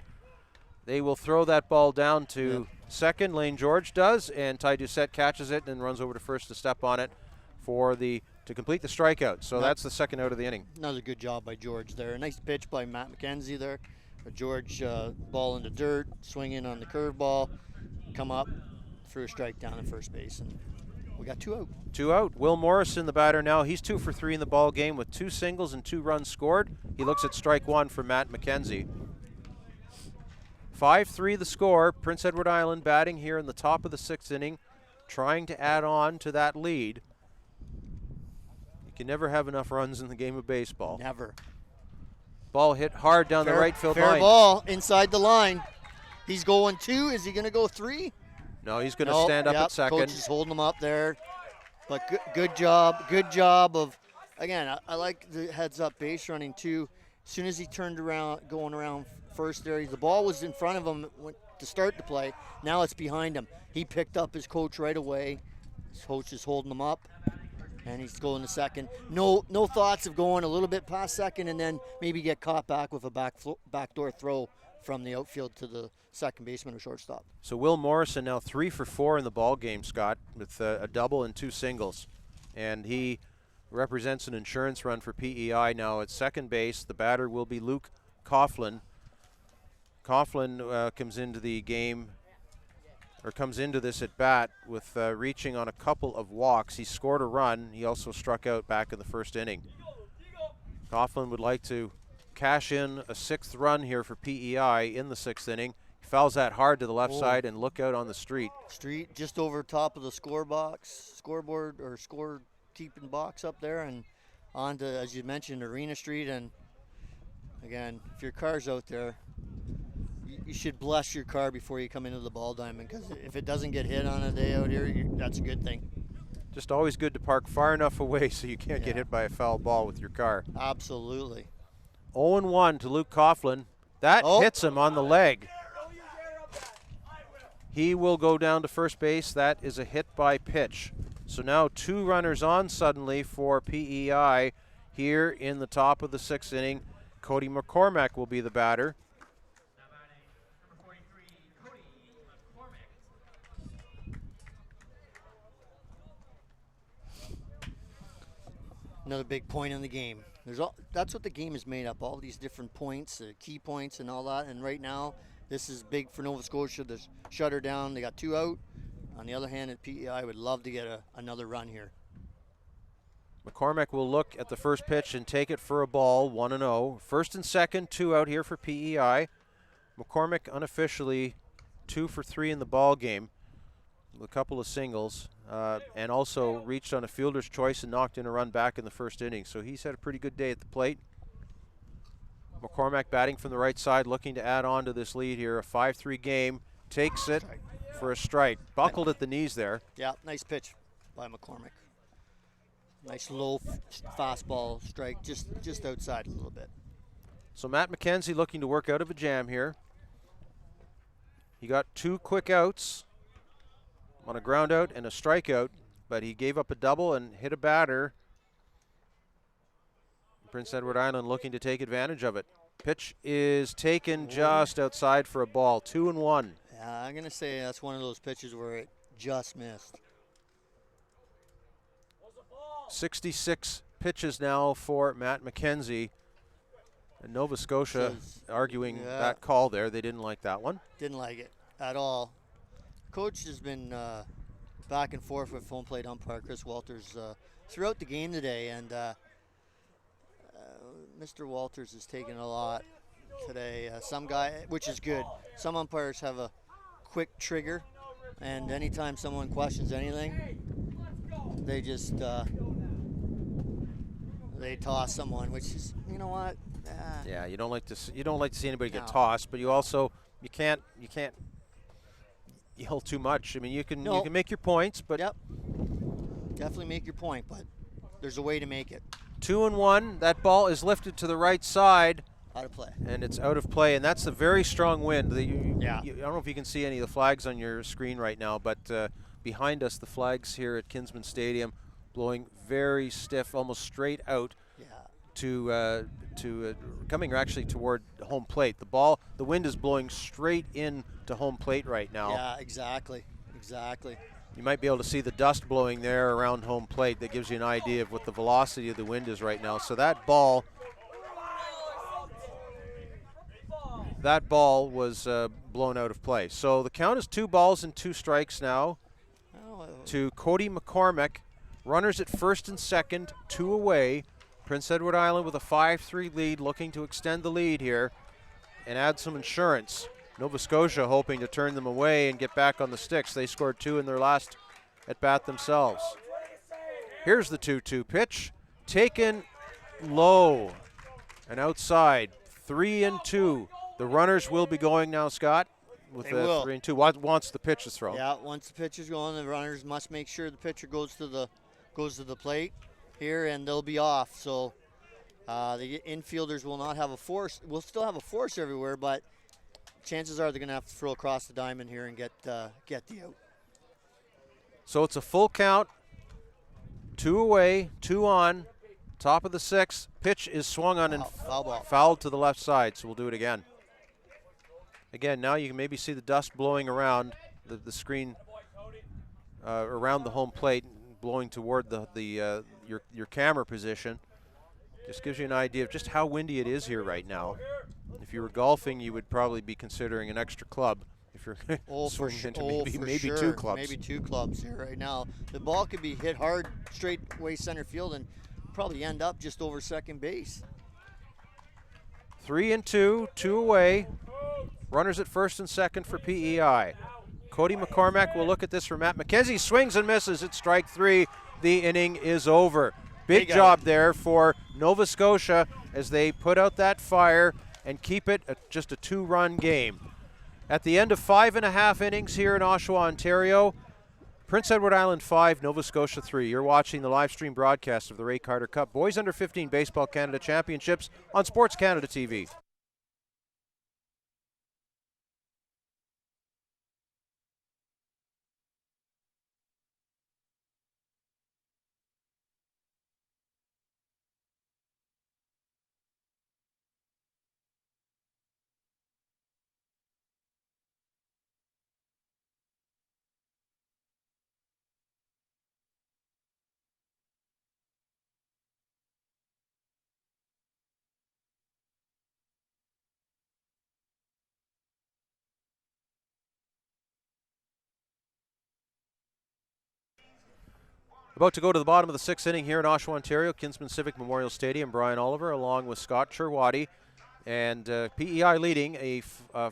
They will throw that ball down to second. Lane George does, and Ty Doucette catches it and runs over to first to step on it to complete the strikeout. So that's the second out of the inning. Another good job by George there. A nice pitch by Matt McKenzie there. George, ball in the dirt, swinging on the curveball, come up, threw a strike down at first base, and we got 2 out. 2 out. Will Morrison, the batter now. He's 2 for 3 in the ball game with 2 singles and 2 runs scored. He looks at strike 1 for Matt McKenzie. 5-3 the score. Prince Edward Island batting here in the top of the 6th inning, trying to add on to that lead. You can never have enough runs in the game of baseball. Never. Ball hit hard down the right field line. Fair ball inside the line. He's going 2. Is he going to go 3? No, he's going to stand up at second. Coach is holding him up there. But good job. Good job of, again, I like the heads-up base running too. As soon as he turned around, going around first there, the ball was in front of him to start the play. Now it's behind him. He picked up his coach right away. His coach is holding him up. And he's going to second. No thoughts of going a little bit past second and then maybe get caught back with a backdoor throw from the outfield to the second baseman or shortstop. So Will Morrison now 3 for 4 in the ball game, Scott, with a double and 2 singles. And he represents an insurance run for PEI now at second base. The batter will be Luke Coughlin. Coughlin comes into the game, or comes into this at bat with reaching on a couple of walks. He scored a run. He also struck out back in the first inning. Coughlin would like to cash in a 6th run here for PEI in the 6th inning. He fouls that hard to the left side, and look out on the street. Street just over top of the scoreboard or score keeping box up there, and onto, as you mentioned, Arena Street. And again, if your car's out there, you should bless your car before you come into the ball diamond, because if it doesn't get hit on a day out here, that's a good thing. Just always good to park far enough away so you can't get hit by a foul ball with your car. Absolutely. 0-1 to Luke Coughlin. That hits him on the leg. He will go down to first base. That is a hit by pitch. So now 2 runners on suddenly for PEI here in the top of the 6th inning. Cody Mccormack will be the batter. Another big point in the game. That's what the game is made up, all these different points, key points and all that. And right now, this is big for Nova Scotia. They shut her down. They got 2 out. On the other hand, at PEI, would love to get another run here. McCormack will look at the first pitch and take it for a ball, 1-0. First and second, 2 out here for PEI. McCormack unofficially 2 for 3 in the ball game with a couple of singles, and also reached on a fielder's choice and knocked in a run back in the first inning. So he's had a pretty good day at the plate. McCormack batting from the right side, looking to add on to this lead here. A 5-3 game, takes it for a strike. Buckled at the knees there. Yeah, nice pitch by McCormack. Nice low fastball strike, just outside a little bit. So Matt McKenzie looking to work out of a jam here. He got 2 quick outs on a ground out and a strikeout, but he gave up a double and hit a batter. Prince Edward Island looking to take advantage of it. Pitch is taken just outside for a ball, 2-1. Yeah, I'm going to say that's one of those pitches where it just missed. 66 pitches now for Matt McKenzie. And Nova Scotia arguing that call there. They didn't like that one. Didn't like it at all. Coach has been back and forth with home plate umpire Chris Walters throughout the game today, and Mr. Walters has taken a lot today. Some guy, which is good. Some umpires have a quick trigger, and anytime someone questions anything, they just they toss someone, which is, you know what? Yeah, you don't like to see anybody get tossed, but you can't yell too much. I mean, you can make your points, but definitely make your point, but there's a way to make it. 2-1. That ball is lifted to the right side. Out of play. And it's out of play, and that's a very strong wind. I don't know if you can see any of the flags on your screen right now, but behind us, the flags here at Kinsman Stadium blowing very stiff, almost straight out to coming actually toward home plate. The wind is blowing straight in to home plate right now. Yeah, exactly. You might be able to see the dust blowing there around home plate. That gives you an idea of what the velocity of the wind is right now. So that ball was blown out of play. So the count is 2 balls and 2 strikes now to Cody McCormick. Runners at first and second, 2 away. Prince Edward Island with a 5-3 lead, looking to extend the lead here and add some insurance. Nova Scotia hoping to turn them away and get back on the sticks. They scored 2 in their last at bat themselves. Here's the 2-2 pitch, taken low and outside. 3-2. The runners will be going now, Scott, with 3-2. Once the pitch is thrown. Yeah, once the pitch is going, the runners must make sure the pitcher goes to the plate here, and they'll be off. So the infielders will not have a force. We'll still have a force everywhere, but chances are they're going to have to throw across the diamond here and get the out. So it's a full count. 2 away, 2 on. Top of the 6th. Pitch is swung on and foul ball. Fouled to the left side, so we'll do it again. Again, now you can maybe see the dust blowing around the screen around the home plate, blowing toward your camera position. Just gives you an idea of just how windy it is here right now. If you were golfing, you would probably be considering an extra club. If you're swinging into maybe sure. 2 clubs. Maybe 2 clubs here right now. The ball could be hit hard straight away center field and probably end up just over second base. 3 and 2, 2 away. Runners at first and second for PEI. Cody McCormack will look at this for Matt McKenzie. Swings and misses at strike 3. The inning is over. Big job there for Nova Scotia as they put out that fire and keep it at just a 2-run game. At the end of 5.5 innings here in Oshawa, Ontario, Prince Edward Island 5, Nova Scotia 3. You're watching the live stream broadcast of the Ray Carter Cup Boys Under 15 Baseball Canada Championships on SportsCanada.TV. About to go to the bottom of the 6th inning here in Oshawa, Ontario, Kinsman Civic Memorial Stadium. Brian Oliver along with Scott Cherwadi, and PEI leading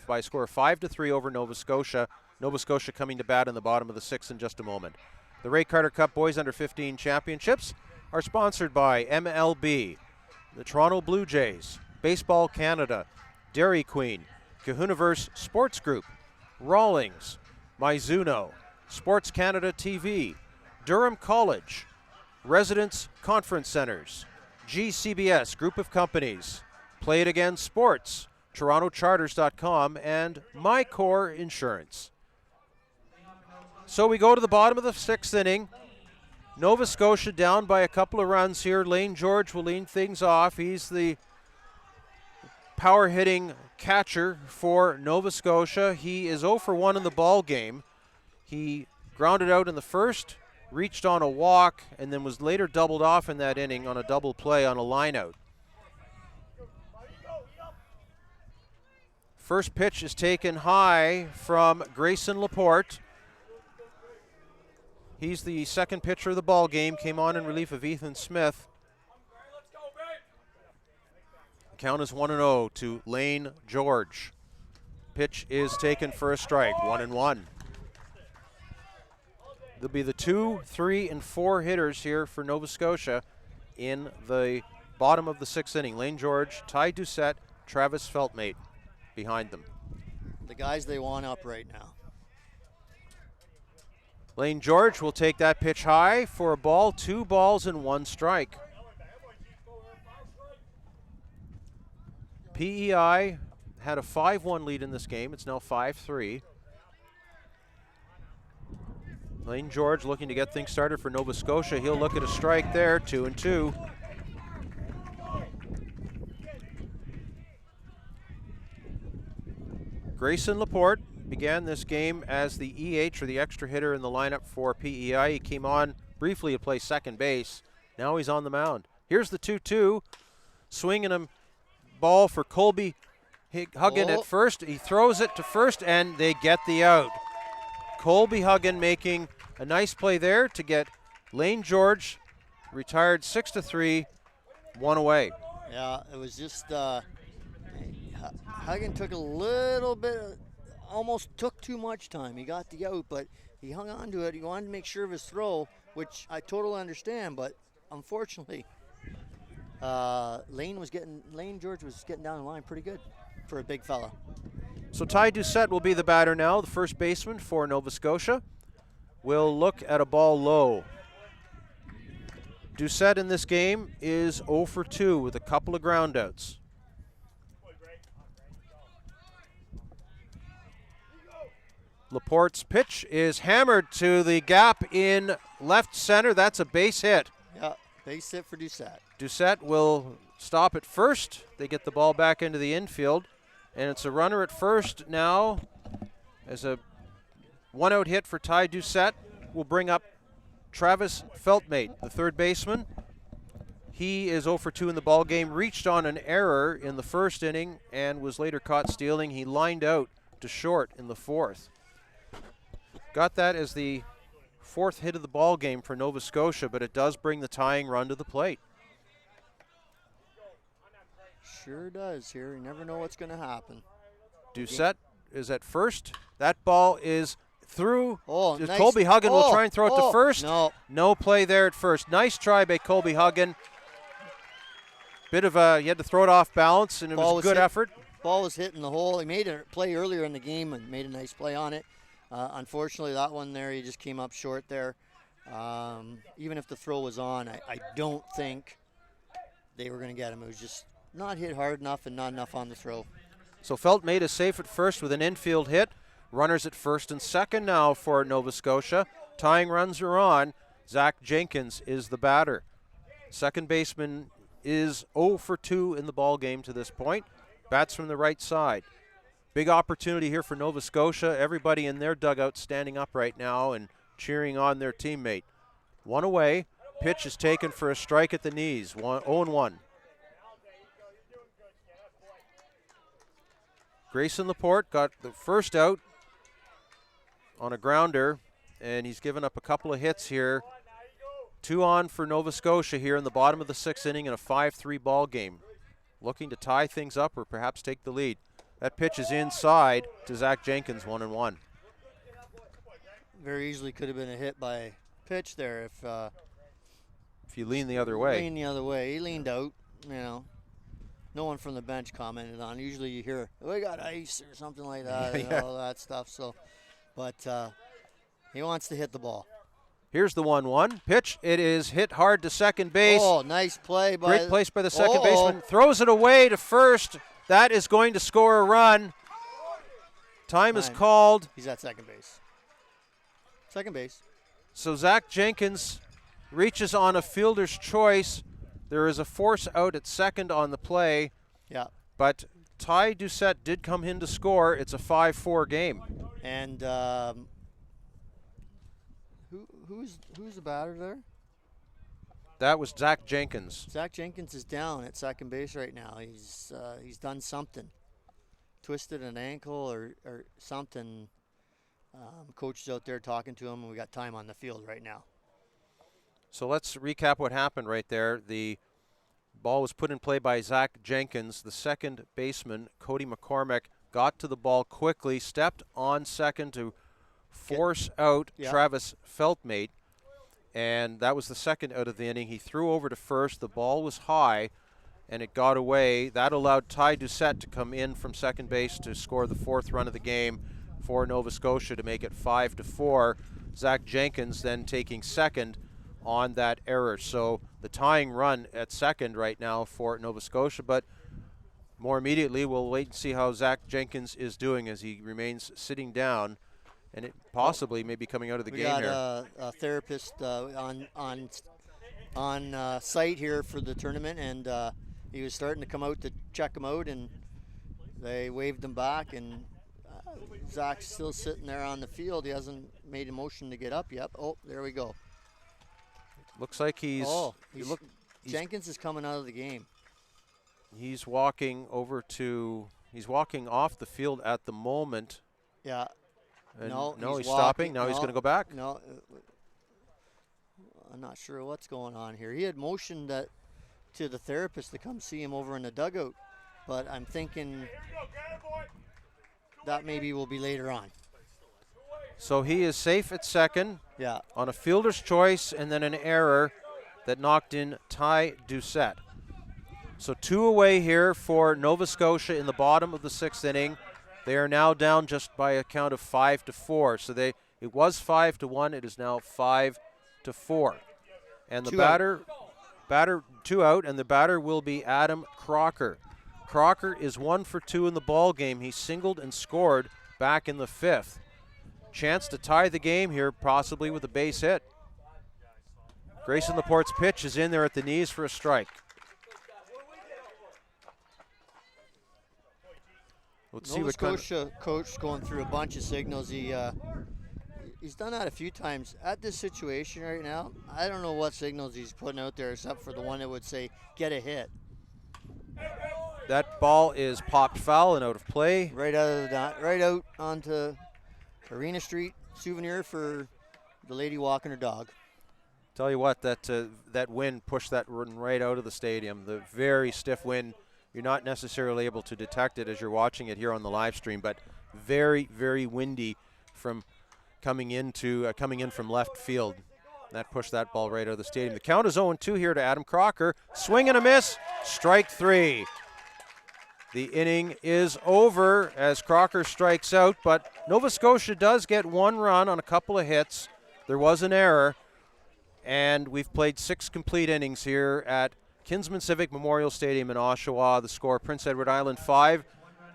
by a score of 5-3 over Nova Scotia. Nova Scotia coming to bat in the bottom of the 6th in just a moment. The Ray Carter Cup Boys Under 15 Championships are sponsored by MLB, the Toronto Blue Jays, Baseball Canada, Dairy Queen, Kahuniverse Sports Group, Rawlings, Mizuno, SportsCanada.TV, Durham College, Residence Conference Centers, GCBS Group of Companies, Play It Again Sports, TorontoCharters.com, and MyCore Insurance. So we go to the bottom of the 6th inning. Nova Scotia down by a couple of runs here. Lane George will lead things off. He's the power-hitting catcher for Nova Scotia. He is 0 for 1 in the ball game. He grounded out in the first, reached on a walk, and then was later doubled off in that inning on a double play on a line-out. First pitch is taken high from Grayson Laporte. He's the second pitcher of the ball game, came on in relief of Ethan Smith. The count is 1-0 to Lane George. Pitch is taken for a strike, 1-1. There'll be the 2, 3, and 4 hitters here for Nova Scotia in the bottom of the 6th inning. Lane George, Ty Doucette, Travis Feltmate behind them. The guys they want up right now. Lane George will take that pitch high for a ball, 2 balls and 1 strike. PEI had a 5-1 lead in this game. It's now 5-3. Lane George looking to get things started for Nova Scotia. He'll look at a strike there, 2-2. Grayson Laporte began this game as the EH, or the extra hitter in the lineup for PEI. He came on briefly to play second base. Now he's on the mound. Here's the 2-2. Swinging him ball for Colby Huggin at first. He throws it to first, and they get the out. Colby Huggin making a nice play there to get Lane George retired 6-3, 1 away. Yeah, it was just Huggin took a little bit, almost took too much time. He got the out, but he hung on to it. He wanted to make sure of his throw, which I totally understand, but unfortunately, Lane George was getting down the line pretty good for a big fella. So Ty Doucette will be the batter now, the first baseman for Nova Scotia. Will look at a ball low. Doucette in this game is 0 for 2 with a couple of groundouts. Laporte's pitch is hammered to the gap in left center. That's a base hit. Yeah, base hit for Doucette. Doucette will stop at first. They get the ball back into the infield. And it's a runner at first now as a one-out hit for Ty Doucette will bring up Travis Feltmate, the third baseman. He is 0 for 2 in the ball game, reached on an error in the first inning and was later caught stealing. He lined out to short in the fourth. Got that as the fourth hit of the ball game for Nova Scotia, but it does bring the tying run to the plate. Sure does here. You never know what's going to happen. Doucette is at first. That ball is through. Oh, nice. Colby Huggan will try and throw it to first. No play there at first. Nice try by Colby Huggan. Bit of a, he had to throw it off balance, and it was a good effort. Ball was hitting the hole. He made a play earlier in the game and made a nice play on it. Unfortunately, that one there, he just came up short there. Even if the throw was on, I don't think they were going to get him. It was just not hit hard enough and not enough on the throw. So Feltmate is safe at first with an infield hit. Runners at first and second now for Nova Scotia. Tying runs are on. Zack Jenkins is the batter. Second baseman is 0 for 2 in the ball game to this point. Bats from the right side. Big opportunity here for Nova Scotia. Everybody in their dugout standing up right now and cheering on their teammate. One away. Pitch is taken for a strike at the knees. 0-1. Grayson Laporte got the first out on a grounder, and he's given up a couple of hits here. 2 on for Nova Scotia here in the bottom of the sixth inning in a 5-3 ball game. Looking to tie things up or perhaps take the lead. That pitch is inside to Zack Jenkins, 1-1. Very easily could have been a hit by pitch there if you lean the other way. Lean the other way. He leaned out, you know. No one from the bench commented on. Usually you hear, we got ice or something like that, and all that stuff. So, but he wants to hit the ball. Here's the 1-1 pitch. It is hit hard to second base. Oh, nice play. Great place by the second baseman. Throws it away to first. That is going to score a run. Time is called. He's at second base. Second base. So Zack Jenkins reaches on a fielder's choice. There is a force out at second on the play. Yeah. But Ty Doucette did come in to score. It's a 5-4 game. And who's the batter there? That was Zack Jenkins. Zack Jenkins is down at second base right now. He's done something. Twisted an ankle or something. Coach is out there talking to him, and we got time on the field right now. So let's recap what happened right there. The ball was put in play by Zack Jenkins. The second baseman, Cody Mccormack, got to the ball quickly, stepped on second to force out Travis Feltmate, and that was the second out of the inning. He threw over to first. The ball was high, and it got away. That allowed Ty Doucette to come in from second base to score the fourth run of the game for Nova Scotia to make it 5-4. Zack Jenkins then taking second on that error. So the tying run at second right now for Nova Scotia, but more immediately we'll wait and see how Zack Jenkins is doing as he remains sitting down, and it possibly may be coming out of the game here. We got a therapist on site here for the tournament, and he was starting to come out to check him out, and they waved him back, and Zach's still sitting there on the field. He hasn't made a motion to get up yet. Oh, there we go. Looks like he's Jenkins is coming out of the game. He's walking he's walking off the field at the moment. Yeah. And he's stopping. Now he's going to go back. No, I'm not sure what's going on here. He had motioned to the therapist to come see him over in the dugout, but I'm thinking that maybe will be later on. So he is safe at second on a fielder's choice and then an error that knocked in Ty Doucette. So 2 away here for Nova Scotia in the bottom of the sixth inning. They are now down just by a count of 5-4. So it was 5-1. It is now 5-4. And the batter 2 out, and the batter will be Adam Crocker. Crocker is 1 for 2 in the ball game. He singled and scored back in the fifth. Chance to tie the game here, possibly with a base hit. Grayson Laporte's pitch is in there at the knees for a strike. Let's see Nova what kind Scotia coach going through a bunch of signals. He's done that a few times. At this situation right now, I don't know what signals he's putting out there except for the one that would say, get a hit. That ball is popped foul and out of play. Right out onto Arena Street, souvenir for the lady walking her dog. Tell you what, that wind pushed that run right out of the stadium. The very stiff wind. You're not necessarily able to detect it as you're watching it here on the live stream, but very, very windy from coming in from left field. That pushed that ball right out of the stadium. The count is 0-2 here to Adam Crocker. Swing and a miss. Strike 3. The inning is over as Crocker strikes out, but Nova Scotia does get 1 run on a couple of hits. There was an error, and we've played 6 complete innings here at Kinsman Civic Memorial Stadium in Oshawa. The score, Prince Edward Island 5,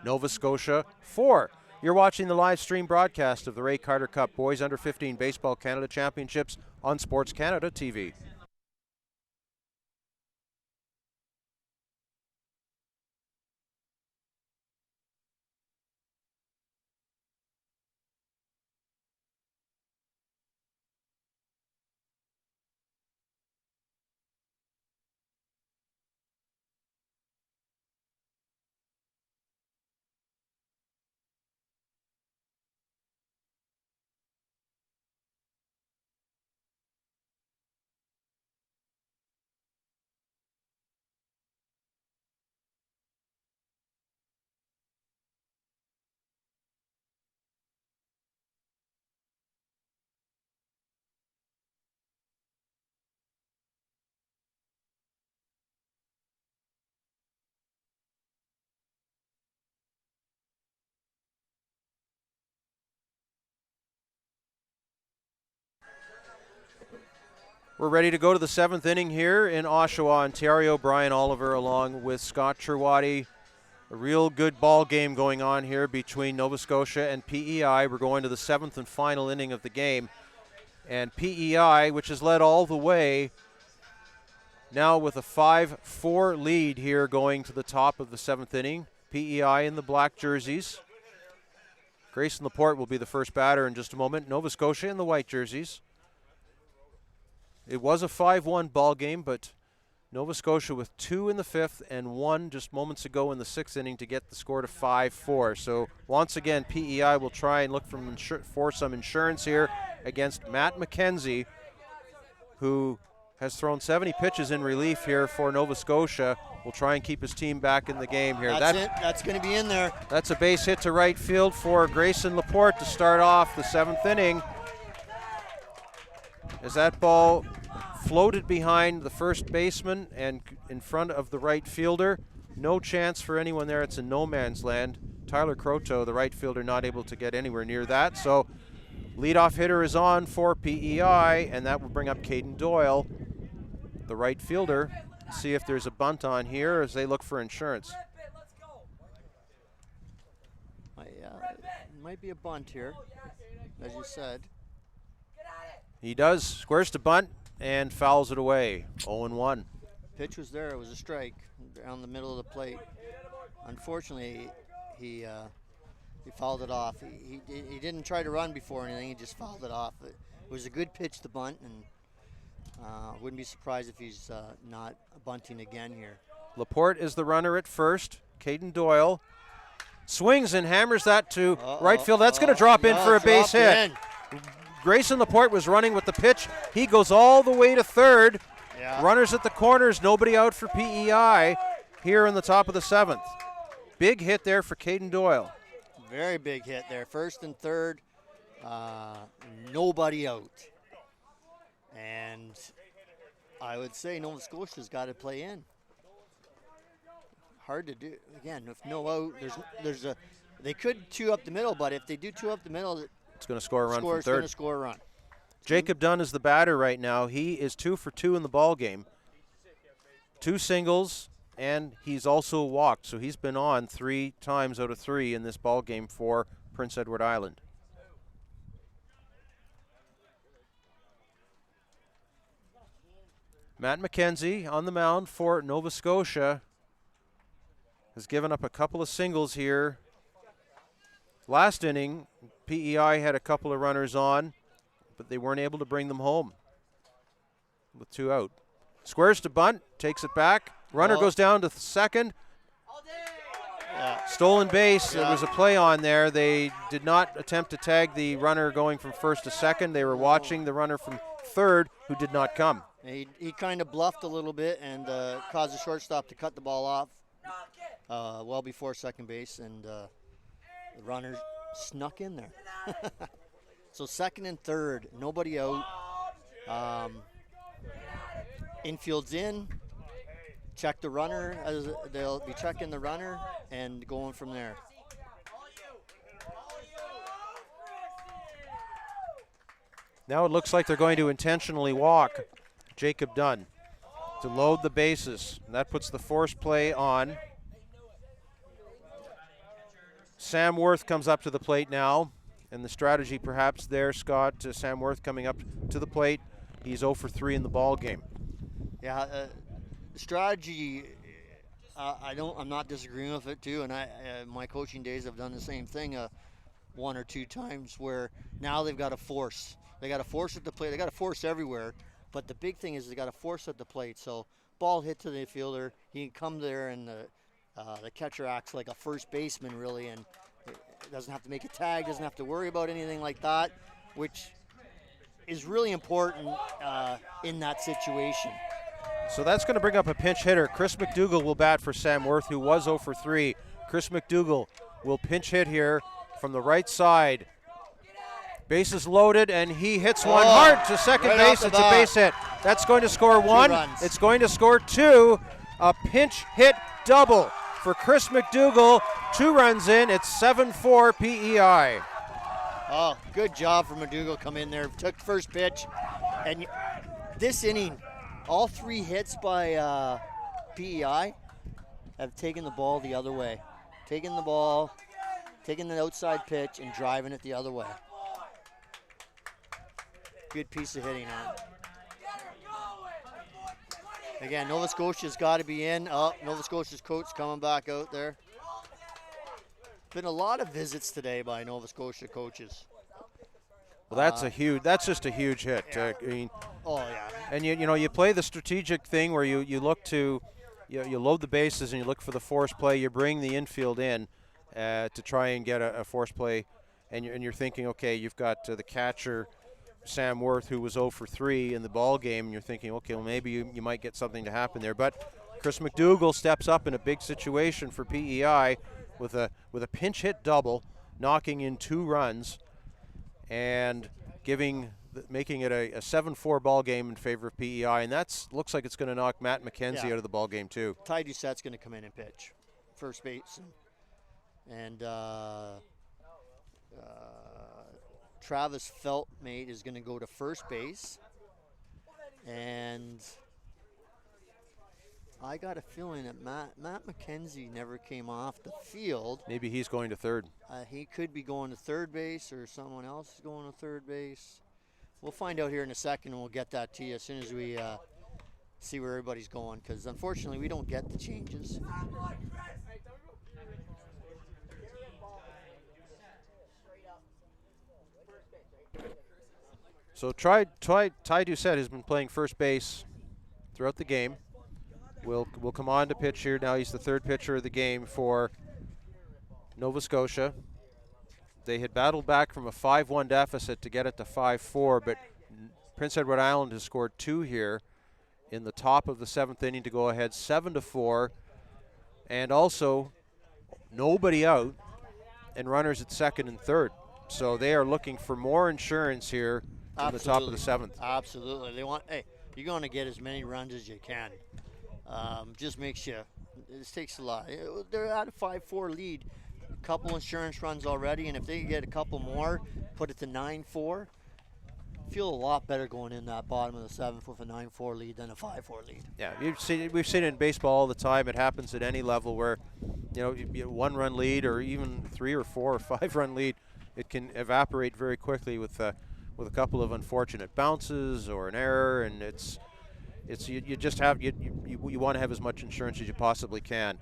Nova Scotia 4. You're watching the live stream broadcast of the Ray Carter Cup Boys Under 15 Baseball Canada Championships on SportsCanada.TV. We're ready to go to the 7th inning here in Oshawa, Ontario. Brian Oliver along with Scott Cherwadi. A real good ball game going on here between Nova Scotia and PEI. We're going to the 7th and final inning of the game. And PEI, which has led all the way, now with a 5-4 lead here going to the top of the 7th inning. PEI in the black jerseys. Grayson Laporte will be the first batter in just a moment. Nova Scotia in the white jerseys. It was a 5-1 ball game, but Nova Scotia with 2 in the 5th and 1 just moments ago in the 6th inning to get the score to 5-4. So once again, PEI will try and look for some insurance here against Matt McKenzie, who has thrown 70 pitches in relief here for Nova Scotia. Will try and keep his team back in the game here. That's going to be in there. That's a base hit to right field for Grayson Laporte to start off the 7th inning. As that ball floated behind the first baseman and in front of the right fielder. No chance for anyone there. It's in no man's land. Tyler Croteau, the right fielder, not able to get anywhere near that. So leadoff hitter is on for PEI, and that will bring up Caden Doyle, the right fielder. See if there's a bunt on here as they look for insurance. Might be a bunt here, as you said. He does, squares to bunt and fouls it away. 0-1. Pitch was there. It was a strike down the middle of the plate. Unfortunately, he fouled it off. He didn't try to run before anything. He just fouled it off. It was a good pitch to bunt, and wouldn't be surprised if he's not bunting again here. Laporte is the runner at first. Caden Doyle swings and hammers that to right field. That's going to drop in for a base hit. Grayson Laporte was running with the pitch. He goes all the way to third. Yeah. Runners at the corners, nobody out for PEI here in the top of the 7th. Big hit there for Caden Doyle. Very big hit there. First and third, nobody out. And I would say Nova Scotia's got to play in. Hard to do. Again, if no out, they could two up the middle, but if they do two up the middle, it's going to score a run from third. It's going to score a run. Jacob Dunn is the batter right now. He is 2 for 2 in the ball game. 2 singles, and he's also walked. So he's been on 3 times out of 3 in this ball game for Prince Edward Island. Matt McKenzie on the mound for Nova Scotia has given up a couple of singles here Last inning, PEI had a couple of runners on, but they weren't able to bring them home with 2 out. Squares to bunt, takes it back. Runner goes down to second. Stolen base. There was a play on there. They did not attempt to tag the runner going from first to second. They were watching the runner from third who did not come. He kind of bluffed a little bit and caused the shortstop to cut the ball off well before second base, and the runner snuck in there. So second and third, nobody out. Infield's in. Check the runner, as they'll be checking the runner and going from there. Now it looks like they're going to intentionally walk Jacob Dunn to load the bases. And that puts the force play on. Sam Worth comes up to the plate now. And the strategy perhaps there, Scott, Sam Worth coming up to the plate. He's 0 for 3 in the ball game. Yeah, strategy, I'm not disagreeing with it too, and my coaching days I've done the same thing 1 or 2 times, where now they've got to force. They got to force at the plate. They got to force everywhere, but the big thing is they got to force at the plate. So ball hit to the fielder, he can come there, and the catcher acts like a first baseman really, and doesn't have to make a tag, doesn't have to worry about anything like that, which is really important in that situation. So that's going to bring up a pinch hitter. Chris McDougall will bat for Sam Worth, who was 0 for 3. Chris McDougall will pinch hit here from the right side. Bases loaded, and he hits one hard to second base. It's a base hit. That's going to score 1. It's going to score 2. A pinch hit double for Chris McDougall. 2 runs in. It's 7-4 PEI. Oh, good job for McDougall. Come in there, took first pitch, and this inning, all 3 hits by PEI have taken the ball the other way. Taking the ball, taking the outside pitch, and driving it the other way. Good piece of hitting on. Again, Nova Scotia's got to be in. Nova Scotia's coach coming back out there. Been a lot of visits today by Nova Scotia coaches. Well, that's just a huge hit. Yeah. I mean, yeah. And you play the strategic thing where you look to you load the bases and you look for the force play. You bring the infield in to try and get a force play, and you're thinking, okay, you've got the catcher Sam Worth, who was 0 for 3 in the ball game, and you're thinking, okay, well, maybe you might get something to happen there. But Chris McDougall steps up in a big situation for PEI with a pinch hit double, knocking in 2 runs, and making it a 7-4 ball game in favor of PEI, and that looks like it's going to knock Matt McKenzie out of the ball game too. Ty Doucette's going to come in and pitch first base, and Travis Feltmate is going to go to first base, and I got a feeling that Matt McKenzie never came off the field. Maybe he's going to third. He could be going to third base, or someone else is going to third base. We'll find out here in a second, and we'll get that to you as soon as we see where everybody's going, because unfortunately we don't get the changes. So Ty Doucette has been playing first base throughout the game. Will come on to pitch here. Now he's the 3rd pitcher of the game for Nova Scotia. They had battled back from a 5-1 deficit to get it to 5-4, but Prince Edward Island has scored 2 here in the top of the 7th inning to go ahead 7-4, and also nobody out and runners at second and third. So they are looking for more insurance here in the top of the 7th. Absolutely. You're going to get as many runs as you can. Just makes you, it takes a lot. They're at a 5-4 lead. A couple insurance runs already, and if they get a couple more, put it to 9-4, feel a lot better going in that bottom of the 7th with a 9-4 lead than a 5-4 lead. Yeah, we've seen it in baseball all the time. It happens at any level where, you 1-run lead or even 3 or 4 or 5-run lead, it can evaporate very quickly with a couple of unfortunate bounces or an error, and you want to have as much insurance as you possibly can.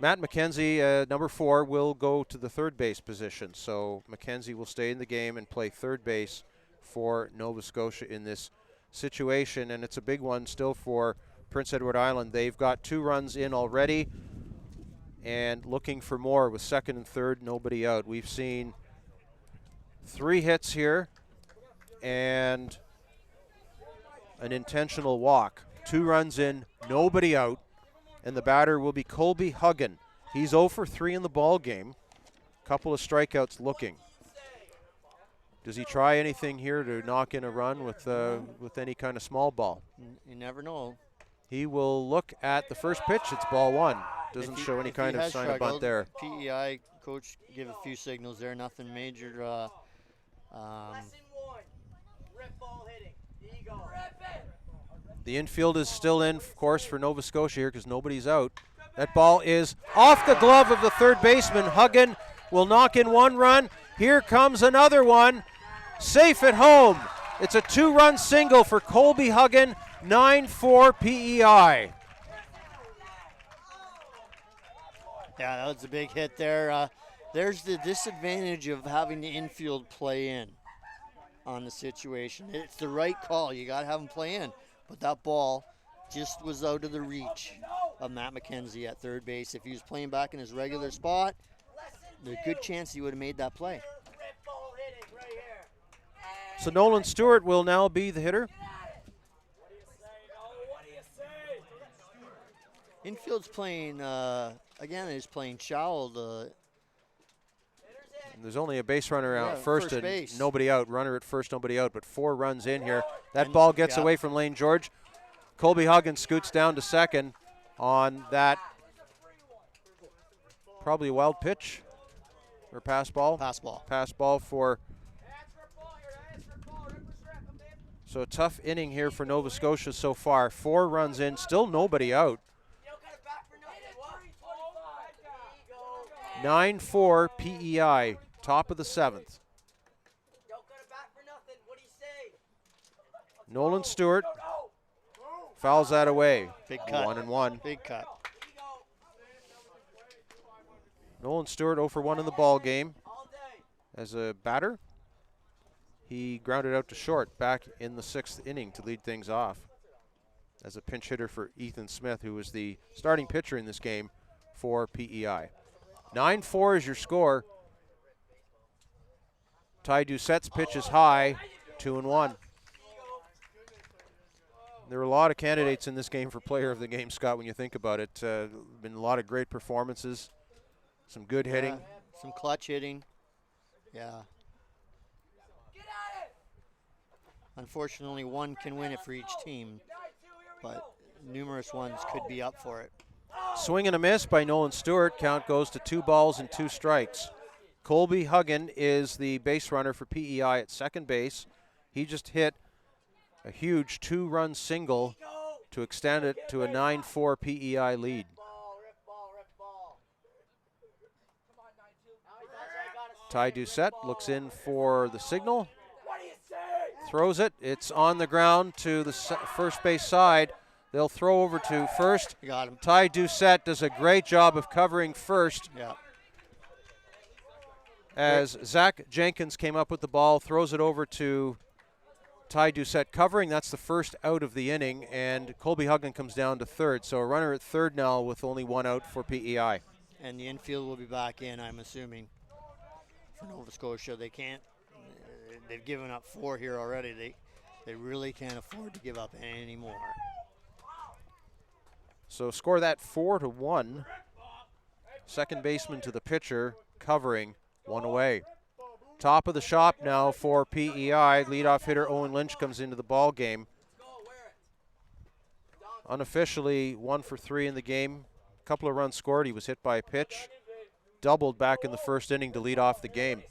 Matt McKenzie, number 4, will go to the third base position. So McKenzie will stay in the game and play third base for Nova Scotia in this situation. And it's a big one still for Prince Edward Island. They've got 2 runs in already and looking for more with second and third, nobody out. We've seen 3 hits here and an intentional walk. 2 runs in, nobody out. And the batter will be Colby Huggin. He's 0 for 3 in the ball game. Couple of strikeouts looking. Does he try anything here to knock in a run with any kind of small ball? You never know. He will look at the first pitch. It's ball 1. Doesn't show any kind of sign of bunt there. PEI coach give a few signals there. Nothing major. The infield is still in, of course, for Nova Scotia here because nobody's out. That ball is off the glove of the third baseman. Huggin will knock in 1 run. Here comes another one. Safe at home. It's a 2-run single for Colby Huggin, 9-4 PEI. Yeah, that was a big hit there. There's the disadvantage of having the infield play in on the situation. It's the right call. You got to have him play in. But that ball just was out of the reach of Matt McKenzie at third base. If he was playing back in his regular spot, there's a good chance he would have made that play. So Nolan Stewart will now be the hitter. Infield's playing, again, is playing Schowel. There's only a base runner out first and base. Nobody out. Runner at first, nobody out, but 4 runs in here. That ball gets away from Lane George. Colby Huggins scoots down to second on that probably a wild pitch or pass ball. Pass ball. Pass ball for. So a tough inning here for Nova Scotia so far. 4 runs in, still nobody out. 9-4 PEI, top of the 7th. Nolan Stewart fouls that away. Big cut. 1-1. Big cut. Nolan Stewart 0 for 1 in the ball game. As a batter, he grounded out to short back in the 6th inning to lead things off. As a pinch hitter for Ethan Smith, who was the starting pitcher in this game for PEI. 9-4 is your score. Ty Doucette's pitch is high, 2-1. There were a lot of candidates in this game for player of the game, Scott, when you think about it. Been a lot of great performances, some good hitting. Some clutch hitting. Yeah. Unfortunately, one can win it for each team, but numerous ones could be up for it. Swing and a miss by Nolan Stewart. Count goes to 2 balls and 2 strikes. Colby Huggin is the base runner for PEI at second base. He just hit a huge 2-run single to extend it to a 9-4 PEI lead. Ty Doucette looks in for the signal. Throws it. It's on the ground to the first base side. They'll throw over to first. Got him. Ty Doucette does a great job of covering first. Yeah. As Zack Jenkins came up with the ball, throws it over to Ty Doucette covering. That's the first out of the inning, and Colby Huggin comes down to third. So a runner at third now with only 1 out for PEI. And the infield will be back in, I'm assuming, for Nova Scotia. They can't. They've given up 4 here already. They really can't afford to give up any more. So score that 4-1. Second baseman to the pitcher, covering, 1 away. Top of the shop now for PEI. Leadoff hitter Owen Lynch comes into the ball game. Unofficially 1 for 3 in the game. A couple of runs scored. He was hit by a pitch. Doubled back in the first inning to lead off the game.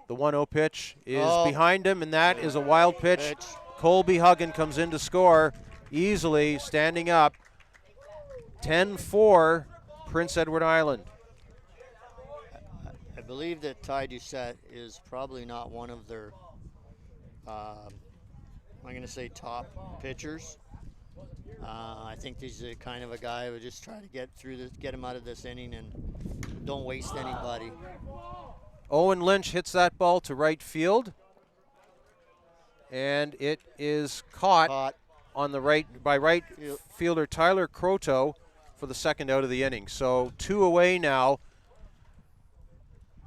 The 1-0 pitch is behind him, and that is a wild pitch. Colby Huggin comes in to score easily, standing up. 10-4, Prince Edward Island. I believe that Ty Doucette is probably not one of their, I'm going to say top pitchers. I think he's a kind of a guy who would just try to get through this, get him out of this inning, and don't waste anybody. Owen Lynch hits that ball to right field, and it is caught on the right fielder Tyler Croteau for the second out of the inning. So 2 away now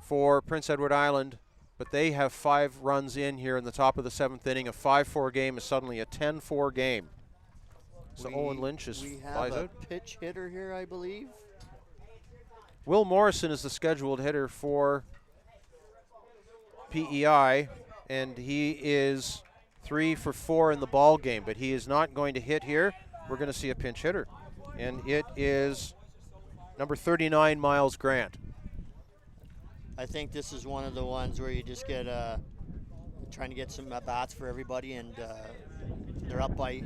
for Prince Edward Island, but they have 5 runs in here in the top of the 7th inning. A 5-4 game is suddenly a 10-4 game. So Owen Lynch is flies out. Pitch hitter here, I believe. Will Morrison is the scheduled hitter for PEI, and he is 3 for 4 in the ball game, but he is not going to hit here. We're going to see a pinch hitter, and it is number 39, Miles Grant. I think this is one of the ones where you just get trying to get some bats for everybody, and they're up by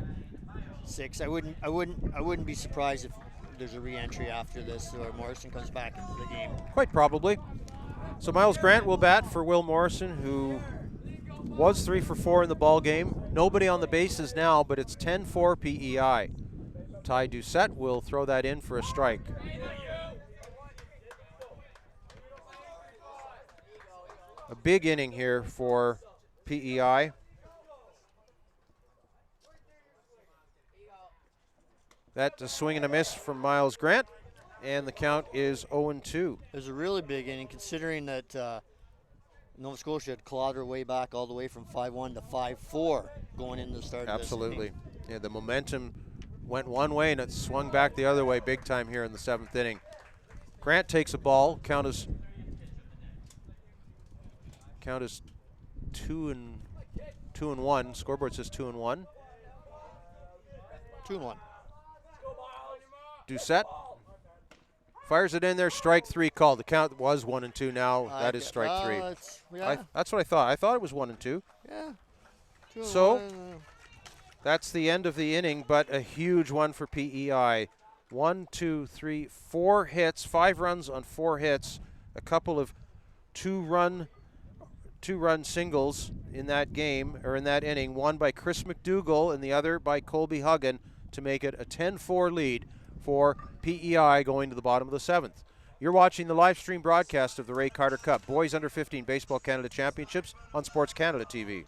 6. I wouldn't be surprised if there's a re-entry after this, or Morrison comes back into the game. Quite probably. So Miles Grant will bat for Will Morrison, who was 3 for 4 in the ball game. Nobody on the bases now, but it's 10-4 PEI. Ty Doucette will throw that in for a strike. A big inning here for PEI. That's a swing and a miss from Miles Grant, and the count is 0-2. It was a really big inning, considering that Nova Scotia had clawed her way back all the way from 5-1 to 5-4 going into the start of this inning. Absolutely. Yeah, the momentum went one way and it swung back the other way big time here in the 7th inning. Grant takes a ball. Count is 2-1. Scoreboard says 2-1. 2-1. Doucette fires it in there. Strike 3 called. The count was 1-2 now. That is strike 3. That's what I thought. I thought it was 1-2. Yeah. So that's the end of the inning, but a huge one for PEI. 1, 2, 3, 4 hits, 5 runs on 4 hits, a couple of two-run singles in that game, or in that inning, one by Chris McDougall and the other by Colby Huggan, to make it a 10-4 lead for PEI going to the bottom of the 7th. You're watching the live stream broadcast of the Ray Carter Cup Boys Under 15 Baseball Canada Championships on SportsCanada.TV.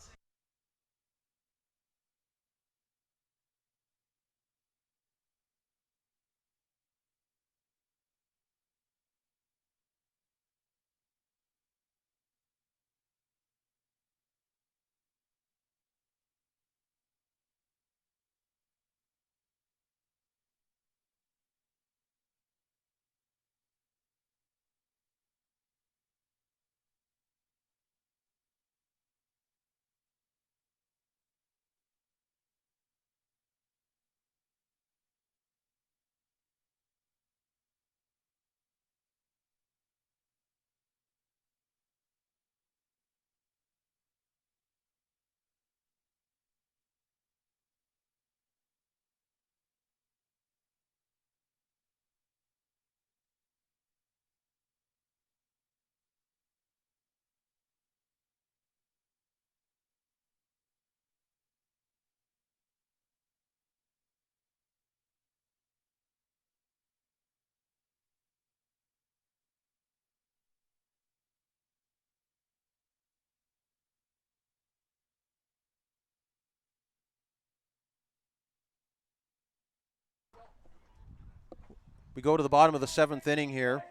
We go to the bottom of the 7th inning here.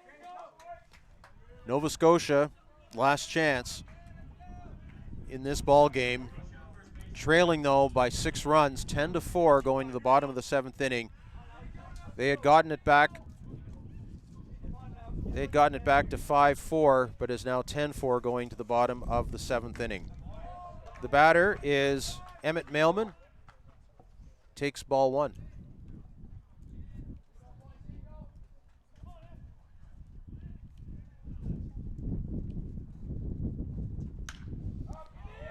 Nova Scotia, last chance in this ball game. Trailing, though, by 6 runs, 10-4 going to the bottom of the 7th inning. They had gotten it back. They had gotten it back to 5-4, but is now 10-4 going to the bottom of the 7th inning. The batter is Emmett Mailman. Takes ball 1.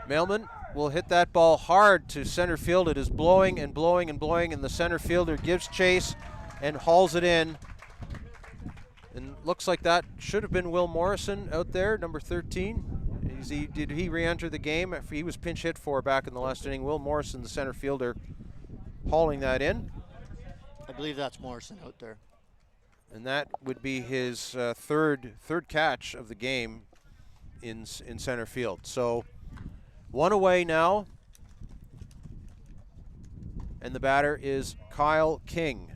Mailman will hit that ball hard to center field. It is blowing and blowing and blowing, and the center fielder gives chase and hauls it in. And looks like that should have been Will Morrison out there, number 13. Did he re-enter the game? He was pinch hit for back in the last inning. Will Morrison, the center fielder, hauling that in. I believe that's Morrison out there. And that would be his third catch of the game in center field. So 1 away now. And the batter is Kyle King.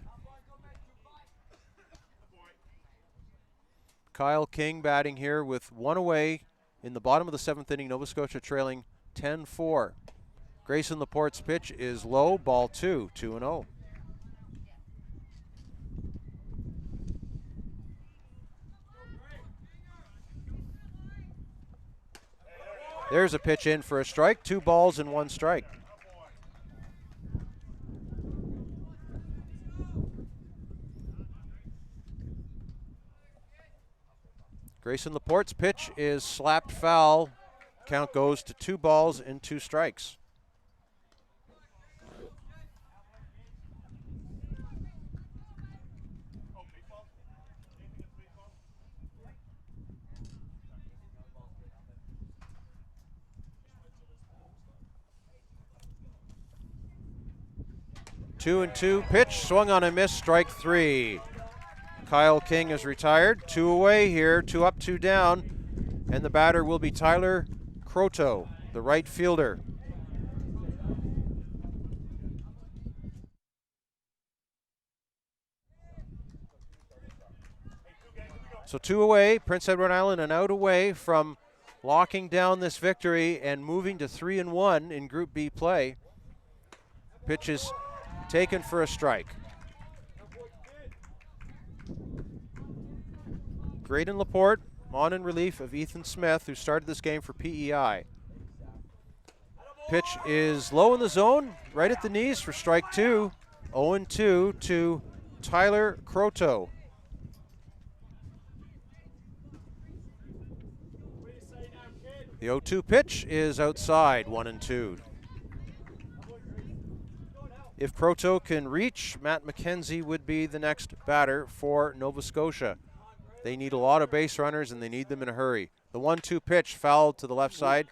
Kyle King batting here with 1 away in the bottom of the 7th inning. Nova Scotia trailing 10-4. Grayson Laporte's pitch is low, ball 2, 2-0. There's a pitch in for a strike. 2 balls and 1 strike. Grayson Laporte's pitch is slapped foul. Count goes to 2 balls and 2 strikes. Two and two pitch, swung on a miss, strike 3. Kyle King is retired. 2 away here, 2 up, 2 down. And the batter will be Tyler Croteau, the right fielder. So 2 away, Prince Edward Island an out away from locking down this victory and moving to 3-1 in Group B play. Pitch is taken for a strike. Grayson Laporte on in relief of Ethan Smith, who started this game for PEI. Pitch is low in the zone, right at the knees for strike 2. 0-2 to Tyler Croteau. The 0-2 pitch is outside, 1-2. If Croteau can reach, Matt McKenzie would be the next batter for Nova Scotia. They need a lot of base runners, and they need them in a hurry. The 1-2 pitch fouled to the left side,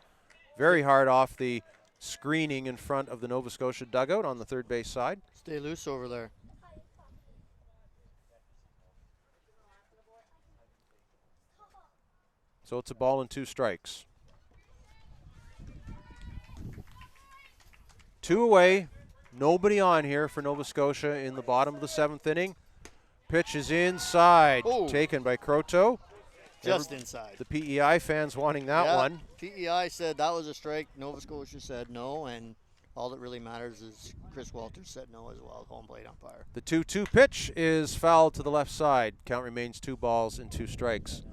very hard off the screening in front of the Nova Scotia dugout on the third base side. Stay loose over there. So it's a ball and 2 strikes. 2 away, nobody on here for Nova Scotia in the bottom of the 7th inning. Pitch is inside, taken by Croteau. Just inside. The PEI fans wanting that one. PEI said that was a strike. Nova Scotia said no, and all that really matters is Chris Walters said no as well, home plate umpire. The 2-2 pitch is fouled to the left side. Count remains 2 balls and 2 strikes.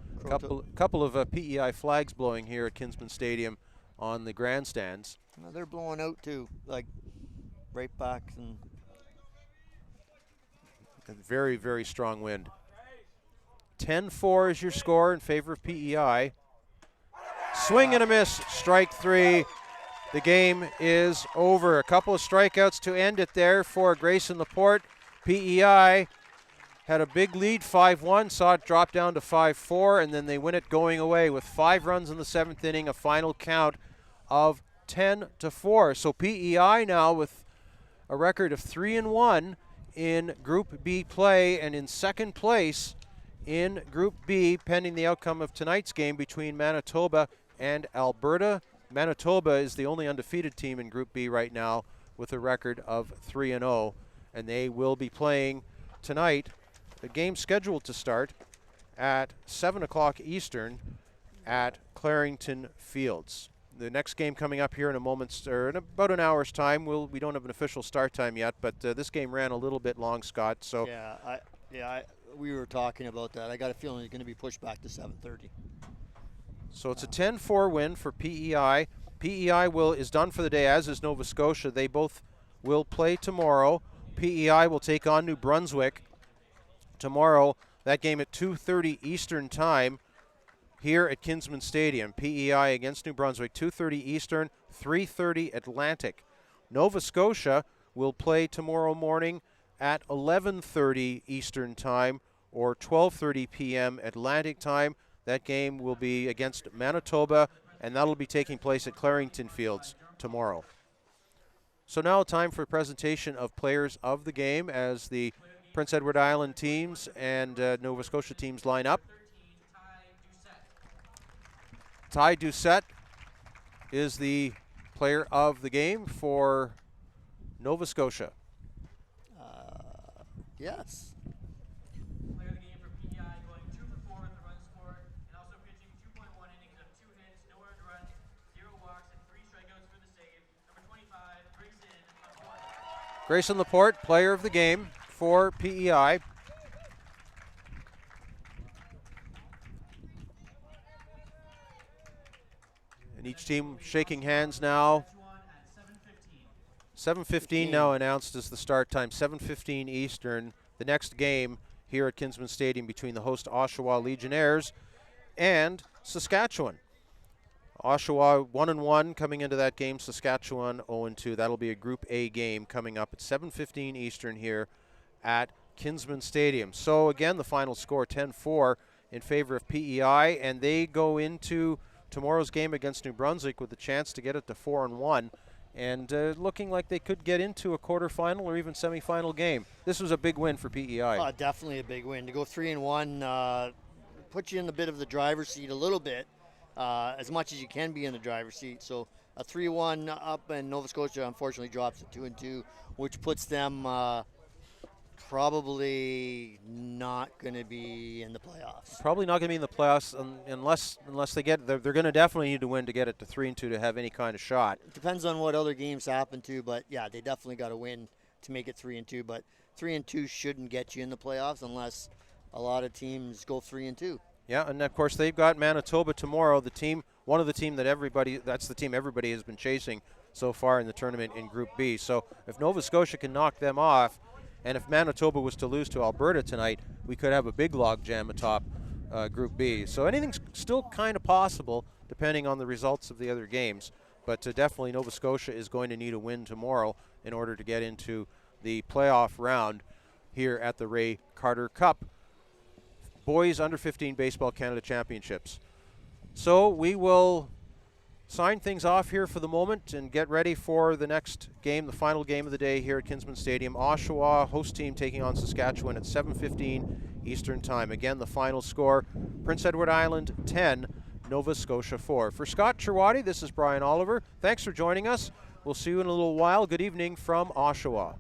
Couple of PEI flags blowing here at Kinsman Stadium on the grandstands. They're blowing out too, like right back. And a very, very strong wind. 10-4 is your score in favor of PEI. Swing and a miss, strike 3. The game is over. A couple of strikeouts to end it there for Grayson Laporte. PEI had a big lead, 5-1, saw it drop down to 5-4, and then they win it going away with 5 runs in the 7th inning, a final count of 10-4. So PEI now with a record of 3-1 in Group B play and in second place in Group B, pending the outcome of tonight's game between Manitoba and Alberta. Manitoba is the only undefeated team in Group B right now with a record of 3-0, and they will be playing tonight. The game scheduled to start at 7 o'clock Eastern at Clarington Fields. The next game coming up here in a moment's, or in about an hour's time. We don't have an official start time yet, but this game ran a little bit long, Scott. So we were talking about that. I got a feeling it's going to be pushed back to 7:30. So it's a 10-4 win for PEI. PEI is done for the day, as is Nova Scotia. They both will play tomorrow. PEI will take on New Brunswick tomorrow. That game at 2:30 Eastern time here at Kinsman Stadium. PEI against New Brunswick, 2:30 Eastern, 3:30 Atlantic. Nova Scotia will play tomorrow morning at 11:30 Eastern time or 12:30 p.m. Atlantic time. That game will be against Manitoba, and that'll be taking place at Clarington Fields tomorrow. So now time for presentation of players of the game as the Prince Edward Island teams and Nova Scotia teams line up. Ty Doucette is the player of the game for Nova Scotia. Yes. Player of the game for PEI, going 2 for 4 with the run score, and also pitching 2.1 innings of 2 hits, no earned runs, 0 walks, and 3 strikeouts for the save. Number 25, Grayson Laporte. Grayson Laporte, player of the game for PEI. And each team shaking hands now. 7:15 now announced as the start time, 7:15 Eastern. The next game here at Kinsman Stadium between the host Oshawa Legionnaires and Saskatchewan. Oshawa 1-1 coming into that game, Saskatchewan 0-2. That'll be a Group A game coming up at 7:15 Eastern here at Kinsman Stadium. So again, the final score 10-4 in favor of PEI, and they go into tomorrow's game against New Brunswick with a chance to get it to 4-1. And looking like they could get into a quarterfinal or even semifinal game. This was a big win for PEI. Definitely a big win. To go 3-1 puts you in a bit of the driver's seat a little bit, as much as you can be in the driver's seat. So a 3-1 up, and Nova Scotia unfortunately drops to 2-2, which puts them probably not going to be in the playoffs. Probably not going to be in the playoffs unless they get. They're going to definitely need to win to get it to 3-2 to have any kind of shot. It depends on what other games happen too, but yeah, they definitely got to win to make it 3-2. But 3-2 shouldn't get you in the playoffs unless a lot of teams go 3-2. Yeah, and of course they've got Manitoba tomorrow. One of the team that's the team everybody has been chasing so far in the tournament in Group B. So if Nova Scotia can knock them off, and if Manitoba was to lose to Alberta tonight, we could have a big log jam atop Group B. So anything's still kind of possible depending on the results of the other games. But definitely Nova Scotia is going to need a win tomorrow in order to get into the playoff round here at the Ray Carter Cup Boys Under 15 Baseball Canada Championships. So we will sign things off here for the moment and get ready for the next game, the final game of the day here at Kinsman Stadium. Oshawa, host team, taking on Saskatchewan at 7:15 Eastern Time. Again, the final score, Prince Edward Island 10, Nova Scotia 4. For Scott Cherwadi, this is Brian Oliver. Thanks for joining us. We'll see you in a little while. Good evening from Oshawa.